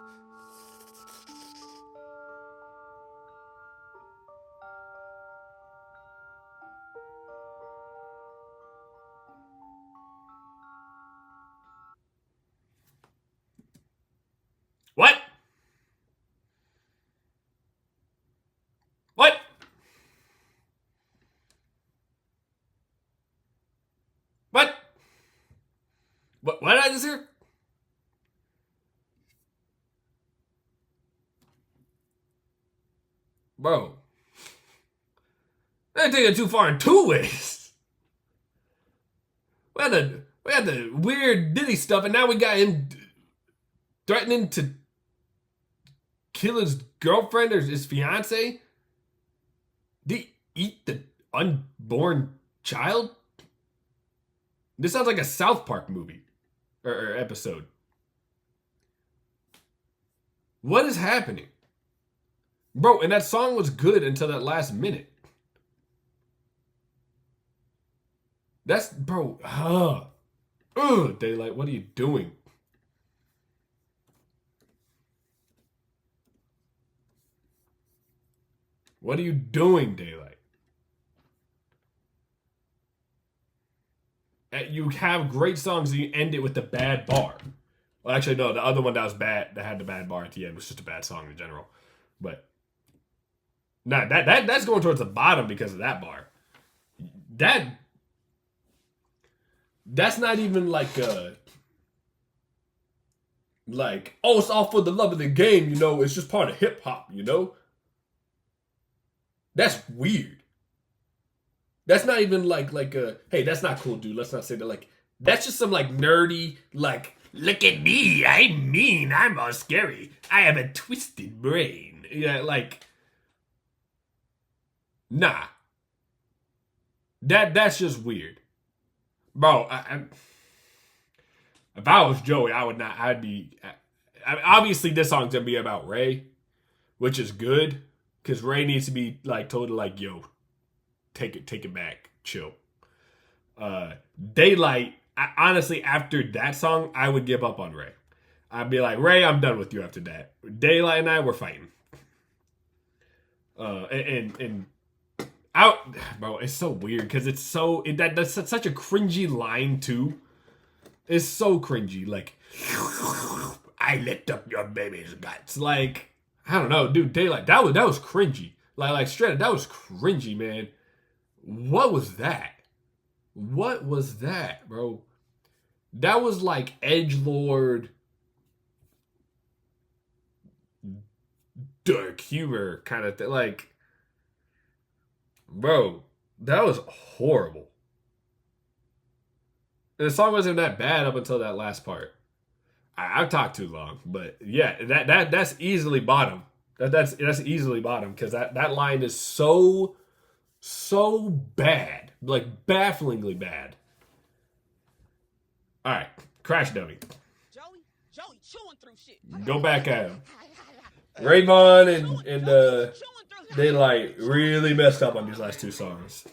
S1: What? What? What? What did I just hear? Bro. They're taking it too far in two ways. We had the weird Diddy stuff, and now we got him threatening to kill his girlfriend or his fiance. Did he eat the unborn child? This sounds like a South Park movie or episode. What is happening? Bro, and that song was good until that last minute. That's, bro, Daylight, what are you doing? What are you doing, Daylight? You have great songs and you end it with the bad bar. Well, actually, no, the other one that was bad, that had the bad bar at the end, was just a bad song in general. But nah, that's going towards the bottom because of that bar. That's not even like oh, it's all for the love of the game, you know, it's just part of hip hop, you know? That's weird. That's not even like hey, that's not cool, dude. Let's not say that. Like, that's just some like nerdy, like, look at me, I'm mean, I'm all scary. I have a twisted brain. Yeah, like, nah. That's just weird. Bro, if I was Joey, obviously this song's gonna be about Ray, which is good, because Ray needs to be like told to like, yo, take it back, chill. Daylight, honestly, after that song, I would give up on Ray. I'd be like, Ray, I'm done with you after that. Daylight and I were fighting. Bro, it's so weird because it's so that's such a cringy line too. It's so cringy, like, I licked up your baby's guts. Like, I don't know, dude. Daylight, that was cringy. Like straight up, that was cringy, man. What was that? What was that, bro? That was like edgelord, dark humor kind of thing. Like, bro, that was horrible. And the song wasn't that bad up until that last part. I've talked too long, but yeah, that's easily bottom. That's easily bottom because that line is so bad, like bafflingly bad. All right, Crash Dummy.
S7: Joey chewing through shit.
S1: Go back at him. Rayvon and they like really messed up on these last two songs.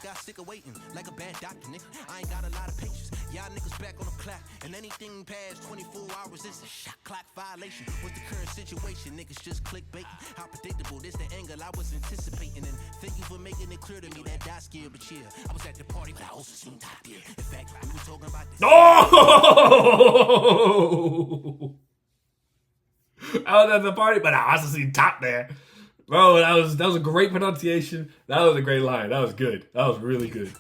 S10: Got sick of waiting like a bad doctor, nigga. I ain't got a lot of patience. Y'all niggas back on the clock, and anything past 24 hours is a shot clock violation. What's the current situation? Niggas just clickbaiting. How predictable? This the angle I was anticipating. And thank you for making it clear to me that I scared, but yeah, I was at the party, but I also seen top there. In fact, we were talking about this.
S1: Oh! I was at the party, but I also seen top there. Bro, that was a great pronunciation. That was a great line. That was good. That was really good.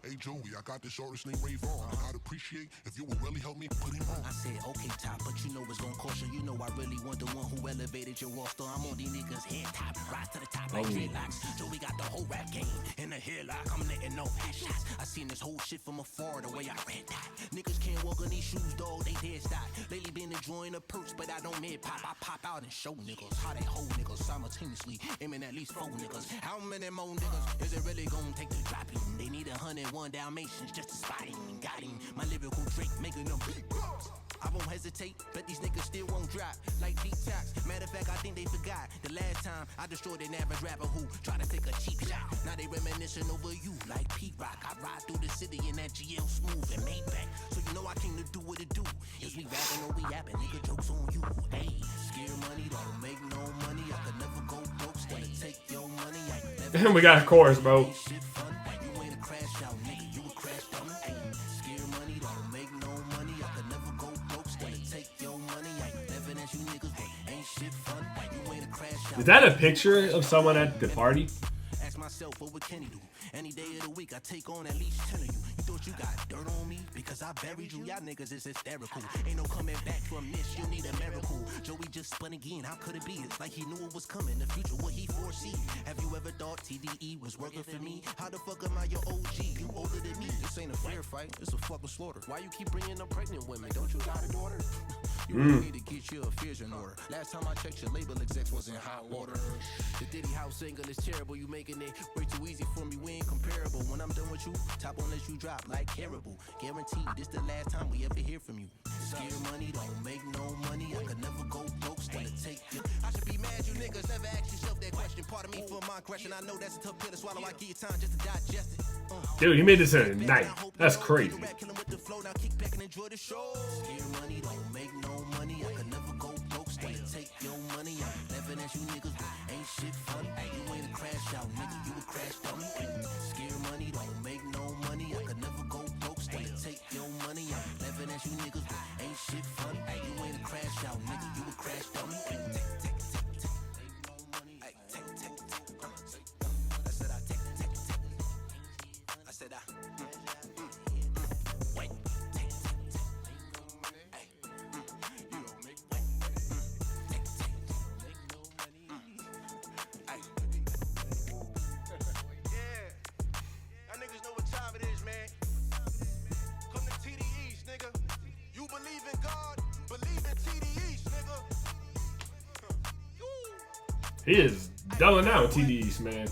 S9: Hey Joey, I got this artist named Ray Vaughn, and I'd appreciate if you would really help me put him on.
S10: I said, okay, top, but you know it's gonna cost you. You know I really want the one who elevated your wall star. I'm on these niggas head top, rise to the top like dreadlocks. Joey got the whole rap game in the headlock. I'm letting no shots. I seen this whole shit from afar, the way I read that. Niggas can't walk on these shoes, dog, they dead stock. Lately been enjoying the perks, but I don't mid pop. I pop out and show niggas how they hold niggas simultaneously, aiming at least 4 niggas. How many more niggas is it really gonna take to drop him? They need 101 Dalmatians just to spot him. Got him, my lyrical Drake making them big bucks. I won't hesitate, but these niggas still won't drop like detox. Matter of fact, I think they forgot the last time I destroyed an average rapper who tried to take a cheap shot. Now they reminiscing over you like P-Rock. I ride through the city in that GL Smooth and Maybach. So you know I came to do what it do. Is we rapping or we yapping, nigga, jokes on you. Hey, scare money, don't make no money. I could never go broke, gonna take your money.
S1: We got a chorus, bro.
S10: You ain't a crash out, nigga, you a crash out. Hey, scare money, don't make no money. I could never go broke, gonna take your money. Living as you niggas, but ain't shit fun. You ain't a crash out.
S1: Is that a picture of someone at the party?
S10: Ask myself, what would Kenny do? Any day of the week, I take on at least 10 of you. You thought you got dirt on me because I buried you? Y'all niggas is hysterical. Ain't no coming back from this, you need a miracle. Joey just spun again, how could it be? It's like he knew it was coming, the future, what he foresee. Have you ever thought TDE was working for me? How the fuck am I your OG? You older than me. This ain't a fair fight, it's a fucking slaughter. Why you keep bringing up pregnant women? Don't you got a daughter? You really need to get your affairs in order. Last time I checked, your label execs was in hot water. The Diddy House single is terrible. You making it way too easy for me. We ain't comparable. When I'm done with you, top won't let you drop like Caribou. Guaranteed, this the last time we ever hear from you. Scare money, don't make no money. I could never go broke, gonna take you. I should be mad you niggas never ask yourself that question. Pardon me for my question. I know that's a tough pill to swallow. I give you time just to digest it.
S1: Dude, he made this in a night. That's crazy.
S10: Scare money, don't make no money. I could never go broke, gonna take your money. I'm living as you niggas, but ain't shit fun. You ain't a crash out, nigga, you a crash dummy. Scare money, don't make no money. I could never go broke, gonna take your money. I'm living as you niggas, but ain't shit fun. You ain't a crash out, nigga, you a crash dummy.
S1: He is doubling out TDEs, man.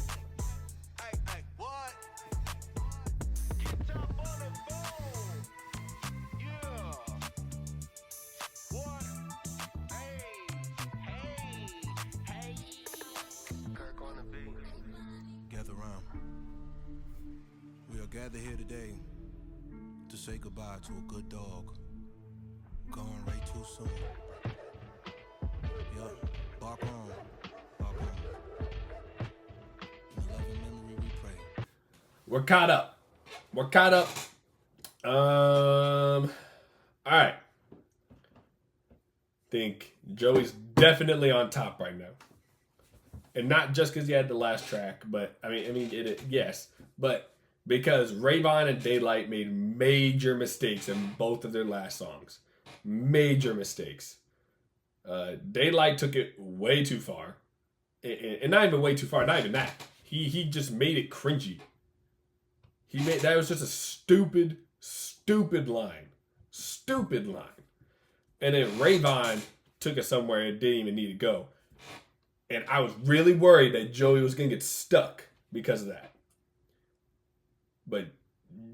S10: Gather round. We are gathered here today to say goodbye to a good dog. Gone way too soon. Yup, bark on.
S1: We're caught up. We're caught up. All right. Think Joey's definitely on top right now, and not just because he had the last track, but I mean, yes, but because Rayvon and Daylight made major mistakes in both of their last songs. Major mistakes. Daylight took it way too far, and not even way too far. Not even that. He just made it cringy. That was just a stupid line. Stupid line. And then Rayvon took it somewhere it didn't even need to go. And I was really worried that Joey was going to get stuck because of that. But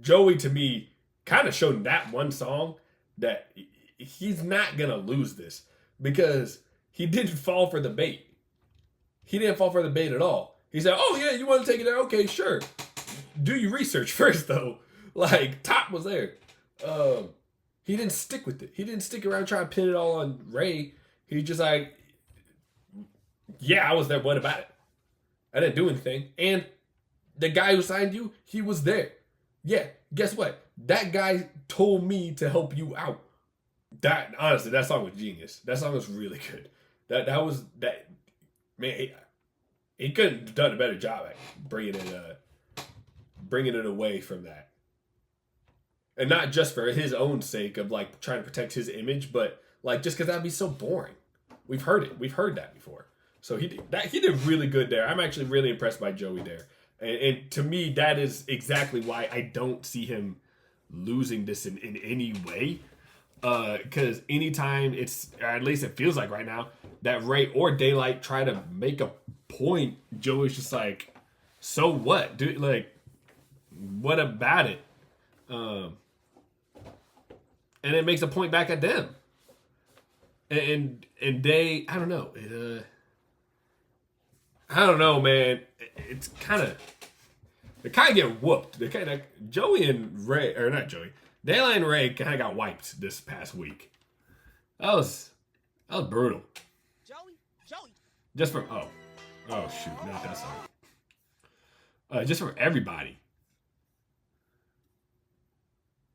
S1: Joey, to me, kind of showed in that one song that he's not going to lose this. Because he didn't fall for the bait. He didn't fall for the bait at all. He said, oh yeah, you want to take it there? Okay, sure. Do your research first, though. Like, Top was there. He didn't stick with it. He didn't stick around trying to pin it all on Ray. He just like, yeah, I was there. What about it? I didn't do anything. And the guy who signed you, he was there. Yeah, guess what? That guy told me to help you out. Honestly, that song was genius. That song was really good. That was that. Man, he couldn't have done a better job at bringing it away from that, and not just for his own sake of like trying to protect his image, but like just because that'd be so boring. We've heard it. We've heard that before. So he did really good there. I'm actually really impressed by Joey there, and to me that is exactly why I don't see him losing this in any way. Because anytime it's, or at least it feels like right now, that Ray or Daylight try to make a point, Joey's just like, so what, dude? Like, what about it? And it makes a point back at them. And they, I don't know. I don't know, man. It's kind of, they kind of get whooped. They kind of, Joey and Ray, or not Joey, Daylight and Ray kind of got wiped this past week. That was brutal.
S7: Joey.
S1: Just from oh shoot, not that song. Just from everybody.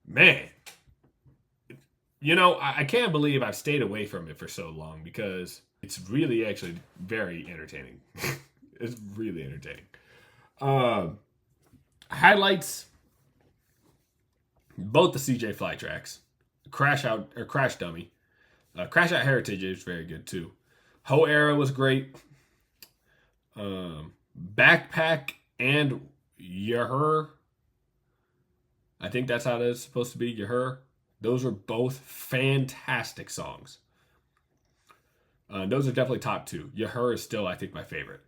S1: Man, you know, I can't believe I've stayed away from it for so long because it's really actually very entertaining. It's really entertaining. Highlights. Both the CJ Fly tracks. Crash Dummy. Crash Out Heritage is very good too. Whole Era was great. Backpack and Yaher. I think that's how it's supposed to be. Yaher. Those are both fantastic songs. Those are definitely top two. Yaher is still, I think, my favorite.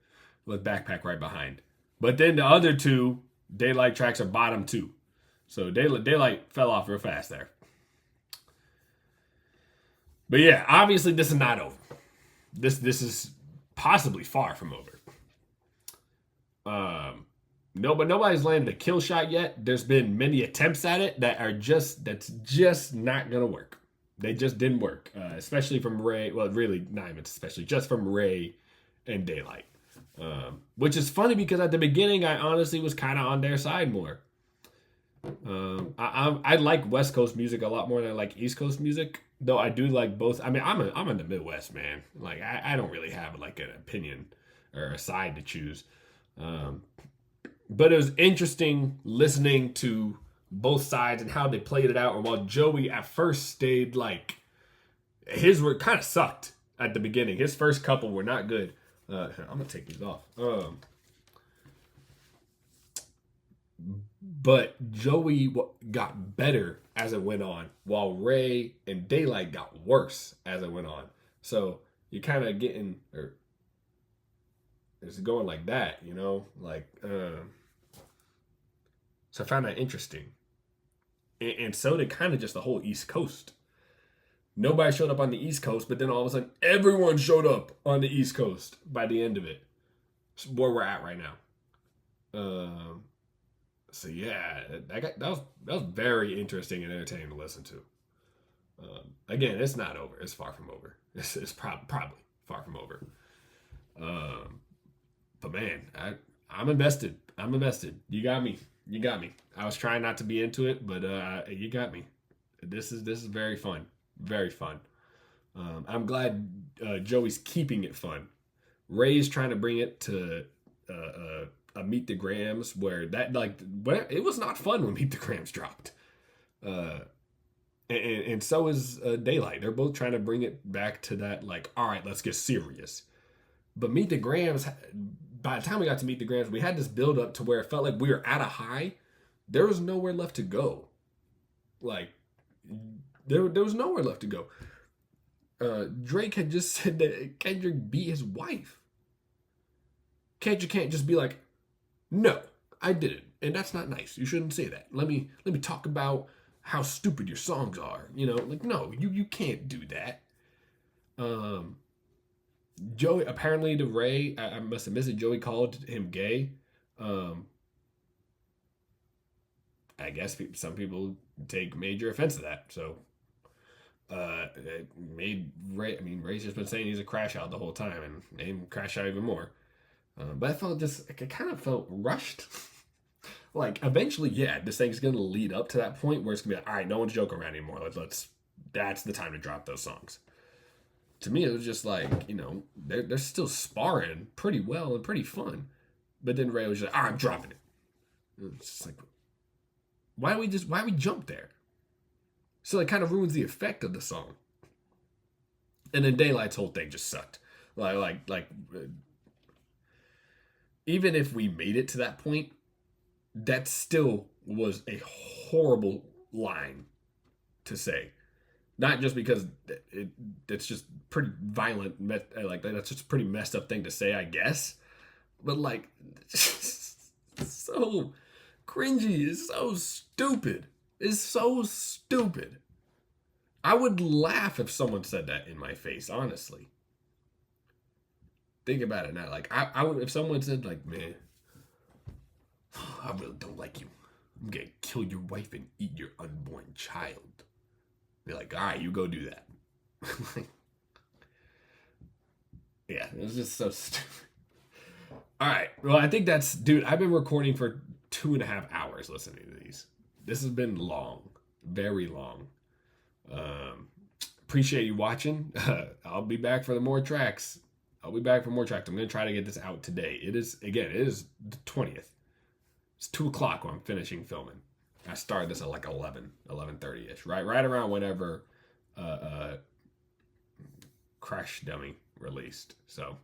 S1: With Backpack right behind. But then the other two Daylight tracks are bottom two. So Daylight fell off real fast there. But yeah, obviously this is not over. This is possibly far from over. But nobody's landed a kill shot yet. There's been many attempts at it that's just not gonna work. They just didn't work. Especially from Ray. Well, really not even especially, just from Ray and Daylight. Which is funny because at the beginning I honestly was kind of on their side more. I like West Coast music a lot more than I like East Coast music, though I do like both. I mean, I'm in the Midwest, man. Like I don't really have like an opinion or a side to choose. But it was interesting listening to both sides and how they played it out. And while Joey at first stayed like, his were kind of sucked at the beginning. His first couple were not good. I'm gonna take these off. But Joey got better as it went on, while Ray and Daylight got worse as it went on. So you're kind of getting, or it's going like that, you know? Like, so I found that interesting. And so did kind of just the whole East Coast. Nobody showed up on the East Coast, but then all of a sudden, everyone showed up on the East Coast by the end of it. It's where we're at right now. So yeah, that was very interesting and entertaining to listen to. Again, it's not over. It's far from over. It's probably far from over. But man, I'm invested. I'm invested. You got me. I was trying not to be into it, but you got me. This is very fun. Very fun. I'm glad Joey's keeping it fun. Ray's trying to bring it to a Meet the Grams where it was not fun when Meet the Grams dropped. And so is Daylight. They're both trying to bring it back to that, like, all right, let's get serious. But Meet the Grams, by the time we got to Meet the Grams, we had this build up to where it felt like we were at a high. There was nowhere left to go. Like, there was nowhere left to go. Drake had just said that Kendrick beat his wife. Kendrick can't just be like, no, I didn't. And that's not nice. You shouldn't say that. Let me talk about how stupid your songs are. You know, like, no, you can't do that. Joey, apparently to Ray, I must have missed it, Joey called him gay. I guess some people take major offense to that. So it made Ray, Ray's just been saying he's a crash out the whole time and made him crash out even more. But I felt it kind of felt rushed. Like, eventually, yeah, this thing's going to lead up to that point where it's going to be like, all right, no one's joking around anymore. That's the time to drop those songs. to me, it was just like, you know, they're still sparring pretty well and pretty fun. But then Ray was just like, all right, I'm dropping it. And it's just like, why we jump there? So it kind of ruins the effect of the song. And then Daylight's whole thing just sucked. Like even if we made it to that point, that still was a horrible line to say. Not just because it's just pretty violent, like that's just a pretty messed up thing to say, I guess. But like, so cringy. It's so stupid. It's so stupid. I would laugh if someone said that in my face, honestly. Think about it now. Like, I would, if someone said, like, man, I really don't like you. I'm gonna kill your wife and eat your unborn child. Be like, all right, you go do that. Yeah, it was just so stupid. All right, well, I think that's, dude, I've been recording for 2.5 hours listening to these. This has been long, very long. Appreciate you watching. I'll be back for more tracks. I'm going to try to get this out today. It is the 20th. It's 2 o'clock when I'm finishing filming. I started this at like 11:30ish, right around whenever Crash Dummy released. So,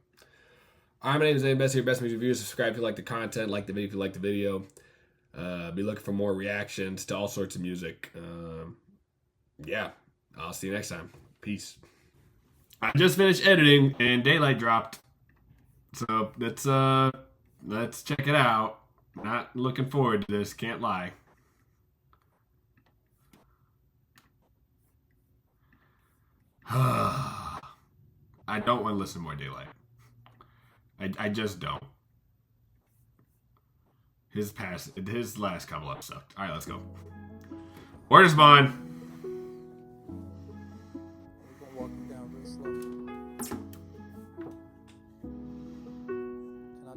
S1: my name is Best here, Best Music Reviews. Subscribe if you like the content, like the video if you like the video. Be looking for more reactions to all sorts of music. Yeah, I'll see you next time. Peace. I just finished editing and Daylight dropped. So let's check it out. Not looking forward to this, can't lie. I don't want to listen to more Daylight. I just don't. His last couple up sucked. Alright, let's go. WORDISBON.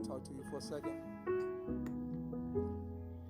S3: Talk to you for a second.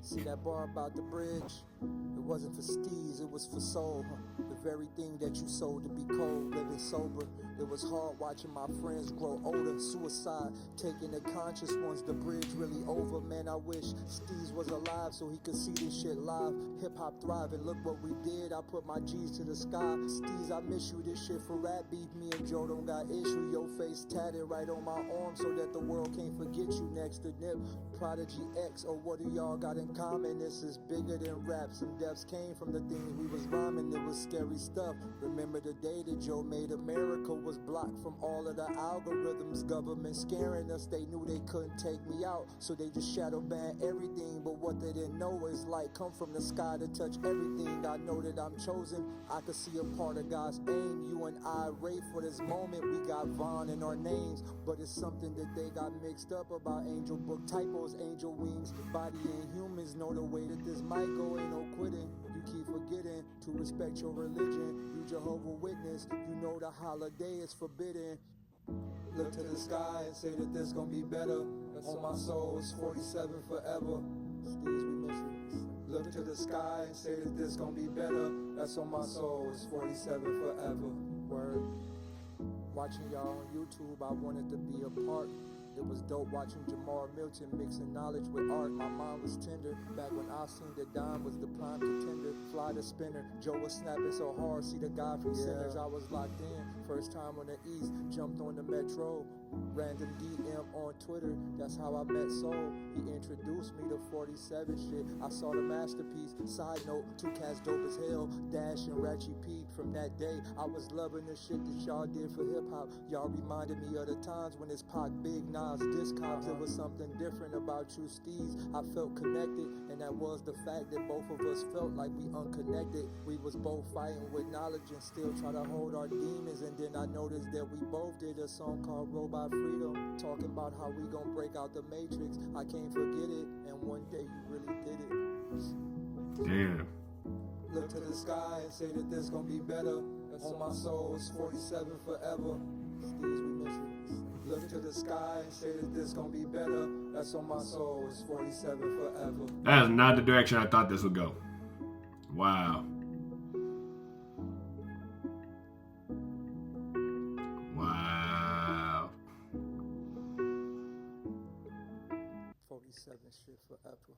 S3: See that bar about the bridge? It wasn't for steez, it was for soul. The very thing that you sold to be cold, living sober. It was hard watching my friends grow older. Suicide, taking the conscious ones, the bridge really over. Man, I wish Steez was alive so he could see this shit live. Hip-hop thriving, look what we did. I put my G's to the sky. Steez, I miss you, this shit for rap beef. Me and Joe don't got issue. Your face tatted right on my arm so that the world can't forget you. Next to Nip, Prodigy X, or what do y'all got in common? This is bigger than rap. Some deaths came from the things we was rhyming. It was scary stuff. Remember the day that Joe made America was blocked from all of the algorithms. Government scaring us. They knew they couldn't take me out, so they just shadow banned everything. But what they didn't know is light come from the sky to touch everything. I know that I'm chosen. I could see a part of God's aim. You and I ray for this moment. We got Vaughn in our names, but it's something that they got mixed up about angel book typos, angel wings, body and humans. Know the way that this might go, ain't no quitting. You keep forgetting to respect your religion. You Jehovah Witness, you know the holiday is forbidden. Look to the sky and say that this gon' be better. On my soul, it's 47 forever. Steez, we miss you. Look to the sky and say that this gon' be better. That's on my soul, it's 47 forever. Word. Watching y'all on YouTube, I wanted to be a part. It was dope watching Jamar Milton mixing knowledge with art. My mind was tender back when I seen that Don was the prime contender. Fly the spinner, Joe was snapping so hard. See the guy from Sinners, I was locked in. First time on the East, jumped on the Metro. Random DM on Twitter, that's how I met Soul. He introduced me to 47 shit. I saw the masterpiece. Side note, 2 cats dope as hell. Dash and Ratchet Pete. From that day, I was loving the shit that y'all did for hip hop. Y'all reminded me of the times when it's Pac, Big Nas, Discogs. It was something different about you, Steez. I felt connected, and that was the fact that both of us felt like we unconnected. We was both fighting with knowledge and still try to hold our demons. And then I noticed that we both did a song called Robot Freedom, talking about how we gon' break out the matrix. I can't forget it, and one day you really did it.
S1: Damn.
S3: Look to the sky and say that this gon' be better. On my soul, it's 47 forever. Steez, we miss you. Look to the sky and say that this gon' be better. That's on my soul, it's 47 forever.
S1: That is not the direction I thought this would go. Wow.
S3: 7 shit for Apple.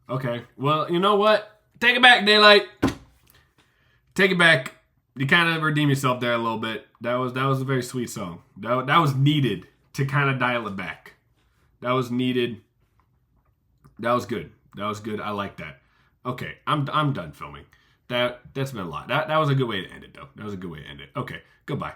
S1: Okay. Well, you know what? Take it back, Daylight. Take it back. You kind of redeem yourself there a little bit. That was a very sweet song. That was needed to kind of dial it back. That was needed. That was good. That was good. I like that. Okay, I'm done filming. That's been a lot. That was a good way to end it, though. That was a good way to end it. Okay, goodbye.